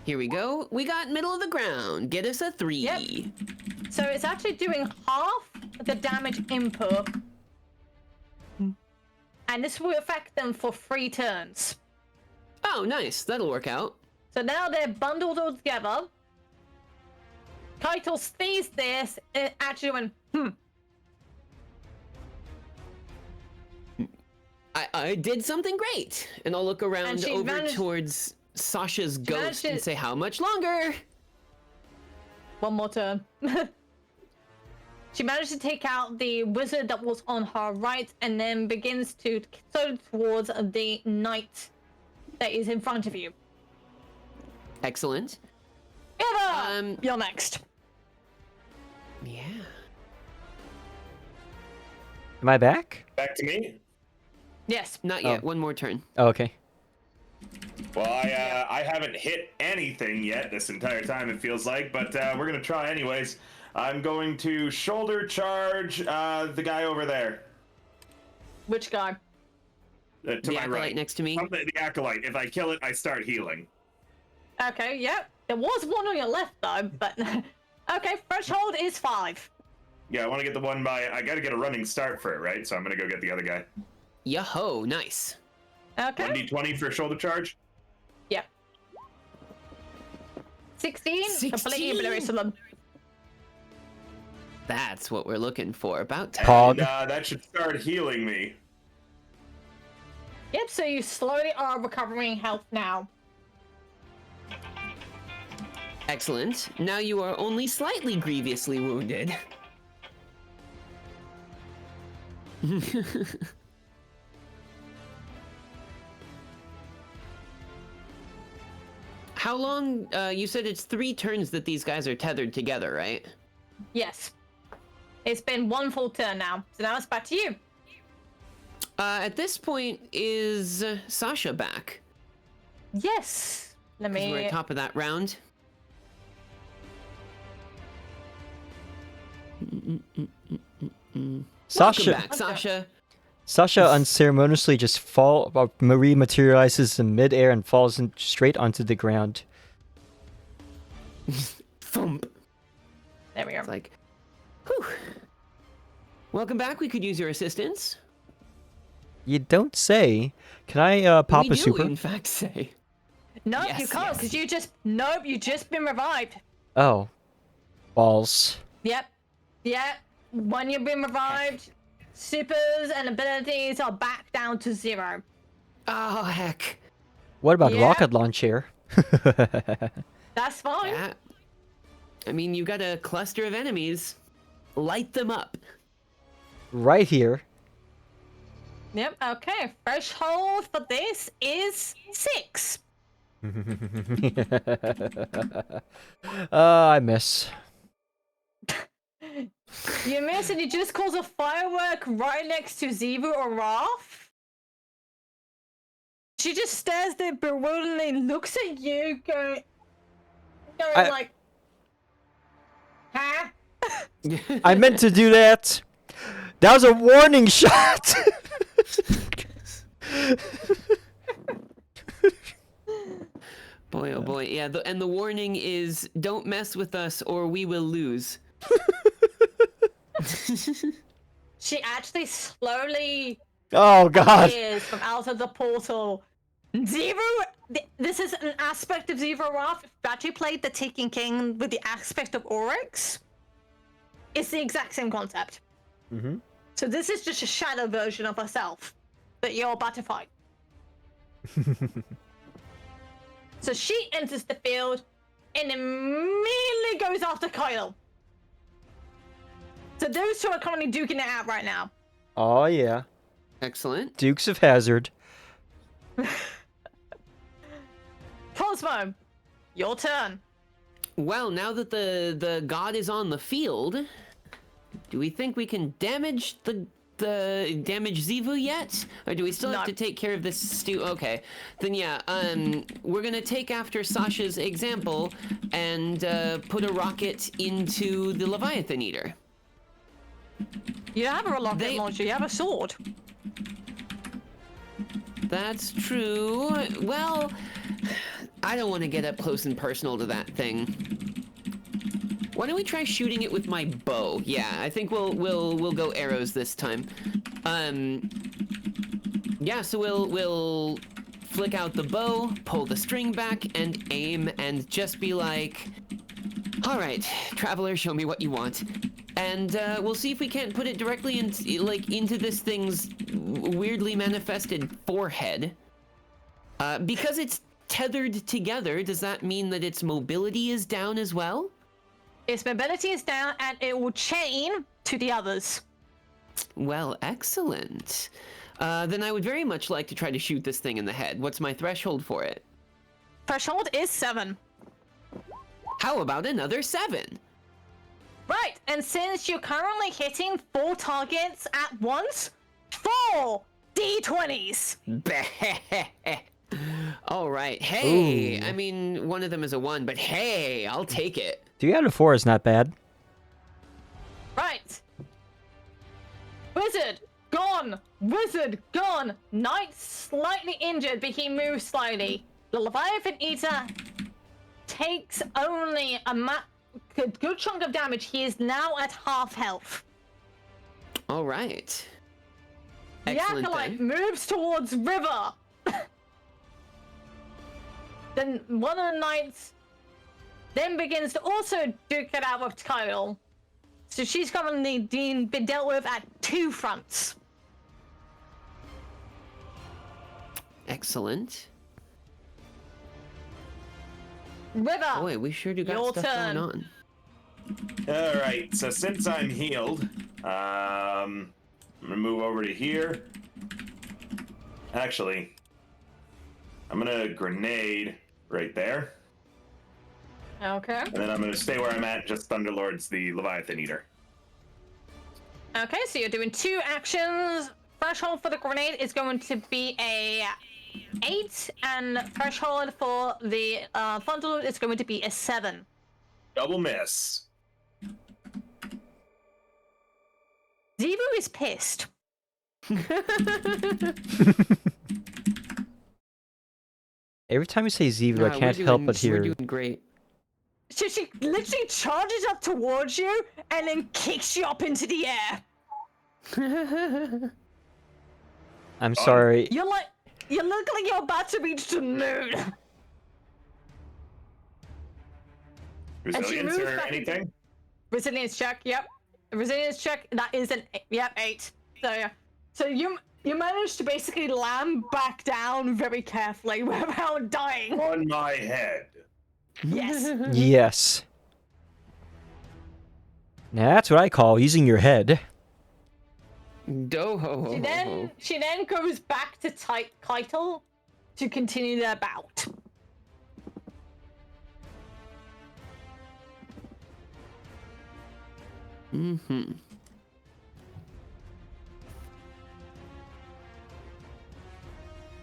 Here we go. We got middle of the ground. Get us a 3. Yep. So it's actually doing half the damage input. And this will affect them for 3 turns. Oh, nice. That'll work out. So now they're bundled all together. Kaito sees this and actually went, I did something great. And I'll look around she over managed- towards Sasha's ghost managed and to- say, how much longer? one more turn. She managed to take out the wizard that was on her right and then begins to go towards the knight that is in front of you. Excellent. Eva, you're next. Yeah. Am I back? Back to me. Yes. Not yet. One more turn. Oh, okay. Well, I haven't hit anything yet this entire time, it feels like, but we're gonna try anyways. I'm going to shoulder charge the guy over there. Which guy? To The my acolyte right. next to me. The acolyte. If I kill it, I start healing. Okay, yep. There was one on your left though, but okay. Threshold is 5. Yeah, I want to get the one by. I got to get a running start for it, right? So I'm gonna go get the other guy. Yo-ho, nice. Okay. 1d20 for shoulder charge. Yep. 16. Completely obliterates them. That's what we're looking for. About time. Pog. And, that should start healing me. Yep. So you slowly are recovering health now. Excellent. Now you are only slightly grievously wounded. How long? You said it's 3 turns that these guys are tethered together, right? Yes. It's been 1 full turn now, so now it's back to you. At this point, is Sasha back? Yes. Let 'Cause we're me. at top of that round. Sasha. Welcome back, Sasha. Sasha unceremoniously just Marie materializes in midair and falls straight onto the ground. Thump. There we go. It's like, whew. Welcome back. We could use your assistance. You don't say. Can I pop we a do, super? in fact, say. Nope, Yes, you can't, yes. because you just. Nope, you just been revived. Oh. Balls. Yep. Yep. When you've been revived, supers and abilities are back down to 0. Oh, heck. What about Yeah. rocket launcher? That's fine. Yeah. I mean, you got a cluster of enemies. Light them up. Right here. Yep, okay. Threshold for this is 6. I miss. You miss and you just cause a firework right next to Zivu or Raph. She just stares there bewilderingly, looks at you, going like, huh? I meant to do that. That was a warning shot. Boy, oh boy. Yeah, and the warning is don't mess with us or we will lose. She actually slowly Oh god. appears from out of the portal. Zero. This is an aspect of Zero Raph. If you actually played the Taken King with the aspect of Oryx, it's the exact same concept. Mm-hmm. So this is just a shadow version of herself that you're about to fight. So she enters the field and immediately goes after Kyle. So those two are currently duking it out right now. Oh yeah. Excellent. Dukes of Hazzard. Cosmo, your turn. Well, now that the god is on the field, do we think we can damage the damage Zivu yet? Or do we still have No. to take care of this stew? Okay. Then yeah, we're gonna take after Sasha's example and put a rocket into the Leviathan Eater. You have a rocket launcher, you have a sword. That's true. Well, I don't want to get up close and personal to that thing. Why don't we try shooting it with my bow? Yeah, I think we'll go arrows this time. Yeah, so we'll flick out the bow, pull the string back, and aim, and just be like, all right, traveler, show me what you want. And we'll see if we can't put it directly into this thing's weirdly manifested forehead. Because it's tethered together, does that mean that its mobility is down as well? Its mobility is down and it will chain to the others. Well, excellent. Then I would very much like to try to shoot this thing in the head. What's my threshold for it? Threshold is 7. How about another 7? Right, and since you're currently hitting 4 targets at once, 4 D20s. All right. Hey, Ooh. I mean, one of them is a 1, but hey, I'll take it. 3 out of 4 is not bad. Right. Wizard, gone. Wizard gone. Knight slightly injured, but he moves slightly. The Leviathan Eater takes only a good chunk of damage. He is now at half health. All right. The Excellent. Acolyte Then. moves towards River. Then one of the knights then begins to also duke it out with Kyle. So she's currently been dealt with at 2 fronts. Excellent. River, Boy, we sure do got your stuff turn. going on. All right, so since I'm healed, I'm gonna move over to here. Actually, I'm gonna grenade right there, Okay. and then I'm gonna stay where I'm at. Just Thunderlord's the Leviathan Eater. Okay, so you're doing 2 actions. Threshold for the grenade is going to be a 8, and threshold for the Thunderlord is going to be a 7. Double miss. Zebu is pissed. Every time you say Zebu, I We're can't help but We're hear. doing great. So she literally charges up towards you and then kicks you up into the air. I'm sorry. You look like you're about to reach the moon. Resilience moves or back into- anything? Resilience check, yep. Resilience check, that is an 8. So yeah. So you managed to basically land back down very carefully without dying. On my head. Yes. Yes. Now that's what I call using your head. Doho. She then goes back to Keitel to continue their bout. Mm-hmm.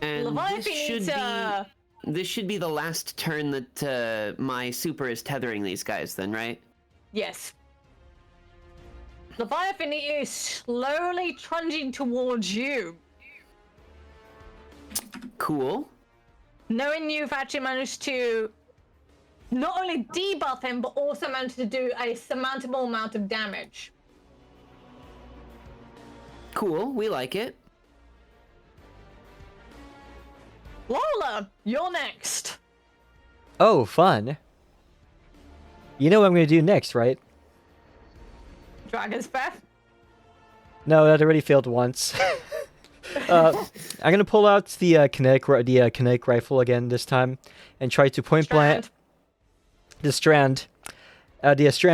And Leviathan this should be the last turn that my super is tethering these guys, then, right? Yes. Leviathan is slowly trudging towards you. Cool. Knowing you've actually managed to not only debuff him, but also managed to do a surmountable amount of damage. Cool. We like it. Lola, you're next. Oh, fun. You know what I'm going to do next, right? Dragon's Breath. No, that already failed once. I'm going to pull out the kinetic rifle again this time and try to point blank the strand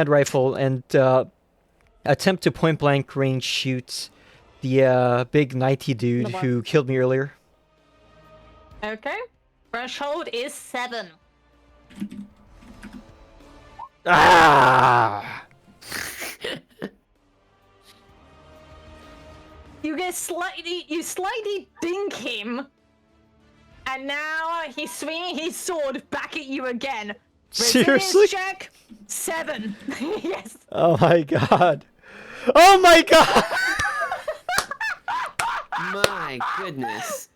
rifle and attempt to point blank range shoot the big knighty dude who killed me earlier. Okay. Threshold is 7. Ah! You slightly dink him, and now he's swinging his sword back at you again. Seriously? Resilience check 7. Yes. Oh my god. Oh my god! My goodness.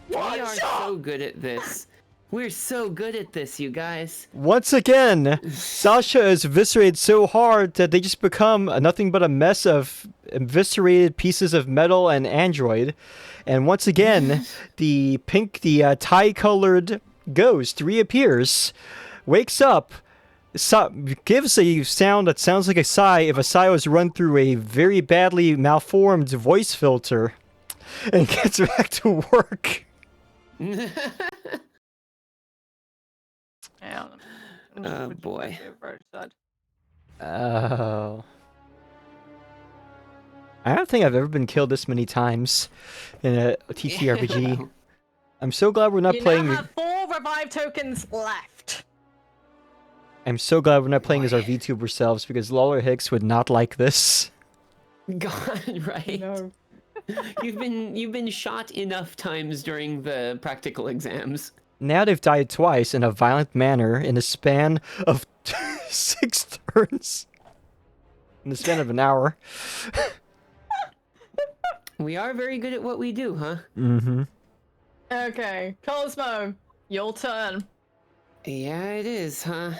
We are so good at this. We're so good at this, you guys. Once again, Sasha is eviscerated so hard that they just become nothing but a mess of eviscerated pieces of metal and android. And once again, the tie-colored ghost reappears, wakes up, gives a sound that sounds like a sigh if a sigh was run through a very badly malformed voice filter, and gets back to work. Oh boy. Oh. I don't think I've ever been killed this many times in a TTRPG. Yeah. I'm so glad we're not You playing. now have 4 revive tokens left. I'm so glad we're not playing as our VTuber selves because Lawler Hicks would not like this. God, right? No. You've been shot enough times during the practical exams. Now they've died twice in a violent manner in a span of 6 turns. In the span of an hour. We are very good at what we do, huh? Mm-hmm. Okay, Cosmo, your turn. Yeah, it is, huh?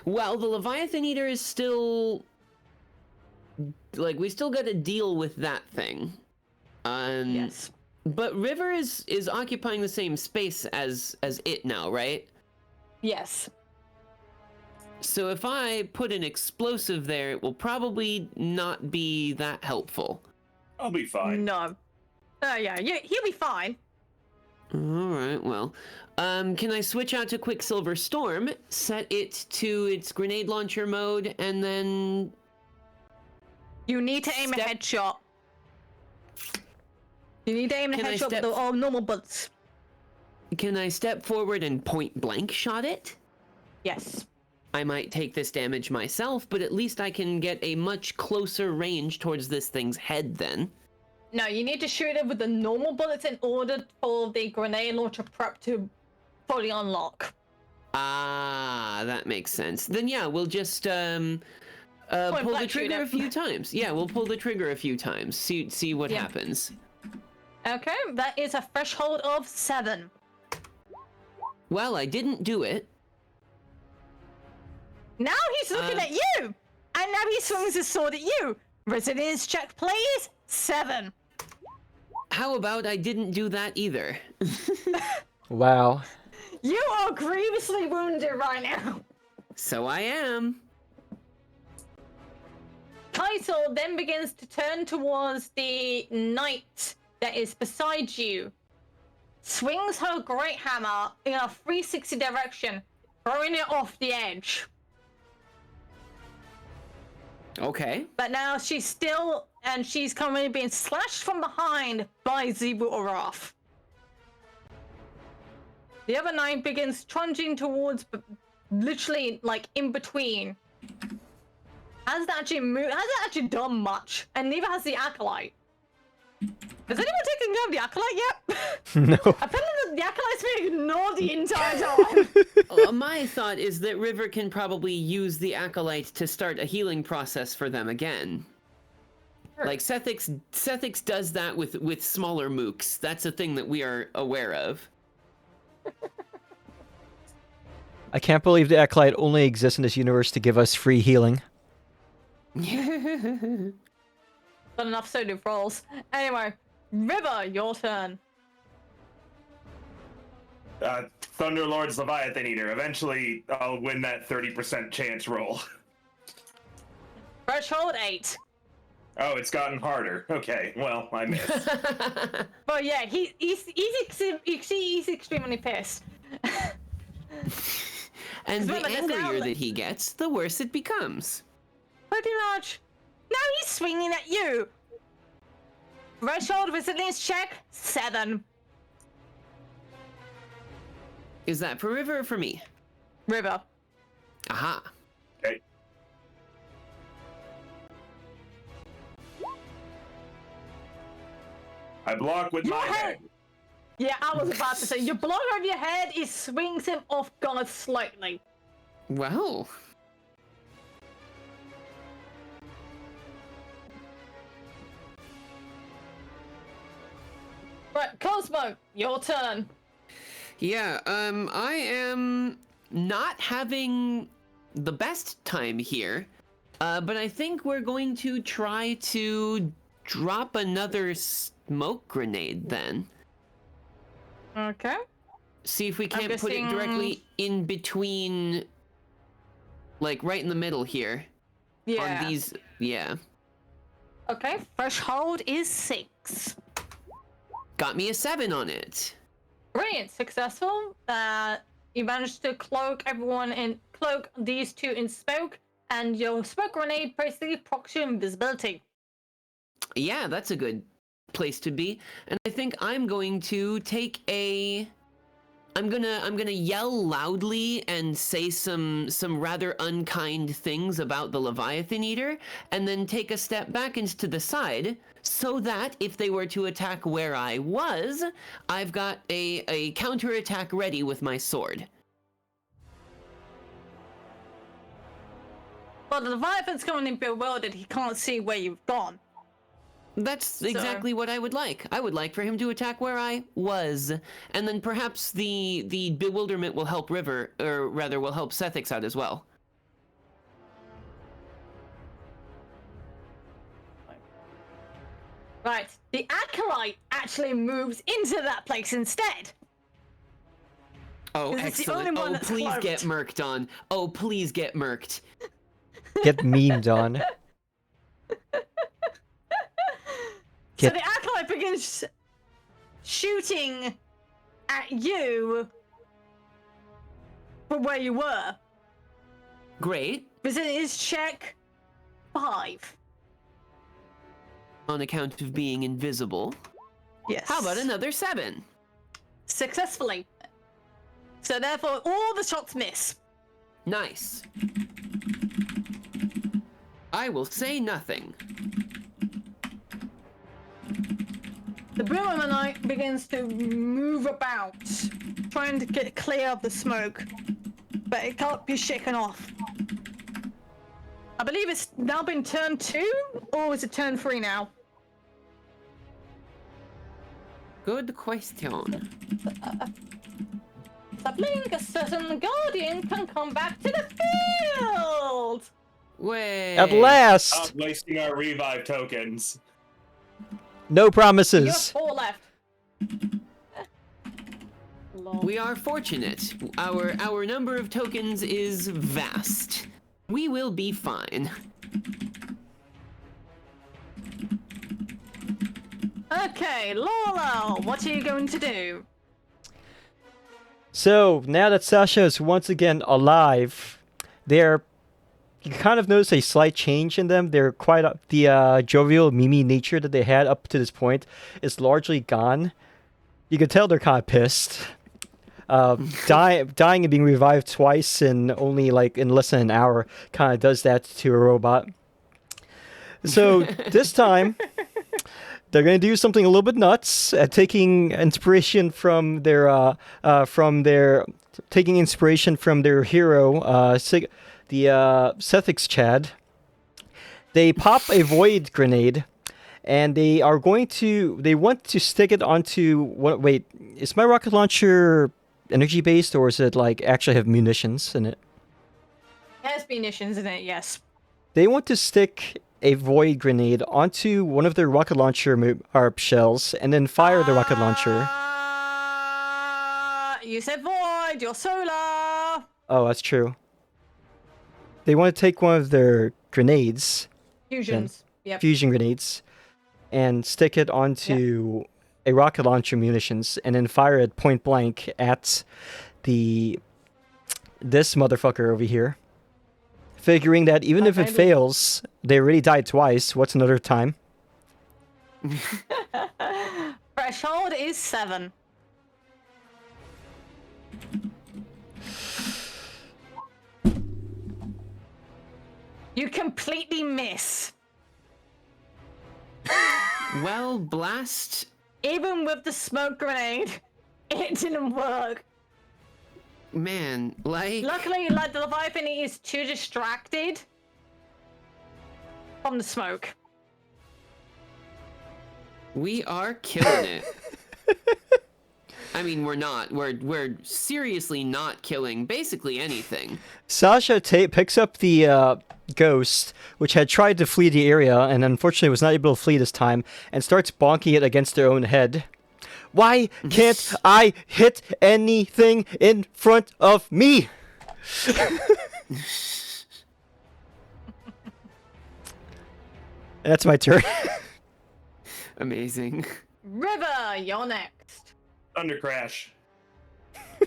Well, the Leviathan Eater is still... Like, we still gotta deal with that thing. Yes. But River is occupying the same space as it now, right? Yes. So if I put an explosive there, it will probably not be that helpful. I'll be fine. No. Yeah, he'll be fine. Alright, well. Can I switch out to Quicksilver Storm, set it to its grenade launcher mode, and then... You need to aim a headshot. You need to aim a Can I headshot with the normal bullets. Can I step forward and point blank shot it? Yes. I might take this damage myself, but at least I can get a much closer range towards this thing's head then. No, you need to shoot it with the normal bullets in order for the grenade launcher prep to fully unlock. Ah, that makes sense. Then yeah, we'll just pull the blank trigger shoot a it. few times. Yeah, we'll pull the trigger a few times. See what Yeah. happens. Okay, that is a threshold of 7. Well, I didn't do it. Now he's looking at you! And now he swings his sword at you! Resilience check, please! 7. How about I didn't do that either? Wow. You are grievously wounded right now! So I am. Kaito then begins to turn towards the knight that is beside you. Swings her great hammer in a 360 direction, throwing it off the edge. Okay. But now she's currently being slashed from behind by Zebu-Araf. The other knight begins trudging towards, literally, like, in between. Hasn't actually done much, and neither has the Acolyte. Has anyone taken care of the Acolyte yet? No. Apparently the Acolyte's been ignored the entire time. My thought is that River can probably use the Acolyte to start a healing process for them again. Sure. Like Sethix does that with smaller mooks. That's a thing that we are aware of. I can't believe the Acolyte only exists in this universe to give us free healing. Not enough solo rolls. Anyway, River, your turn. Thunderlord's Leviathan Eater. Eventually, I'll win that 30% chance roll. Threshold 8. Oh, it's gotten harder. Okay, well, I missed. But yeah, he's extremely pissed. And the Remember, there's now, angrier like- that he gets, the worse it becomes. Pretty much. Now he's swinging at you. Threshold resilience check 7. Is that for River or for me? River. Aha. Okay. I block with Your my head. head. Yeah, I was about to say, your blow over your head is swings him off guard slightly. Well. Right, Cosmo, your turn. Yeah, I am not having the best time here, but I think we're going to try to drop another smoke grenade then. Okay. See if we can't put it guessing- directly in between, like right in the middle here. Yeah. On these, yeah. Okay, threshold is 6. Got me a 7 on it. Brilliant, successful. You managed to cloak these two in smoke, and your smoke grenade basically procs your invisibility. Yeah, that's a good place to be. And I think I'm going to take a... I'm gonna yell loudly and say some rather unkind things about the Leviathan Eater, and then take a step back into the side, so that if they were to attack where I was, I've got a counterattack ready with my sword. Well, the Leviathan's currently bewildered. He can't see where you've gone. That's exactly what I would like. I would like for him to attack where I was, and then perhaps the bewilderment will help River, or rather, will help Sethix out as well. Right. The Acolyte actually moves into that place instead. Oh, 'Cause it's the excellent. only one Oh, that's please get cloaked. murked on. Oh, please get murked. Get memed on. So Get- the Acolyte begins shooting at you from where you were. Great. Visit is check 5. On account of being invisible. Yes. How about another 7? Successfully. So therefore, all the shots miss. Nice. I will say nothing. The Boomermanite begins to move about, trying to get clear of the smoke, but it can't be shaken off. I believe it's now been turn 2, or is it turn 3 now? Good question. I blink, a certain guardian can come back to the field! Wait. At last! Stop wasting our revive tokens. No You have promises. 4 left. Lol. We are fortunate. Our number of tokens is vast. We will be fine. Okay, Lola, what are you going to do? So, now that Sasha is once again alive, they're... You kind of notice a slight change in them. They're quite... the jovial, mimi nature that they had up to this point is largely gone. You can tell they're kind of pissed. Dying and being revived twice in only, like, in less than an hour kind of does that to a robot. So, this time... They're gonna do something a little bit nuts, taking inspiration from their hero, the Sethix Chad. They pop a void grenade, and they want to stick it onto what? Wait, is my rocket launcher energy based, or is it like actually have munitions in it? It has munitions in it, yes. They want to stick a void grenade onto one of their rocket launcher shells and then fire the rocket launcher. You said void, you're solar! Oh, that's true. They want to take one of their grenades, Fusions. Yep. fusion grenades, and stick it onto a rocket launcher munitions and then fire it point blank at this motherfucker over here. Figuring that even if it Okay. fails, they already died twice. What's another time? Threshold is 7. You completely miss. Well, blast. Even with the smoke grenade, it didn't work. Man, like... Luckily, like, the Leviathan is too distracted from the smoke. We are killing it. I mean, we're not. We're seriously not killing basically anything. Sasha picks up the ghost, which had tried to flee the area and unfortunately was not able to flee this time, and starts bonking it against their own head. Why can't I hit anything in front of me? That's my turn. Amazing. River, you're next. Thunder crash. Show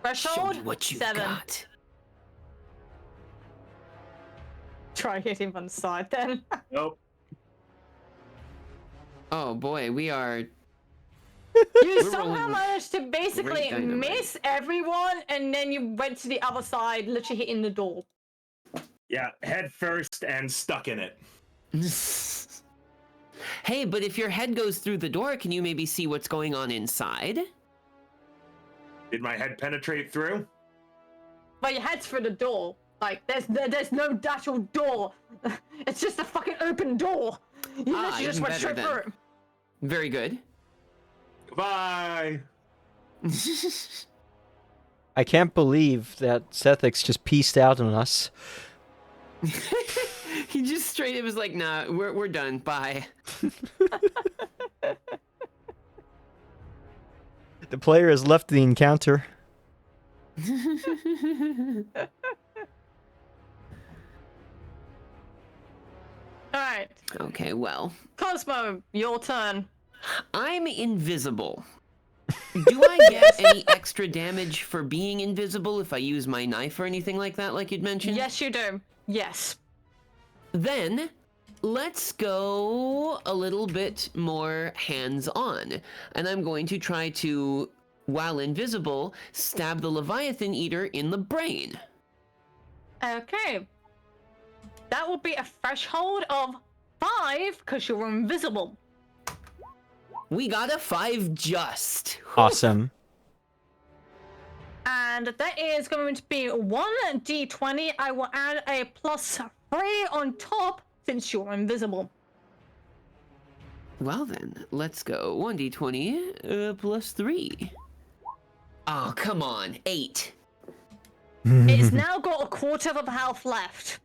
Threshold me what you 7. got. Try hitting from the side then. Nope. Oh boy, we are... You We're somehow rolling managed to basically great dynamite. miss everyone, and then you went to the other side, literally hitting the door. Yeah, head first and stuck in it. Hey, but if your head goes through the door, can you maybe see what's going on inside? Did my head penetrate through? but your head's through the door. Like, there's no actual door. It's just a fucking open door. You literally just went straight through it. Very good. Goodbye. I can't believe that Sethix just pieced out on us. He just straight it was like, nah, we're done. Bye. The player has left the encounter. Alright. Okay, well. Cosmo, your turn. I'm invisible. Do I get any extra damage for being invisible if I use my knife or anything like that, like you'd mentioned? Yes, you do. Yes. Then, let's go a little bit more hands-on. And I'm going to try to, while invisible, stab the Leviathan Eater in the brain. Okay. That will be a threshold of 5 because you're invisible. We got a 5 just. Awesome. And that is going to be 1d20. I will add a +3 on top since you're invisible. Well then, let's go. 1d20 plus 3. Oh, come on. 8. It's now got a quarter of a health left.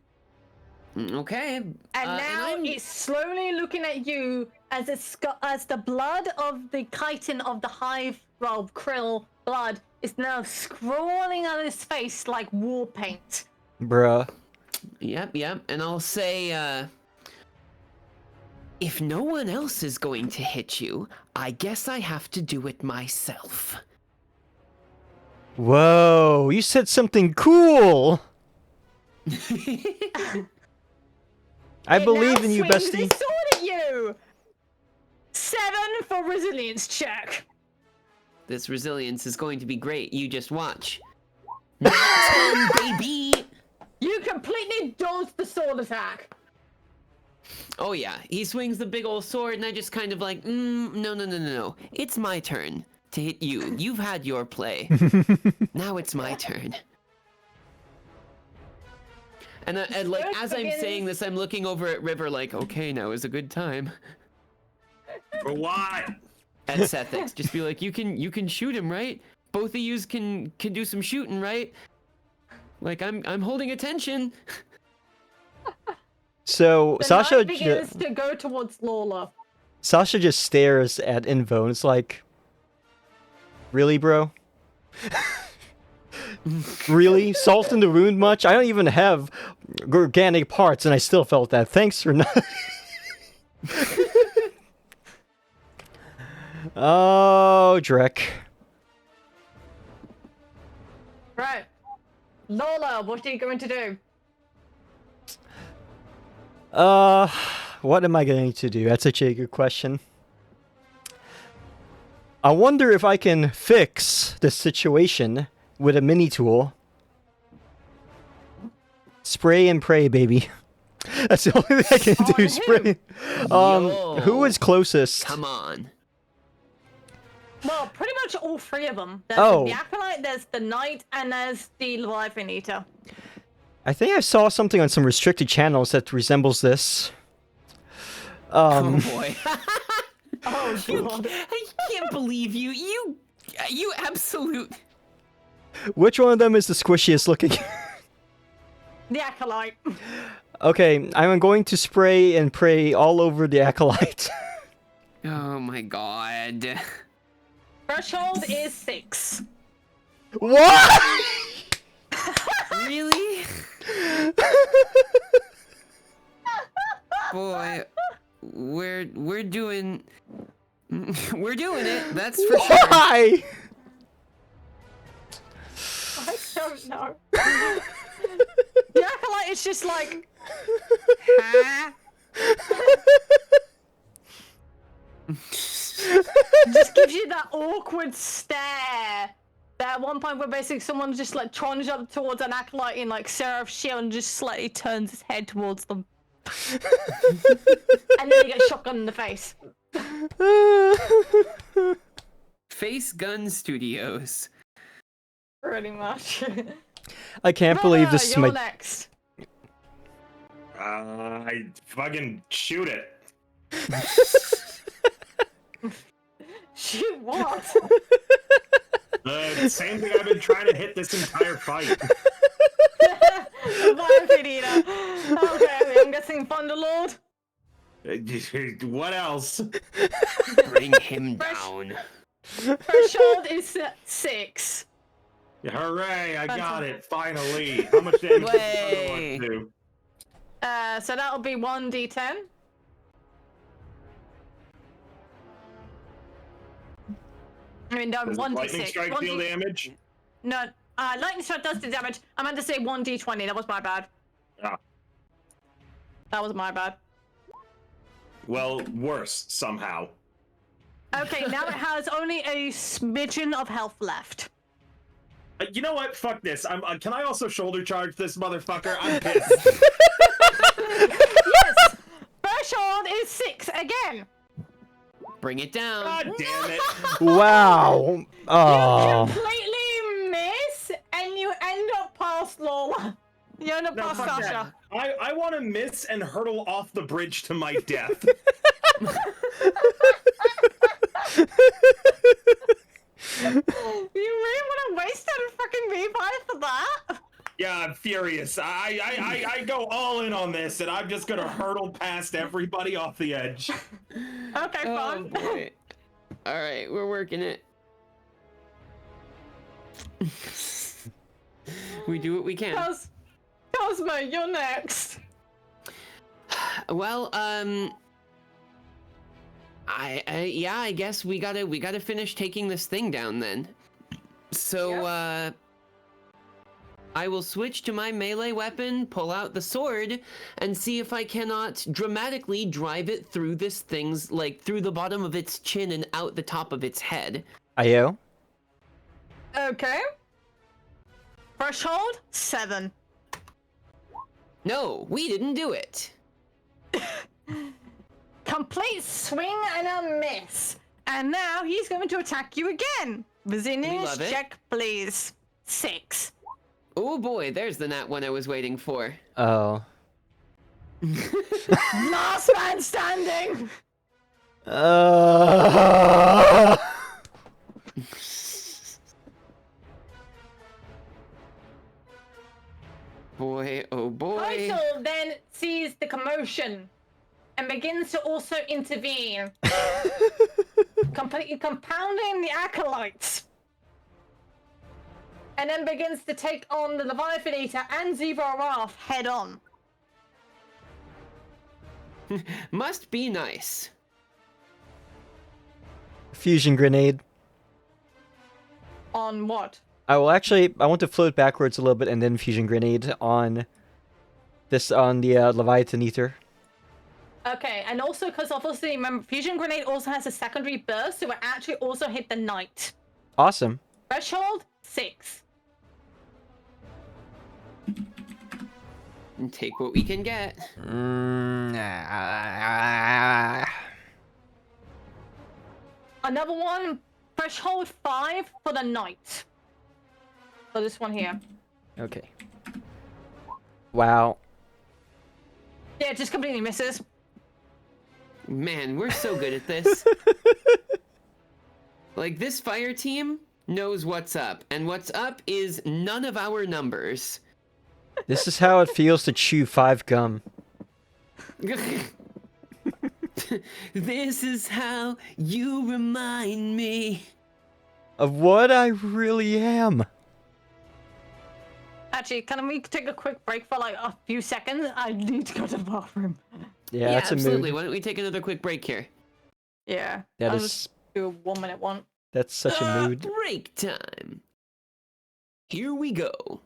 Okay. And now it's slowly looking at you as the blood of the chitin of the hive, well, krill blood is now scrolling on his face like war paint. Bruh. Yep. And I'll say, if no one else is going to hit you, I guess I have to do it myself. Whoa, you said something cool! I believe in you, bestie. It sword at you! 7 for resilience check. This resilience is going to be great. You just watch. 10, baby! You completely dodged the sword attack. Oh yeah, he swings the big old sword and I just kind of like, no. It's my turn to hit you. You've had your play. Now it's my turn. And like, as I'm saying this, I'm looking over at River like, okay, now is a good time. For what? At Sethix, just be like, you can shoot him, right? Both of yous can do some shooting, right? Like, I'm holding attention. So The Sasha knight begins to go towards Lola. Sasha just stares at Invo and it's like, really, bro? Really? Salt in the wound much? I don't even have organic parts and I still felt that. Thanks for not. Oh, Drek. Right. Lola, what are you going to do? What am I going to do? That's such a good question. I wonder if I can fix the situation with a mini tool. Spray and pray, baby. That's the only thing I can do. On Spray. Who is closest? Come on. Well, pretty much all 3 of them. There's Oh. the Acolyte, there's the Knight, and there's the Leviathan Eater. I think I saw something on some restricted channels that resembles this. Oh boy. Oh, God. I can't believe you. You absolute. Which one of them is the squishiest looking? The Acolyte. Okay, I'm going to spray and pray all over the Acolyte. Oh my god. Threshold is 6. What? Really? Boy, we're doing it. That's for sure. Why? I don't know. The Acolyte is just like, huh? Just gives you that awkward stare. That at one point where basically someone just like trundles up towards an Acolyte in like Seraph shield and just slightly turns his head towards them. And then he gets shotgun in the face. Face Gun Studios. Pretty much. I can't believe this is You're my. next. I fucking shoot it. Shoot what? The same thing I've been trying to hit this entire fight. Leviathan Eater. Okay, I'm guessing Thunderlord. What else? Bring him down. Threshold is 6. Hooray! I got it finally. How much damage does the other one do? So that'll be 1d10. I mean, no, Does 1d6. lightning strike deal damage? No, lightning strike does the damage. I meant to say 1d20. That was my bad. Ah. That was my bad. Well, worse somehow. Okay, now it has only a smidgen of health left. You know what? Fuck this. Can I also shoulder charge this motherfucker? I'm pissed. Yes! Threshold is 6 again. Bring it down. God damn it. Wow. You Oh. completely miss, and you end up past Lola. You end up No, past fuck Sasha. that. I want to miss and hurtle off the bridge to my death. You really want to waste that fucking revive for that? Yeah, I'm furious. I go all in on this, and I'm just gonna hurtle past everybody off the edge. Okay, Oh fine. boy. All right, we're working it. We do what we can. Cosmo, you're next. Well, I guess we gotta finish taking this thing down then. So, I will switch to my melee weapon, pull out the sword, and see if I cannot dramatically drive it through this thing's, like, through the bottom of its chin and out the top of its head. Ayo. Okay. Threshold 7. No, we didn't do it. Complete swing and a miss. And now he's going to attack you again. Resilience love it. check, please. 6. Oh boy, there's the nat one I was waiting for. Oh. Last man standing. Boy, oh boy. Kaito then sees the commotion and begins to also intervene, completely compounding the acolytes. And then begins to take on the Leviathan Eater and Zebra Wrath head on. Must be nice. Fusion grenade. On what? I want to float backwards a little bit and then fusion grenade on the Leviathan Ether. Okay, and also because obviously, remember, Fusion Grenade also has a secondary burst, so it actually also hit the knight. Awesome. Threshold 6. And take what we can get. Another one, threshold 5 for the knight. So this one here. Okay. Wow. Yeah, it just completely misses. Man, we're so good at this. Like, this fire team knows what's up, and what's up is none of our numbers. This is how it feels to chew 5 gum. This is how you remind me. Of what I really am. Actually, can we take a quick break for like a few seconds? I need to go to the bathroom. Yeah, that's absolutely. a mood. Why don't we take another quick break here? Yeah. That I'll is- just do a 1 minute one. That's such a mood. Break time. Here we go.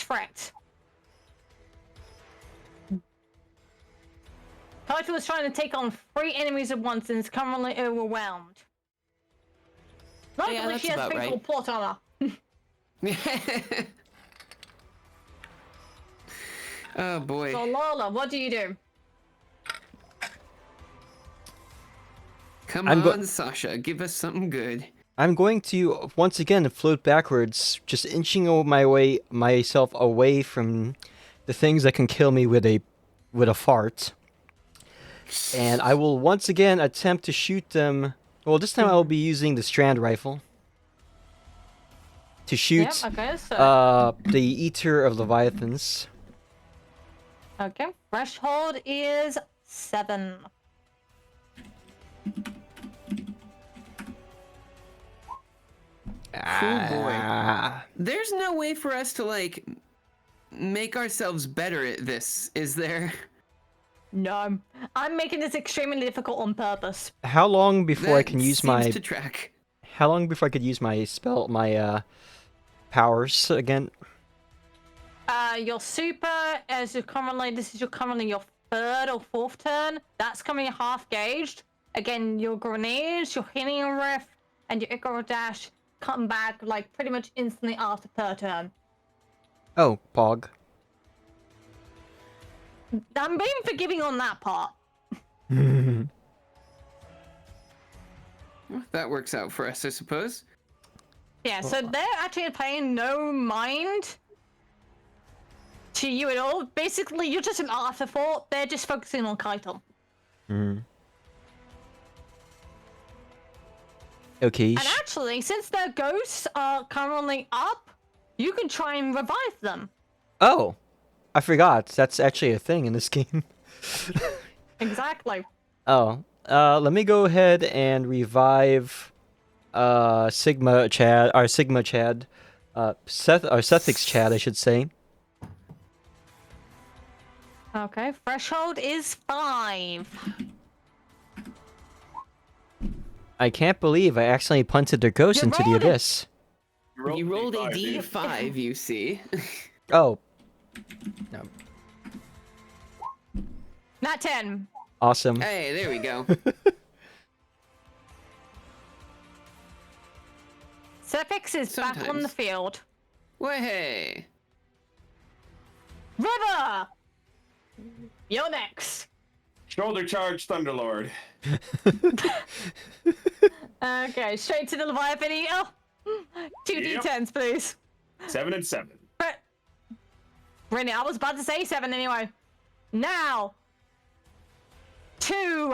threat. Kaito is trying to take on 3 enemies at once and is currently overwhelmed. Luckily, that's she has about thing right. called plot armor. Oh boy. So Lola, what do you do? Come I'm on, Sasha, give us something good. I'm going to once again float backwards, just inching myself away from the things that can kill me with a fart. And I will once again attempt to shoot them. Well, this time I will be using the strand rifle to shoot Yep, okay, so... the Eater of Leviathans. Okay, threshold is 7. Oh boy. Ah. There's no way for us to, like, make ourselves better at this, is there? No, I'm making this extremely difficult on purpose. How long before I That can use seems my? to track. How long before I could use my powers again? Your super, as you're currently, this is currently your 3rd or 4th turn. That's coming half gauged. Again, your grenades, your healing riff, and your Icarus dash come back like pretty much instantly after per turn. Oh, Pog. I'm being forgiving on that part. Well, that works out for us, I suppose. Yeah, so they're actually paying no mind to you at all. Basically, you're just an afterthought. They're just focusing on Kaito. Okay. And actually, since their ghosts are currently up, you can try and revive them. Oh, I forgot. That's actually a thing in this game. Exactly. Oh, let me go ahead and revive Sigma Chad, Sethix Chad, I should say. Okay, threshold is 5. I can't believe I accidentally punted their ghost You into the rolled it. abyss. You rolled a D5, dude. D5, you see. Oh. No. Not 10. Awesome. Hey, there we go. Suffix is back on the Sometimes. field. Way. River! You're next. Shoulder charge, Thunderlord. Okay, straight to the Leviathan Eater. 2 Yep. D10s, please. 7 and 7. Brilliant, I was about to say 7 anyway. Now, 2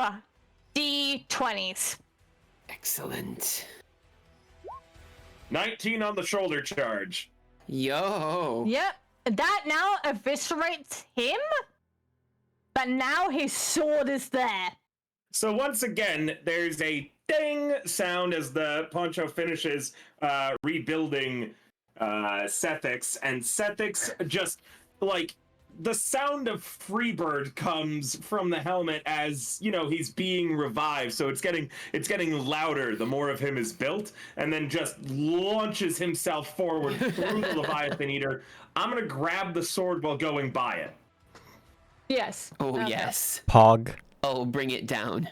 D20s. Excellent. 19 on the shoulder charge. Yo. Yep, that now eviscerates him, but now his sword is there. So once again, there's a ding sound as the poncho finishes rebuilding Sethix, and Sethix just, like, the sound of Freebird comes from the helmet as, you know, he's being revived, so it's getting louder the more of him is built, and then just launches himself forward through the Leviathan Eater. I'm gonna grab the sword while going by it. Yes. Oh, Okay. yes. Pog. Oh, bring it down.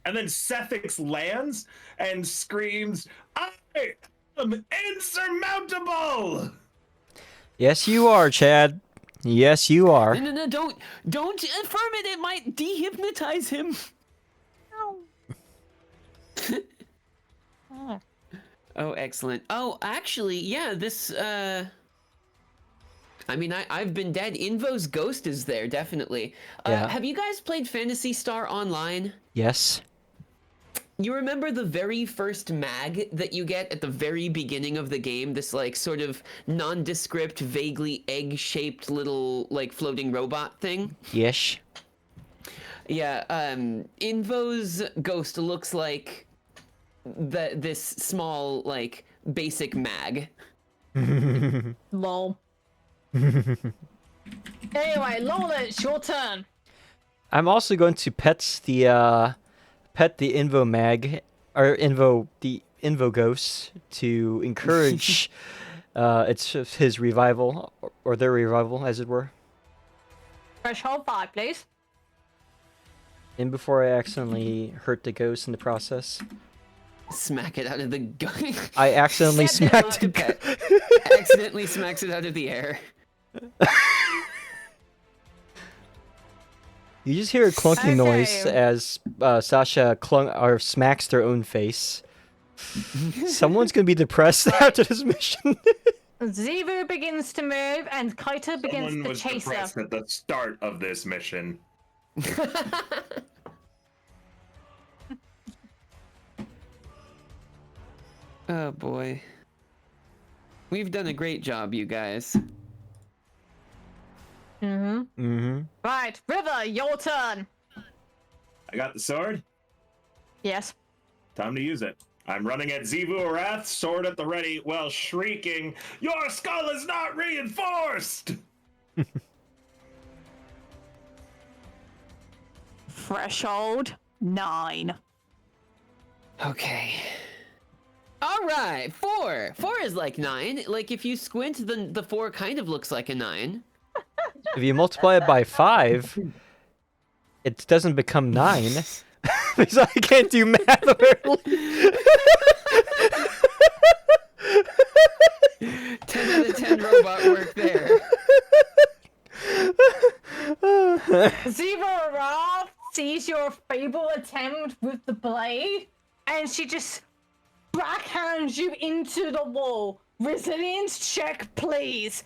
And then Sethix lands and screams, "I am insurmountable!" Yes, you are, Chad. Yes, you are. No, don't affirm it. It might dehypnotize him. Oh, excellent. Oh, actually, yeah, this, I mean, I've been dead. Invo's ghost is there, definitely. Yeah. Have you guys played Phantasy Star Online? Yes. You remember the very first mag that you get at the very beginning of the game? This, like, sort of nondescript, vaguely egg-shaped little, like, floating robot thing? Yes. Yeah, Invo's ghost looks like this small, like, basic mag. Lol. Anyway, Lola, it's your turn. I'm also going to pet the Invo mag, or the Invo ghost, to encourage It's just his revival, or their revival, as it were. Threshold 5, please. And before I accidentally hurt the ghost in the process, Smack it out of the gun. I accidentally Yeah, smacked Look it. at accidentally smacks it out of the air. You just hear a clunking noise Okay. as Sasha smacks their own face. Someone's gonna be depressed after this mission. Zivu begins to move, and Kaito begins Someone to was chase her. depressed at the start of this mission. Oh boy. We've done a great job, you guys. Right, River, your turn. I got the sword. Yes. Time to use it. I'm running at Zivu Arath, sword at the ready, while shrieking, "Your skull is not reinforced!" Threshold 9. Okay. All right, 4. 4 is like 9. Like if you squint, then the 4 kind of looks like a 9. If you multiply it by 5, it doesn't become 9. Because I can't do math apparently. 10 out of 10 robot work there. Zivu Arath sees your feeble attempt with the blade, and she just backhands you into the wall. Resilience check, please.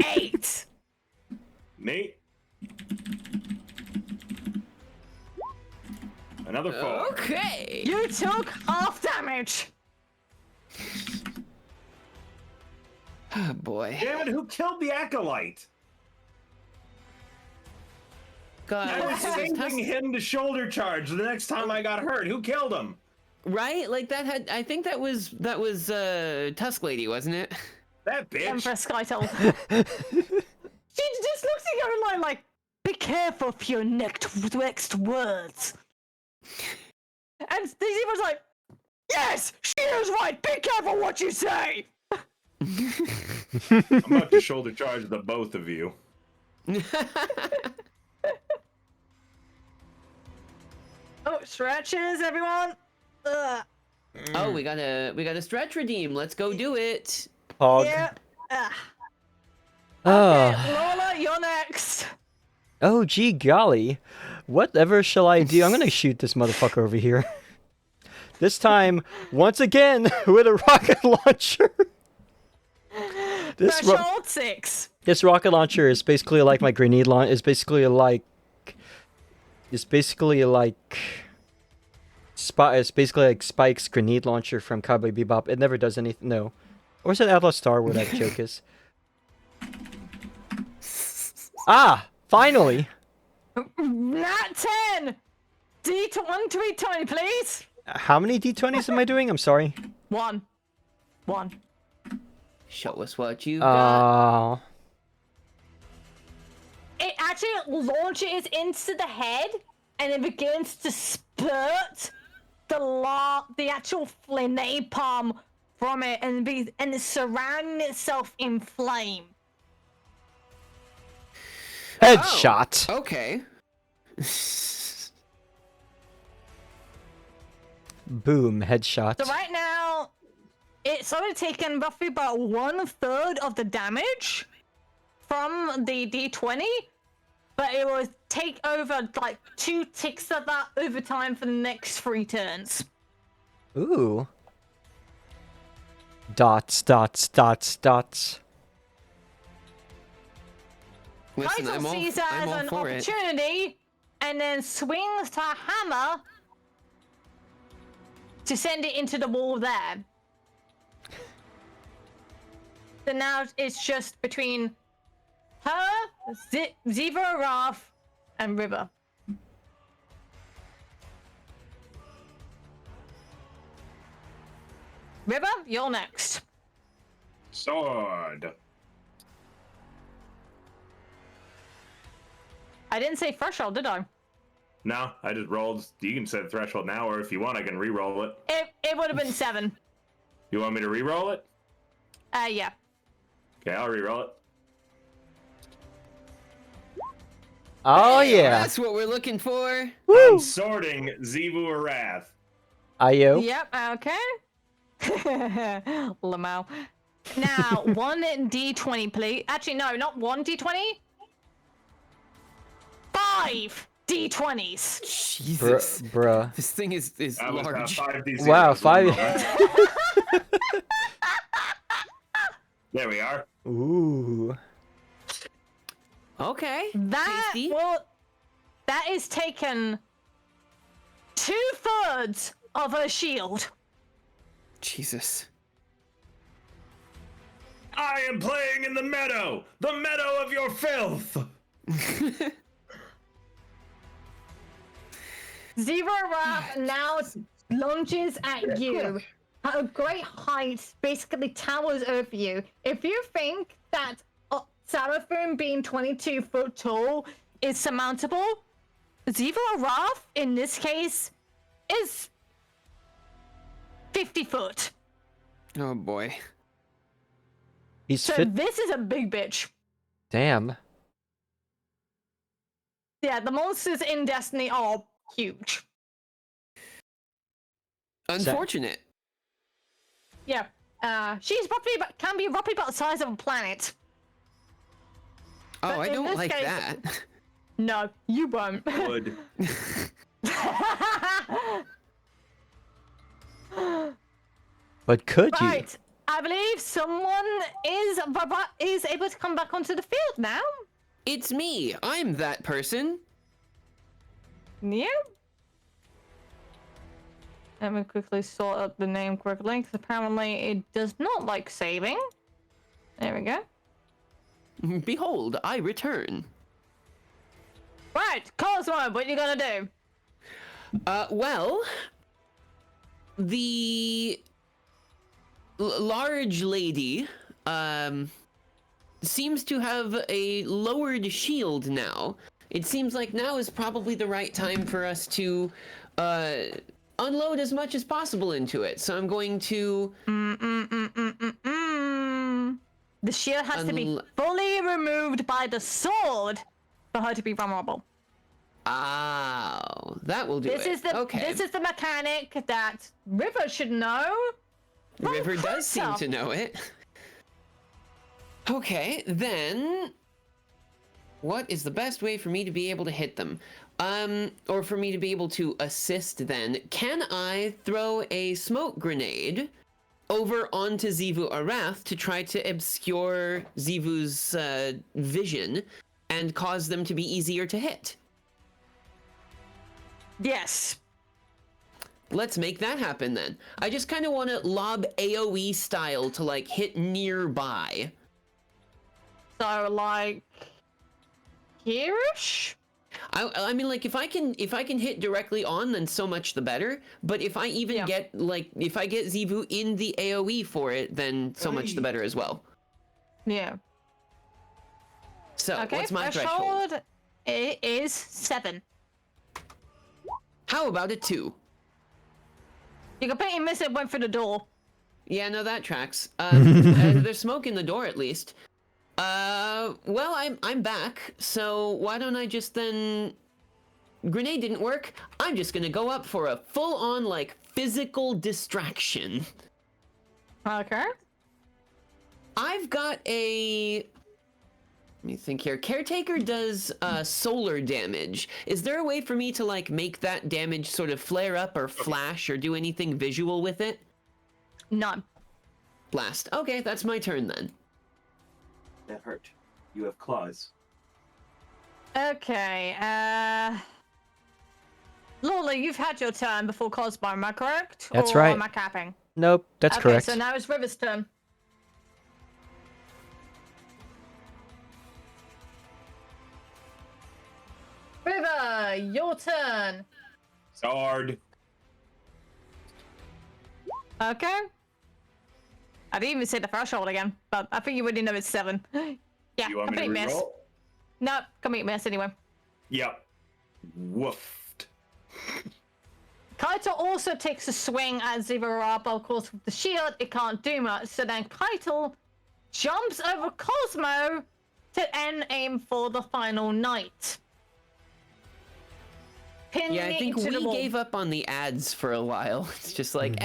8. Nate? Another 4. Okay. You took half damage. Oh boy. Damn it, who killed the Acolyte? God, I was sending him to shoulder charge the next time I got hurt. Who killed him? right? Like that had. I think that was Tusk Lady, wasn't it? That bitch. Empress Skytel. She just looks at you and like, be careful for your next words. And Stevie was like, yes, she is right. Be careful what you say. I'm about to shoulder charge the both of you. Oh, stretches, everyone. Ugh. Oh, we got a stretch redeem. Let's go do it. Hog. Yeah. Ugh. Oh. Okay, Lola, you're next. Oh, gee golly. Whatever shall I do? I'm gonna shoot this motherfucker over here. This time, once again, with a rocket launcher. Threshold 6. This rocket launcher is basically like my grenade launcher. It's basically like Spike's grenade launcher from Cowboy Bebop. It never does anything. No. Or is it Atlas Star where that joke is? Ah! Finally! Nat 10. D1 to D20, please. How many D20s am I doing? I'm sorry. 1. Show us what you got. It actually launches into the head, and it begins to spurt the actual napalm from it, and it's surrounding itself in flame. Headshot. Okay. Boom. Headshot. So right now, it's only taken roughly about 1/3 of the damage from the D20, but it will take over like 2 ticks of that over time for the next 3 turns. Ooh. Dots, dots, dots, dots. Listen, Kaito sees that I'm as all an for it. opportunity and then swings her hammer to send it into the wall there. So now it's just between her, Ziva Arath, and River. River, you're next. Sword. I didn't say threshold, did I? No, I just rolled. You can set threshold now, or if you want, I can re-roll it. It would have been 7. You want me to re-roll it? Yeah. Okay, I'll reroll it. Oh yeah. That's what we're looking for. I'm sorting Zivu Arath. Io. Yep, okay. Lamau. Now, 1d20, please. Actually, no, not 1d20. 5 d20s. Jesus. Bruh. This thing is That was large. 5d0. Wow, One 5. moment. There we are. Ooh. Okay. That tasty. that is taken 2/3 of her shield. Jesus. I am playing in the meadow of your filth. Zero Wrath now lunges at you at a great height, basically towers over you. If you think that Seraphim being 22 foot tall is surmountable, Zero Wrath in this case is 50 foot. Oh boy. He's So fit. this is a big bitch. Damn. Yeah, the monsters in Destiny are huge. Unfortunate. Yeah, she's can be roughly about the size of a planet. Oh, But I in don't this like case- that. No, you won't. Would. But could you? Right, I believe someone is able to come back onto the field now. It's me. I'm that person. Yeah. Let me quickly sort out the name correctly, because apparently it does not like saving. There we go. Behold, I return. Right, Cosmo, what you gonna do? Well, the large lady, seems to have a lowered shield now. It seems like now is probably the right time for us to, unload as much as possible into it. So I'm going to... The shield has to be fully removed by the sword for her to be vulnerable. Oh, that will do This it. is the okay. this is the mechanic that River should know. from River does seem herself. to know it. Okay, then what is the best way for me to be able to hit them? Or for me to be able to assist then? Can I throw a smoke grenade over onto Zivu Arath to try to obscure Zivu's vision and cause them to be easier to hit? Yes. Let's make that happen then. I just kind of want to lob AoE style to like hit nearby. So like here-ish? I mean, like if I can hit directly on, then so much the better. But if I even Yeah. get if I get Zivu in the AoE for it, then so much the better as well. Yeah. So Okay. what's my threshold? It is 7. How about a 2? You completely miss it. Went through the door. Yeah, no, that tracks. There's smoke in the door at least. Well, I'm back. So why don't I just then? Grenade didn't work. I'm just gonna go up for a full-on like physical distraction. Okay. I've got a. Let me think here. Caretaker does solar damage. Is there a way for me to like make that damage sort of flare up or flash or do anything visual with it? None. Blast. Okay, that's my turn then. That hurt. You have claws. Okay. Lola, you've had your turn before Cosmo. Am I correct? That's or right. Am I capping? Nope, that's okay, correct. so now it's River's turn. River, your turn. Sword. Okay. I didn't even say the threshold again, but I think you already know it's 7. Yeah, You want me to complete miss. reroll? No, complete miss anyway. Yep. Woofed. Kaito also takes a swing at Zivarab, but of course with the shield it can't do much, so then Kaito jumps over Cosmo to end aim for the final knight. Pinning Yeah, I it think into the we wall. gave up on the ads for a while. It's just like,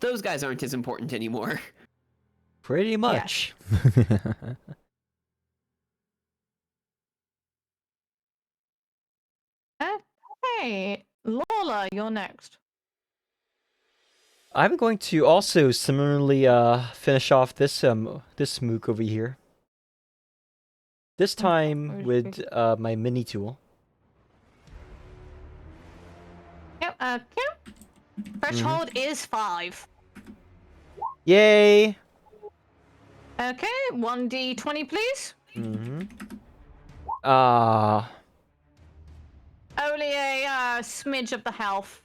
those guys aren't as important anymore. Pretty much. Okay, Lola, you're next. I'm going to also similarly finish off this mook over here. This time with my mini tool. Yep, okay. Threshold is 5. Yay! Okay, 1d20, please. Only a smidge of the health.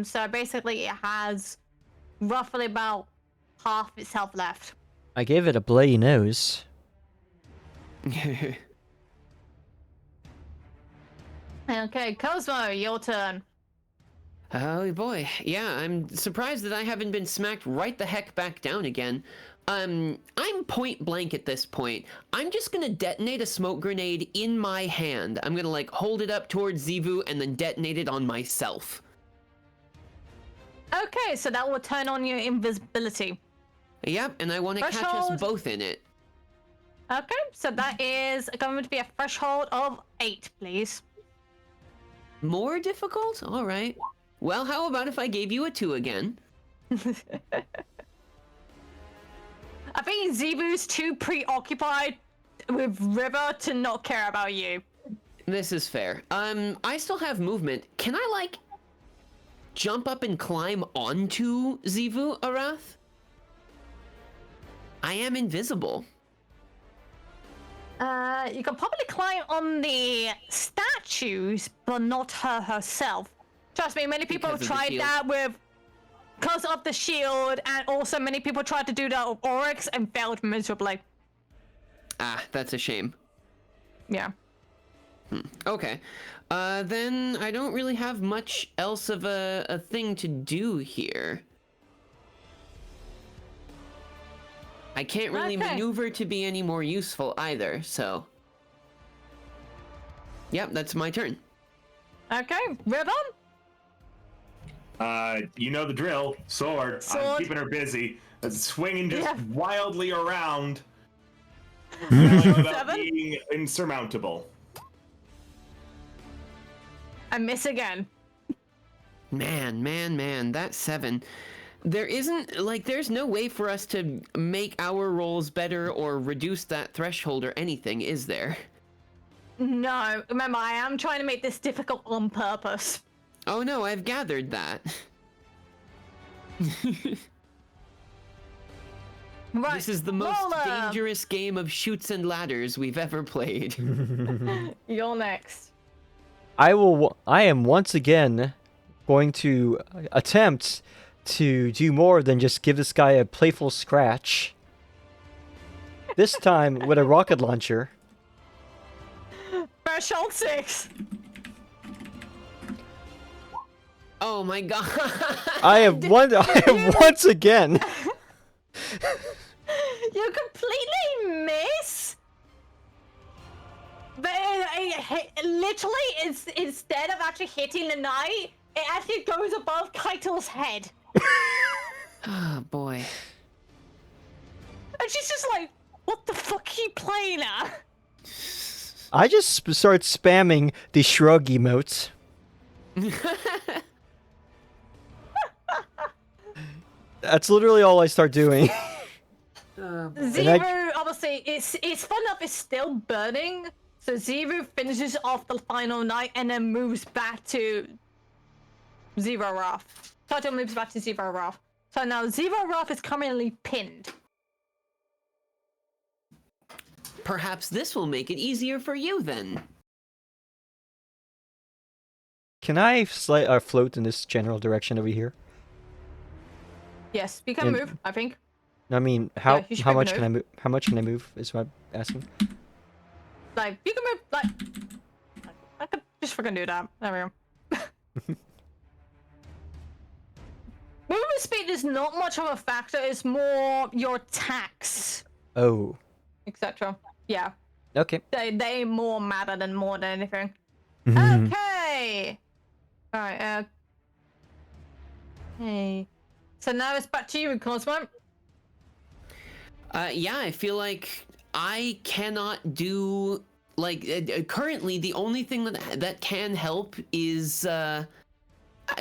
So basically it has roughly about half its health left. I gave it a bloody nose. Okay, Cosmo, your turn. Oh boy, yeah, I'm surprised that I haven't been smacked right the heck back down again. I'm point blank at this point. I'm just gonna detonate a smoke grenade in my hand. I'm gonna like hold it up towards Zivu and then detonate it on myself. Okay, so that will turn on your invisibility. Yep, and I want to catch us Threshold. both in it. Okay, so that is going to be a threshold of 8, please. More difficult? All right. Well, how about if I gave you a 2 again? I think Zebu's too preoccupied with River to not care about you. This is fair. I still have movement. Can I, like, jump up and climb onto Zivu, Arath? I am invisible. You can probably climb on the statues, but not her herself. Trust me, many people have Because of the tried shield. that because of the shield, and also many people tried to do that with Oryx and failed miserably. Ah, that's a shame. Yeah. Okay. Then I don't really have much else of a thing to do here. I can't really Okay. maneuver to be any more useful either, so... Yep, that's my turn. Okay, River? You know the drill. Sword. I'm Sword. keeping her busy. Swinging just Yeah. wildly around. Without 7? being insurmountable. I miss again. Man, that 7. There isn't, like, there's no way for us to make our rolls better or reduce that threshold or anything, is there? No, remember, I am trying to make this difficult on purpose. Oh no, I've gathered that. Right. This is the most Lola, dangerous game of shoots and ladders we've ever played. You're next. I am once again going to attempt to do more than just give this guy a playful scratch. This time with a rocket launcher. Threshold 6. Oh my god. I have once again. You completely miss. But literally, it's instead of actually hitting the knight, it actually goes above Keitel's head. Oh boy. And she's just like, what the fuck are you playing at? I just start spamming the shrug emotes. That's literally all I start doing. Zero, obviously, it's fun enough, it's still burning. So Zero finishes off the final night and then moves back to Zero Wrath. Toto moves back to Zero Wrath. So now Zero Wrath is currently pinned. Perhaps this will make it easier for you then. Can I float in this general direction over here? Yes, you can And- move, I think. I mean, Yeah, how you should how be able much to can I move? How much can I move? Is what I'm asking. Like, you can move, like... I could just freaking do that. There we go. Movement speed is not much of a factor, it's more your attacks. Oh, etc. Yeah, Okay. they more matter than more than anything. Okay. All right. Okay. So now it's back to you, Cosmo. Yeah, I feel like I cannot do like currently the only thing that can help is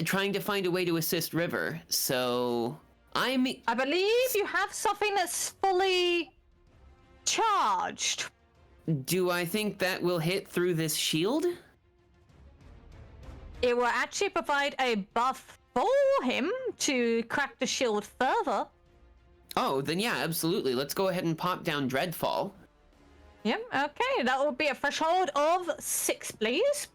trying to find a way to assist River. So I believe you have something that's fully charged. do I think that will hit through this shield? It will actually provide a buff for him to crack the shield further. Oh, then yeah, absolutely. Let's go ahead and pop down Dreadfall. Yep, okay. That will be a threshold of 6, please.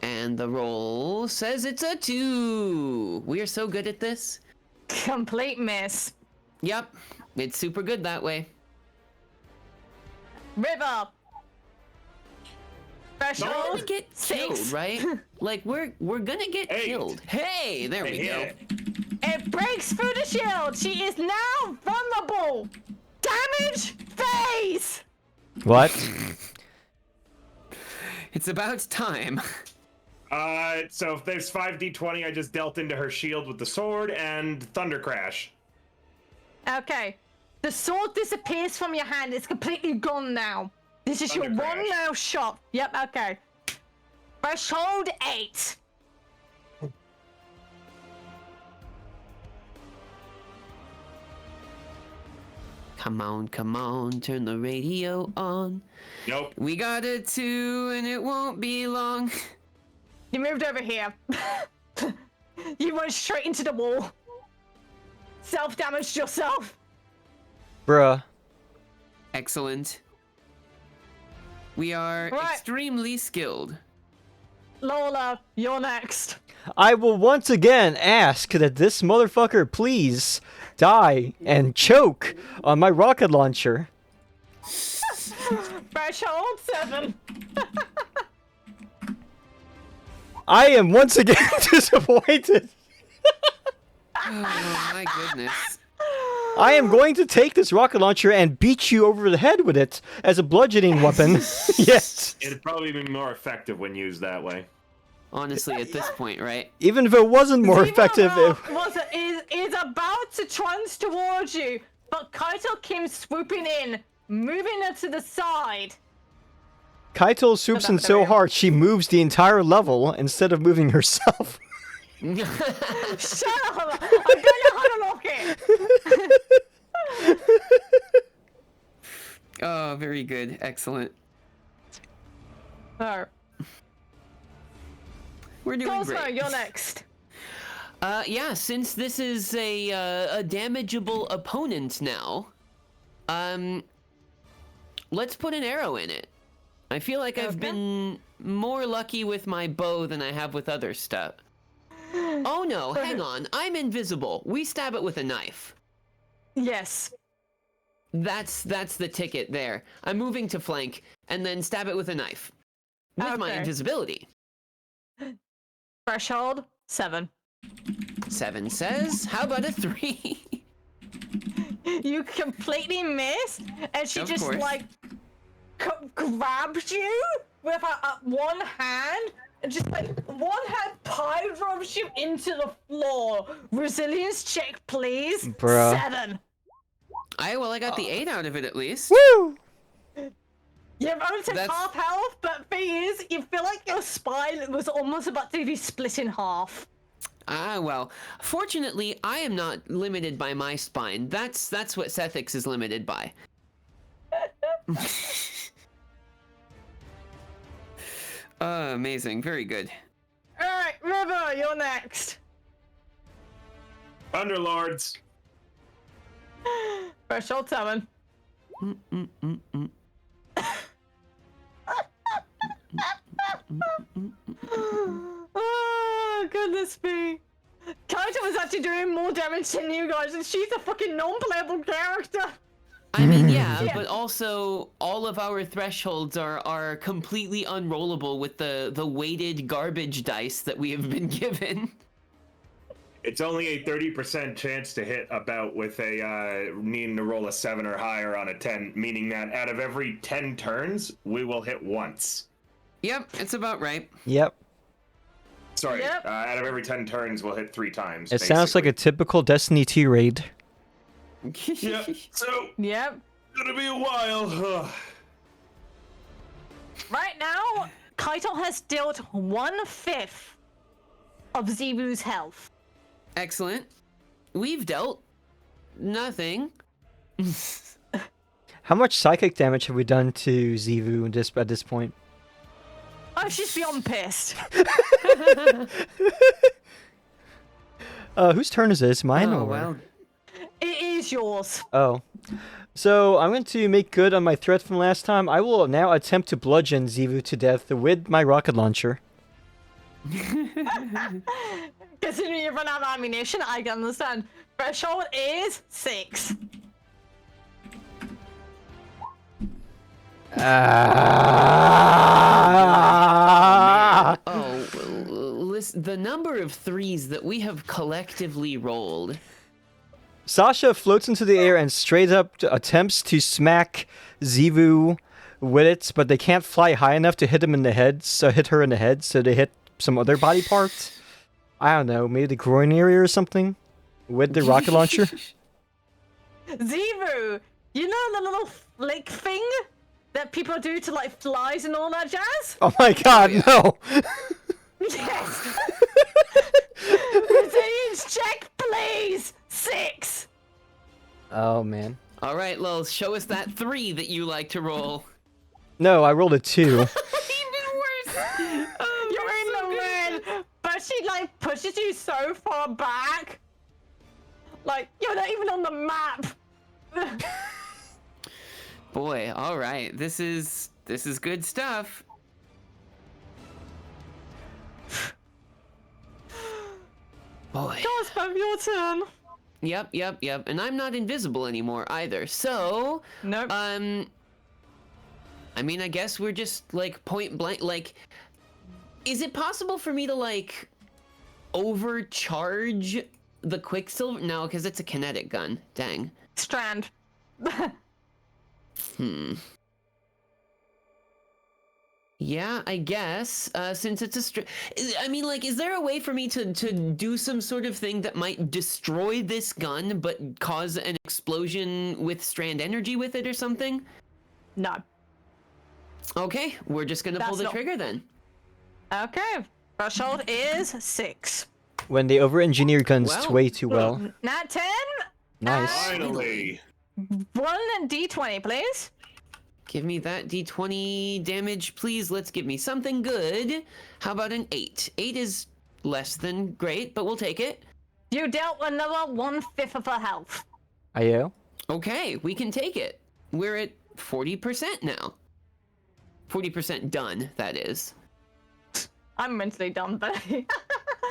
And the roll says it's a 2. We are so good at this. Complete miss. Yep, it's super good that way. River. We're Threshold gonna get 6. killed, right? Like we're gonna get killed. Hey, there we go. It breaks through the shield. She is now vulnerable. Damage phase. What? It's about time. So if there's 5d20, I just dealt into her shield with the sword and Thunder Crash. Okay. The sword disappears from your hand. It's completely gone now. This is your Thunder one Crash. now shot. Yep, okay. Threshold 8. Come on, turn the radio on. Nope. We got a 2 and it won't be long. You moved over here. You went straight into the wall. Self-damaged yourself. Bruh. Excellent. We are Right. extremely skilled. Lola, you're next. I will once again ask that this motherfucker please die and choke on my rocket launcher. Threshold 7. I am once again disappointed. Oh my goodness. I am going to take this rocket launcher and beat you over the head with it as a bludgeoning weapon. Yes. It'd probably be more effective when used that way. Honestly, at this point, right? Even if it wasn't more effective, is about to trance towards you, but Kaito Kim swooping in, moving her to the side. Kaito swoops in so hard she moves the entire level instead of moving herself. Shut up! I don't know how to lock it! Oh, very good. Excellent. Oh. We're doing Cosmo, great. you're next. Yeah, since this is a damageable opponent now, let's put an arrow in it. I feel like I've been more lucky with my bow than I have with other stuff. Oh no, hang on. I'm invisible. We stab it with a knife. Yes. That's the ticket there. I'm moving to flank and then stab it with a knife. With my Okay. invisibility. Threshold 7. 7 says, how about a 3? You completely miss, and she Of just course. like grabs you with her one hand, and just like one hand pie drops you into the floor. Resilience check, please. Bruh. 7. I got the 8 out of it at least. Woo! You've only took That's- half health, but thing is, you feel like your spine was almost about to be split in half. Ah, well, fortunately, I am not limited by my spine. That's what Sethix is limited by. Amazing. Very good. Alright, River, you're next. Underlords. Threshold 7. Oh, goodness me. Kaito was actually doing more damage than you guys, and she's a fucking non-playable character. I mean, yeah, Yeah. but also all of our thresholds are completely unrollable with the weighted garbage dice that we have been given. It's only a 30% chance to hit a bout with a needing to roll a 7 or higher on a 10, meaning that out of every 10 turns, we will hit once. Yep, it's about right. Yep. Sorry, Yep. out of every 10 turns, we'll hit 3 times. It sounds like a typical Destiny 2 raid. Yep. So, Yep. gonna be a while. Right now, Kaito has dealt 1/5 of Zebu's health. Excellent. We've dealt nothing. How much psychic damage have we done to Zivu at this point? Oh, she's beyond pissed. Whose turn is it? It's mine Oh, or? well. It is yours. Oh. So, I'm going to make good on my threat from last time. I will now attempt to bludgeon Zivu to death with my rocket launcher. Considering you run out of ammunition, I can understand. Threshold is 6. Oh, listen, the number of 3s that we have collectively rolled. Sasha floats into the air and straight up attempts to smack Zivu with it, but they can't fly high enough to hit her in the head, so they hit some other body part. I don't know, maybe the groin area or something with the rocket launcher. Zebu, you know the little flick thing that people do to like flies and all that jazz? Oh my god, no! Yes! Resilience check, please! 6! Oh man. All right, Lil, show us that 3 that you like to roll. No, I rolled a 2. Even worse. Oh, You're in the red, but she like pushes you so far back. Like, you're not even on the map. boy, all right. This is good stuff. Boy. Gossip, your turn. Yep. And I'm not invisible anymore either. So, Nope. I mean, I guess we're just like point blank. Like, is it possible for me to like overcharge the Quicksilver? No, because it's a kinetic gun. Dang. Strand. Yeah, I guess. Since it's I mean, like, is there a way for me to do some sort of thing that might destroy this gun, but cause an explosion with strand energy with it or something? No. Okay, we're just gonna pull That's the not- trigger then. Okay. Threshold is 6. When they over-engineer guns Well, way too well. Nat 10. Nice. Finally. Roll a d20, please. Give me that d20 damage, please. Let's give me something good. How about an 8? 8 is less than great, but we'll take it. You dealt another 1/5 of her health. Ayo. Okay, we can take it. We're at 40% now. 40% done, that is. I'm mentally done, but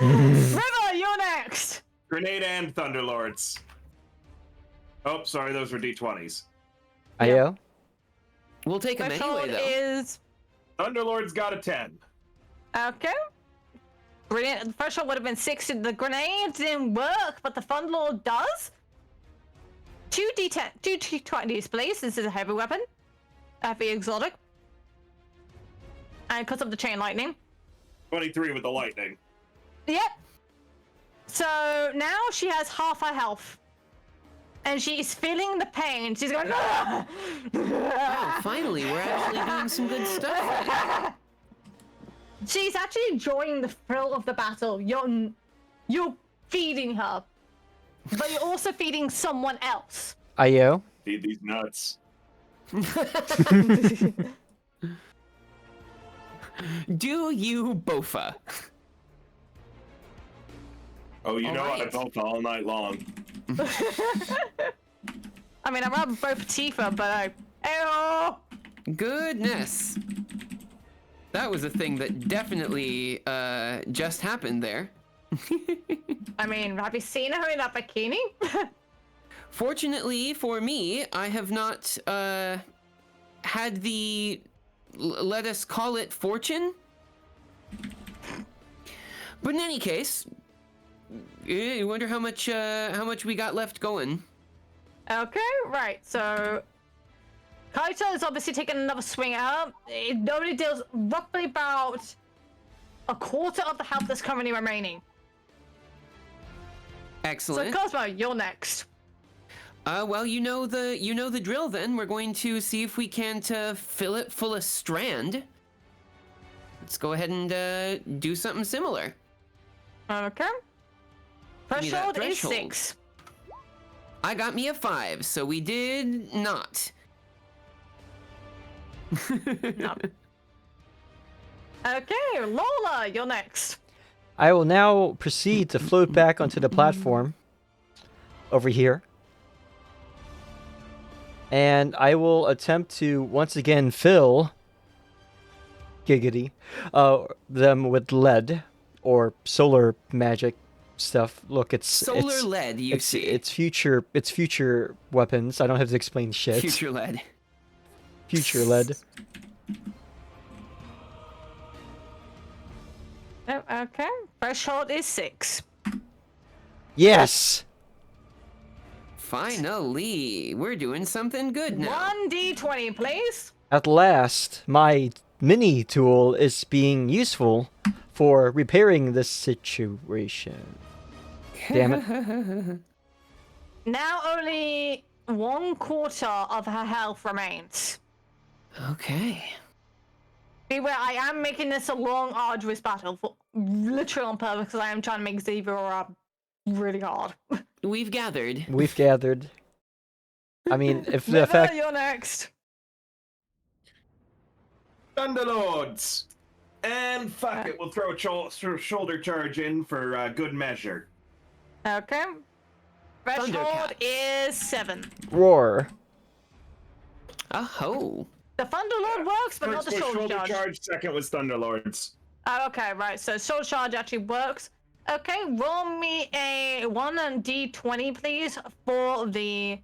River, you're next. Grenade and Thunderlords. Oh, sorry, those were D20s. Ayo. We'll take them Threshold anyway, though. is Thunderlord's got a 10. okay. Brilliant. The threshold would have been 6. The grenade didn't work, but the Thunderlord does. 2 D10, 2 D20s, please. This is a heavy weapon. Heavy exotic. And it cuts up the chain lightning. 23 with the lightning. Yep. So now she has half her health. And she's feeling the pain. She's going, "Ah!" Oh, finally, we're actually doing some good stuff. She's actually enjoying the thrill of the battle. You're feeding her. But you're also feeding someone else. Ayo. Feed these nuts. Do you, Bofa? Oh, you All know I right. both all night long. I mean, I rather both Tifa, but Ayo! Goodness. That was a thing that definitely just happened there. I mean, have you seen her in that bikini? Fortunately for me, I have not had the, let us call it, fortune. But in any case, I wonder how much we got left going. Okay, right. So Kaito is obviously taking another swing at her. It only deals roughly about a quarter of the health that's currently remaining. Excellent. So Cosmo, you're next. Well, you know the drill. Then we're going to see if we can't fill it full of strand. Let's go ahead and do something similar. Okay. Give me that Threshold is threshold. 6. I got me a 5, so we did not. No. Okay, Lola, you're next. I will now proceed to float back onto the platform over here. And I will attempt to once again fill giggity them with lead or solar magic stuff. Look, it's Solar lead, you see. It's future weapons. I don't have to explain shit. Future lead. Future lead. Oh, okay. Threshold is 6. Yes. Finally, we're doing something good now. 1d20, please. At last, my mini tool is being useful for repairing this situation. Damn it. Now only 1/4 of her health remains. Okay. Beware, I am making this a long, arduous battle, for literally on purpose, because I am trying to make Xavier really hard. We've gathered. We've gathered. I mean, if the River, fact you're next. Thunderlords! And fuck it, we'll throw a shoulder charge in for good measure. Okay. Threshold Thundercats. is 7. roar. Oh. The Thunderlord works, but not First the was shoulder charge. second was Thunderlords. Oh, okay, right. So shoulder charge actually works. Okay, roll me a 1d20, please, for the.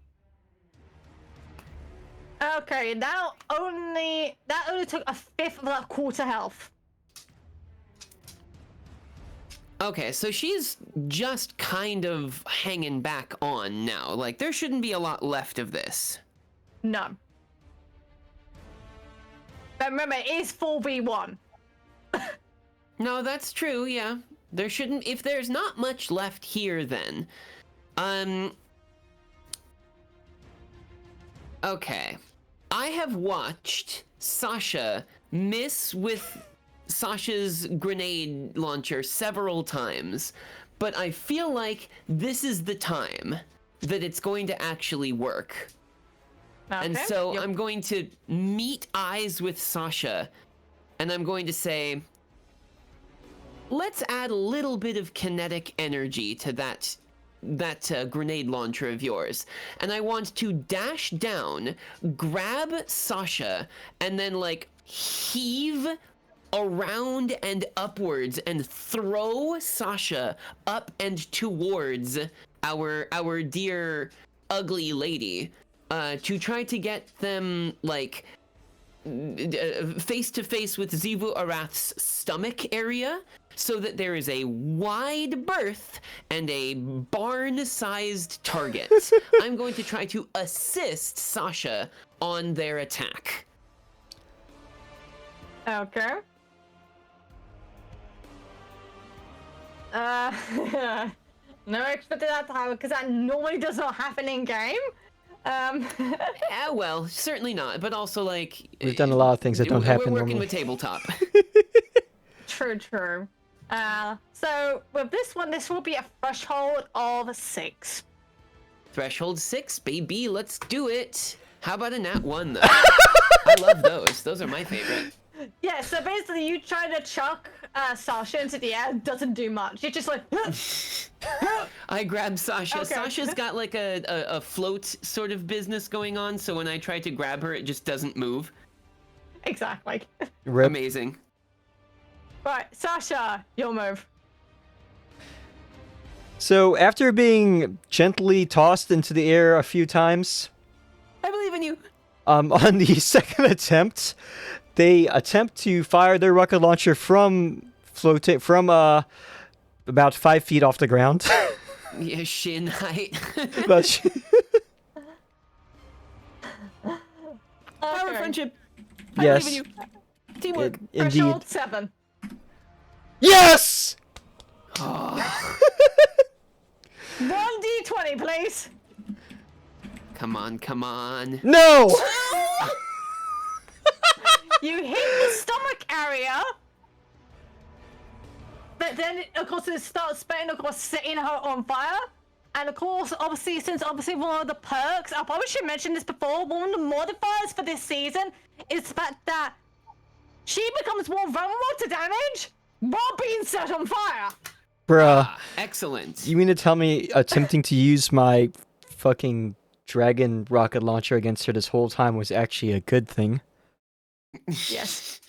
Okay, that only took a fifth of that quarter health. Okay, so she's just kind of hanging back on now. Like, there shouldn't be a lot left of this. No. But remember, it is 4v1. No, that's true, yeah. There shouldn't... If there's not much left here, then... Okay. I have watched Sasha miss with Sasha's grenade launcher several times, but I feel like this is the time that it's going to actually work. Okay. And so Yep. I'm going to meet eyes with Sasha, and I'm going to say, let's add a little bit of kinetic energy to that grenade launcher of yours. And I want to dash down, grab Sasha, and then, like, heave around and upwards and throw Sasha up and towards our dear ugly lady. To try to get them, like, face to face with Zivu Arath's stomach area, so that there is a wide berth and a barn-sized target. I'm going to try to assist Sasha on their attack. Okay. Never expected that to happen, because that normally does not happen in game. Well, certainly not, but also, like... We've done a lot of things that don't happen We're working normally. with tabletop. True. So with this one, this will be a threshold of 6. Threshold 6, baby, let's do it. How about a nat 1, though? I love those. Those are my favorite. Yeah, so basically you try to chuck Sasha into the air, doesn't do much. You're just like... I grab Sasha. Okay. Sasha's got like a float sort of business going on, so when I try to grab her, it just doesn't move. Exactly. Rip. Amazing. Right, Sasha, your move. So after being gently tossed into the air a few times, I believe in you. on the second attempt, they attempt to fire their rocket launcher from about 5 feet off the ground. Yeah, shin height. But Power Okay. friendship. yes. I believe in you. Teamwork. Indeed. Threshold 7. Yes! 1d20, please. Come on, come on. No! You hit the stomach area. But then, of course, it starts spitting, of course, setting her on fire. And of course, obviously, since one of the perks, I probably should mention this before, one of the modifiers for this season is the fact that she becomes more vulnerable to damage while being set on fire. Bruh. Excellent. You mean to tell me attempting to use my fucking dragon rocket launcher against her this whole time was actually a good thing? Yes.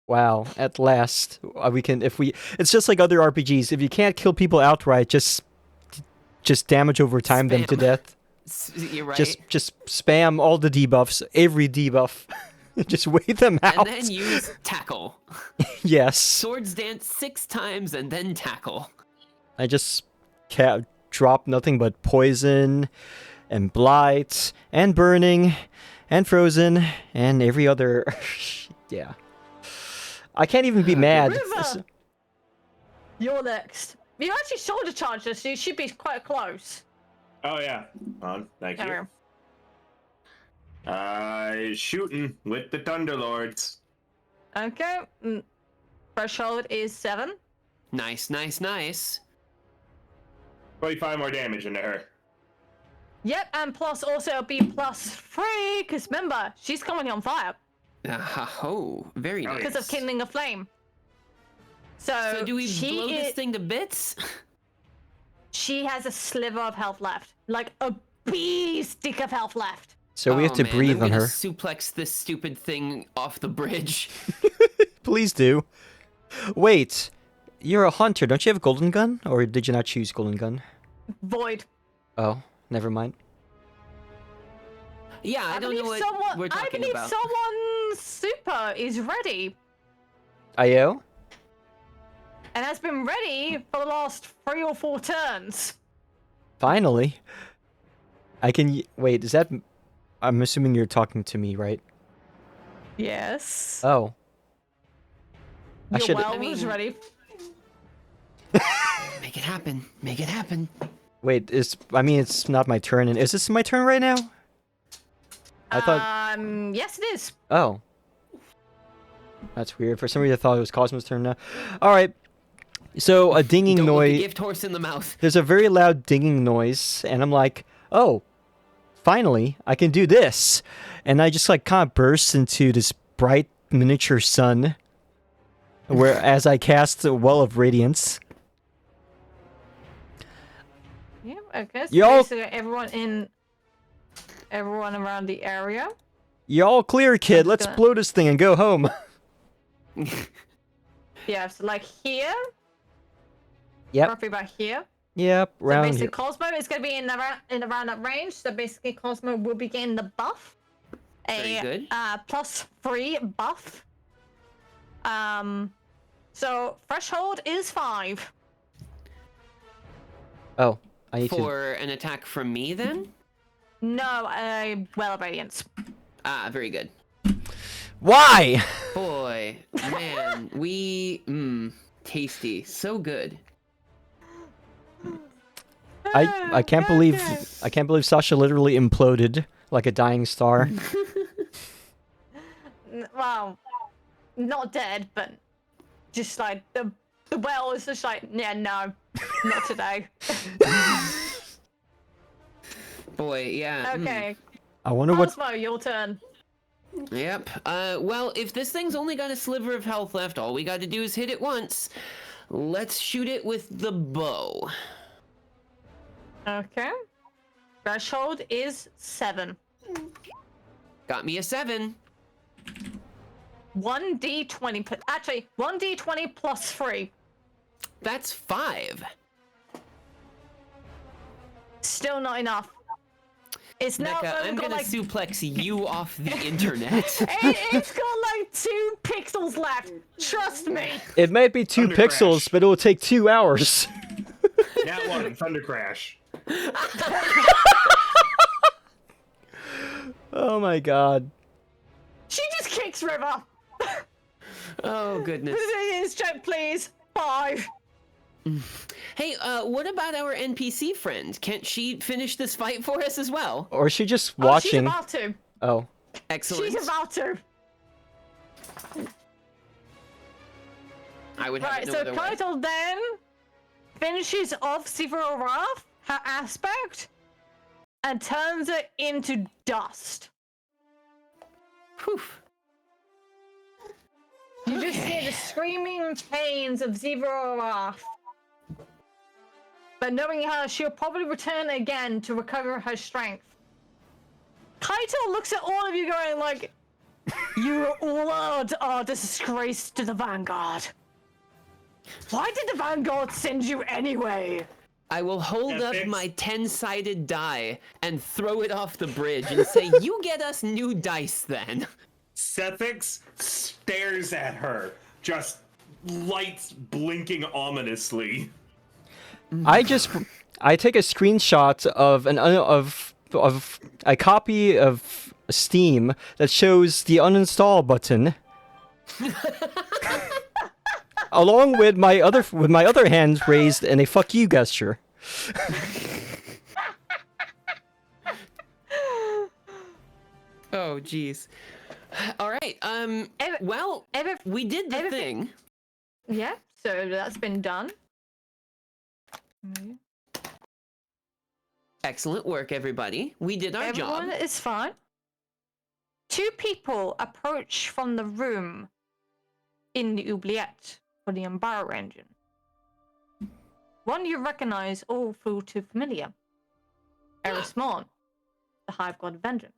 Wow, at last. We can, it's just like other RPGs. If you can't kill people outright, just damage over time them to Spam. death. You're right. Just spam all the debuffs, every debuff. Just wait them out. And then use tackle. Yes. Swords dance 6 times and then tackle. I just drop nothing but poison and blight and burning and frozen and every other. Yeah. I can't even be mad. River, you're next. You actually shoulder charged us, so you should be quite close. Oh yeah. On. Thank you. Shooting with the Thunderlords. Okay. Threshold is 7. Nice, nice, nice. 25 more damage into her. Yep, and plus also it'll be +3, because remember, she's currently on fire Oh, very nice. because of kindling a flame. So do we she blow this thing to bits? She has a sliver of health left. Like a bee's dick of health left. So we have to man, breathe I'm on gonna her. suplex this stupid thing off the bridge. Please do. Wait, you're a hunter. Don't you have a golden gun? Or did you not choose golden gun? Void. Oh, never mind. Yeah, I don't know what we're talking I believe about. someone's super is ready. IO? And has been ready for the last 3 or 4 turns. Finally. I can... Wait, is that... I'm assuming you're talking to me, right? Yes. Oh. I Your should... well was ready. Make it happen. Make it happen. Wait, I mean, it's not my turn. And is this my turn right now? I thought... Yes, it is. Oh. That's weird. For some reason, I thought it was Cosmo's turn now. Alright. So, a dinging Don't look a noise... gift horse in the mouth. There's a very loud dinging noise, and I'm like, oh, finally, I can do this. And I just, like, kind of burst into this bright miniature sun, where as I cast a Well of Radiance. Yeah, okay. So Y'all- basically everyone around the area. Y'all clear, kid. Let's gonna- blow this thing and go home. Yeah, so like here. Yep. Roughly about here. Yep, So round basically here. Cosmo is going to be in around that range. So basically Cosmo will be getting the buff. Very good. +3 buff. So threshold is 5. Oh, I need to... For an attack from me, then? No, Well of Radiance. Ah, very good. Why? Boy, man, tasty. So good. I can't believe Sasha literally imploded like a dying star. Well, not dead, but just like the well is just like, yeah, no, not today. Boy, yeah. Okay, I wonder what... Cosmo, your turn. Yep. Well, if this thing's only got a sliver of health left, all we got to do is hit it once. Let's shoot it with the bow. Okay. Threshold is 7. Got me a 7. 1d20. Actually, 1d20 +3. That's 5. Still not enough. It's now Becca, only I'm got gonna like suplex you off the internet. it's got like 2 pixels left. Trust me. It might be 2 Thunder pixels, crash. but it will take 2 hours. Nat 1, Thunder Crash. Oh my god. She just kicks River. Oh goodness. Please, check, please. 5. Hey, what about our NPC friend? Can't she finish this fight for us as well? Or is she just Oh, she's watching? about to. Oh. Excellent. She's about to. I would have Right, it no so other way. Keitel then finishes off Sivir Wrath, her aspect, and turns it into dust. Whew. You just hear the screaming pains of Sivir Wrath. But knowing her, she'll probably return again to recover her strength. Keitel looks at all of you going like, you all are disgrace to the Vanguard. Why did the Vanguard send you anyway? I will hold up Ethics. my 10-sided die and throw it off the bridge and say, you get us new dice then. Sethix stares at her, just lights blinking ominously. I take a screenshot of of a copy of Steam that shows the uninstall button, along with my other hands raised in a fuck you gesture. Oh, jeez. All right. Well, we did the thing. Yeah, so that's been done. Excellent work, everybody. We did our Everyone job. is fine. 2 people approach from the room in the oubliette for the Embargo engine. One you recognize all feel too familiar. Erismon, the Hive God of Vengeance.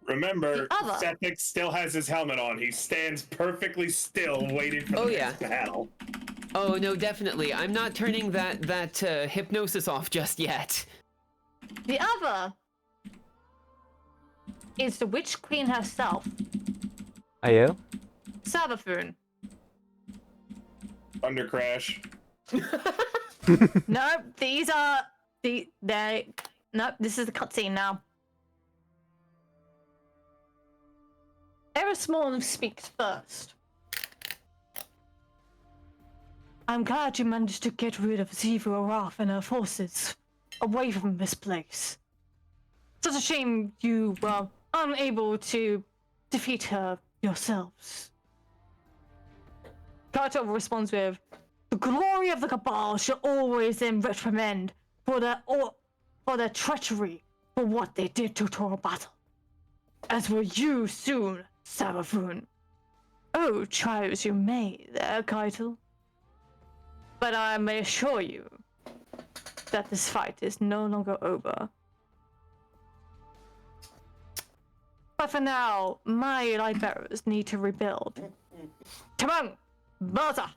Remember, The other. Sethix still has his helmet on. He stands perfectly still, waiting for the next battle. Oh, no, definitely. I'm not turning that hypnosis off just yet. The other is the Witch Queen herself, Ayo? Savathun. Thunder Crash. No, these are nope, this is the cutscene now. Erismorn speaks first. I'm glad you managed to get rid of Sivir Wrath and her forces away from this place. Such a shame you were unable to defeat her yourselves. Kaito responds with, the glory of the Cabal shall always then reprimand for their treachery for what they did to Toro Battle. As will you soon, Savathun. Oh, try as you may there, Keitel. But I may assure you that this fight is no longer over. But for now, my light bearers need to rebuild. Come on, Bertha,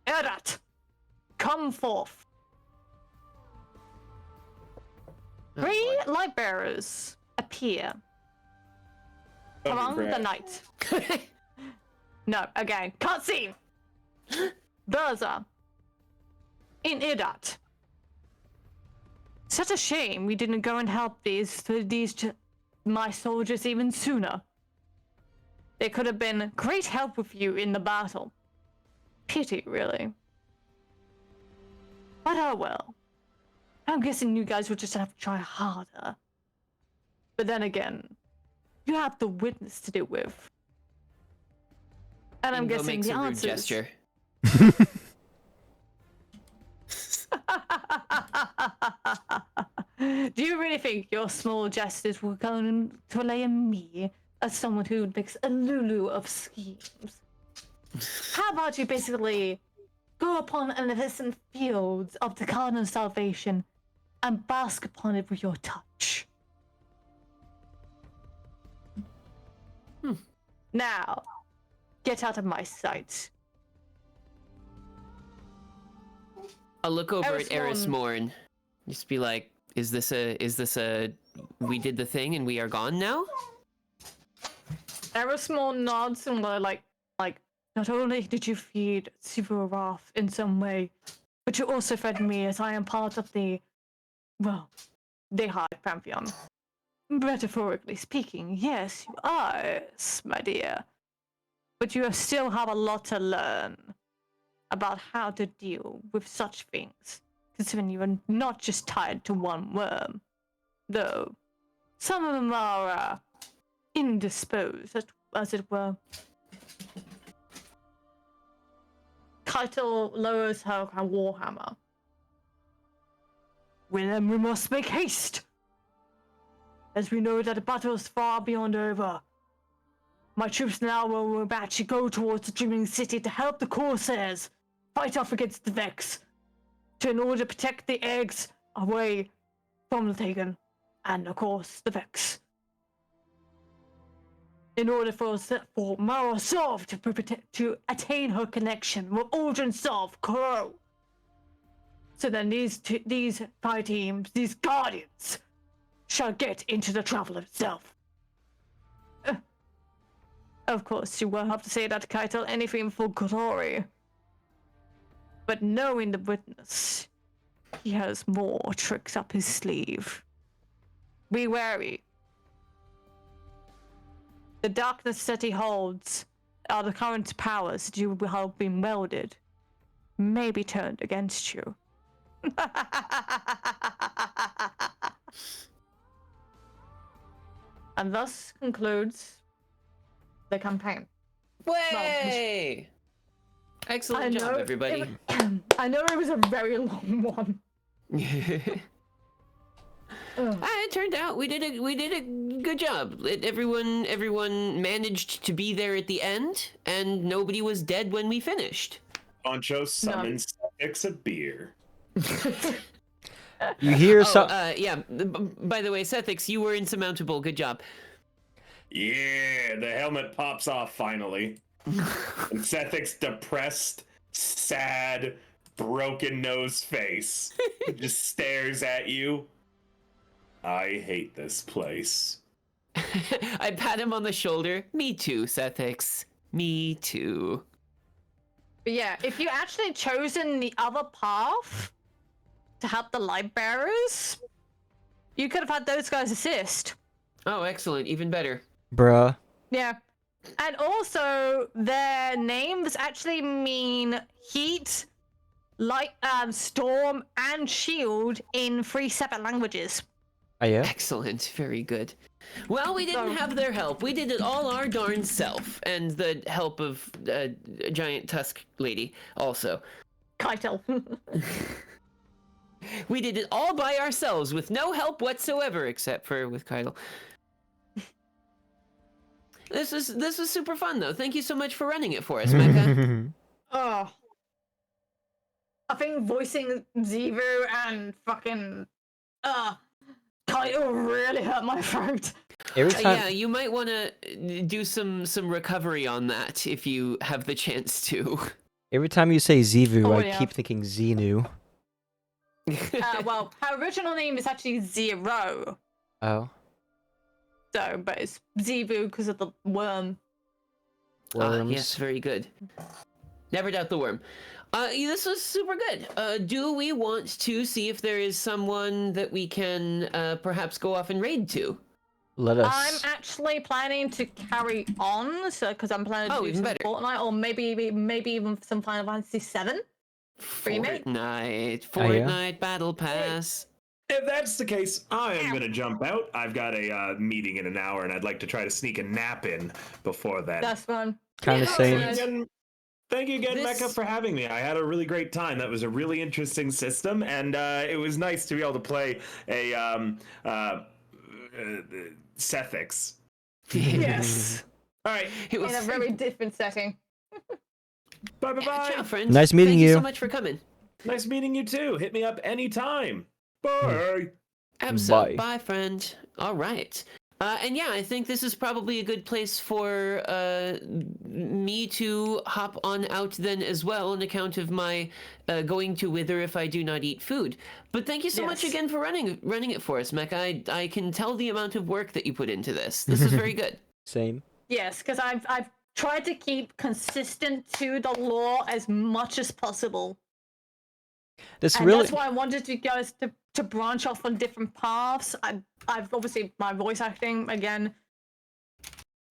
Erat, come forth. 3 light bearers appear among the night. No, again, cutscene. Bertha, in Idat. Such a shame we didn't go and help my soldiers even sooner. They could have been great help with you in the battle. Pity, really. But oh well. I'm guessing you guys will just have to try harder. But then again, you have the witness to deal with. And I'm Ingo guessing makes the a rude answers. gesture. Do you really think your small gestures were going to allay me as someone who makes a lulu of schemes? How about you basically go upon innocent fields of the Cardinal's salvation and bask upon it with your touch? Now, get out of my sight. I'll look over at Erismorn. Erismorn. Just be like, is this a we did the thing and we are gone now? Erismorn nods and like, not only did you feed Sivir Wrath in some way, But you also threaten me as I am part of the Hive Pantheon. Metaphorically speaking, yes, you are, my dear. But you still have a lot to learn about how to deal with such things, considering you are not just tied to one worm. Though, some of them are indisposed, as it were. Keitel lowers her warhammer. Well, then we must make haste, as we know that the battle is far beyond over. My troops now will actually go towards the Dreaming City to help the Corsairs fight off against the Vex, in order to protect the eggs away from the Taken, and of course the Vex. In order for Mara Sov to attain her connection with Aldrin Sov Crow. So then these 5 teams, these guardians, shall get into the travel itself. Of course, you will have to say that, Keitel, anything for glory. But knowing the witness, he has more tricks up his sleeve. Be wary. The darkness that he holds are the current powers that you have been welded, may be turned against you. And thus concludes the campaign. Way! Excellent job, everybody. I know it was a very long one. It turned out we did a good job. Everyone managed to be there at the end, and nobody was dead when we finished. Poncho summons Suffix a beer. You hear some. Yeah. By the way, Sethix, you were insurmountable. Good job. Yeah, the helmet pops off finally. And Sethic's depressed, sad, broken nose face just stares at you. I hate this place. I pat him on the shoulder. Me too, Sethix. Me too. But yeah, if you actually chosen the other path to help the light bearers, you could have had those guys assist. Oh, excellent. Even better. Bruh. Yeah. And also, their names actually mean heat, light, storm, and shield in 3 separate languages. Oh, yeah? Excellent. Very good. Well, we didn't have their help. We did it all our darn self. And the help of a giant tusk lady also. Keitel. We did it all by ourselves with no help whatsoever, except for with Keitel. This was super fun, though. Thank you so much for running it for us, Mecca. Oh. I think voicing Zivu and fucking Keitel really hurt my throat. Every time. Yeah, you might want to do some recovery on that if you have the chance to. Every time you say Zivu, Oh, I yeah. keep thinking Xenu. Well, her original name is actually Zero. Oh. So, but it's Zivu because of the worm. Worms. Yes, very good. Never doubt the worm. This was super good. Do we want to see if there is someone that we can perhaps go off and raid to? Let us. I'm actually planning to carry on, so because I'm planning to do even some better. Fortnite or maybe even some Final Fantasy VII. Remake? Fortnite Battle Pass. If that's the case, I am going to jump out. I've got a meeting in an hour, and I'd like to try to sneak a nap in before then. That's fun. Kind of Yeah, same. Thank you again, This- Mecca, for having me. I had a really great time. That was a really interesting system, and it was nice to be able to play a Sethix. Yes. All right, It was In a very different setting. bye. Ciao, friends. Nice meeting Thank you you. so much for coming. Nice meeting you too. Hit me up anytime. Bye. Absolutely. Bye. Bye, friend. All right. And yeah, I think this is probably a good place for me to hop on out then as well, on account of my going to wither if I do not eat food. But thank you so much Yes. again for running it for us, Mecca. I can tell the amount of work that you put into this. This is very good. Same. Yes, because I've tried to keep consistent to the lore as much as possible. This And really that's why I wanted you guys to branch off on different paths. I've obviously my voice acting again.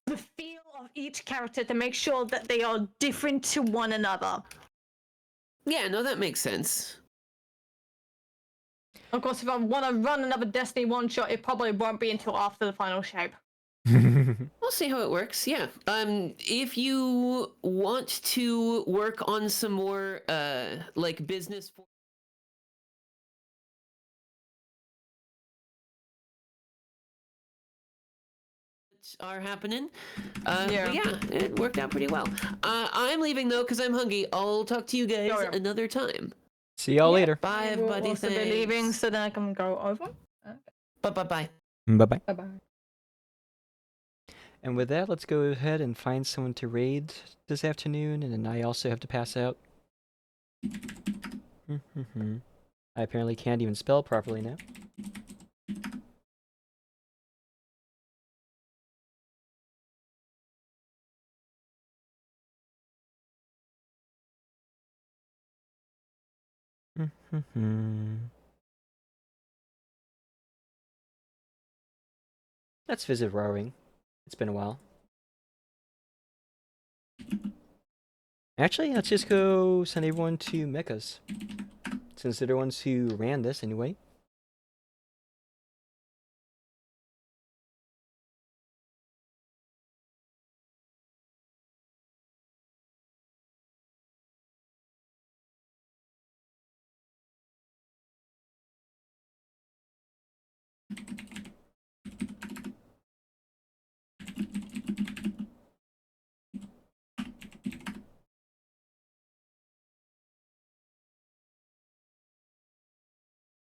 The feel of each character to make sure that they are different to one another. Yeah, no, that makes sense. Of course, if I want to run another Destiny one shot, it probably won't be until after the final shape. We'll see how it works. Yeah. If you want to work on some more like business are happening. But yeah, it worked out pretty well. I'm leaving though because I'm hungry. I'll talk to you guys Sure. another time. See y'all later. Bye, I will everybody. also be leaving so then I can go over. Bye, bye, bye. Bye bye. Bye bye. And with that, let's go ahead and find someone to raid this afternoon, and then I also have to pass out. I apparently can't even spell properly now. Let's visit Rowing. It's been a while. Actually, let's just go send everyone to mechas, since they're the ones who ran this anyway.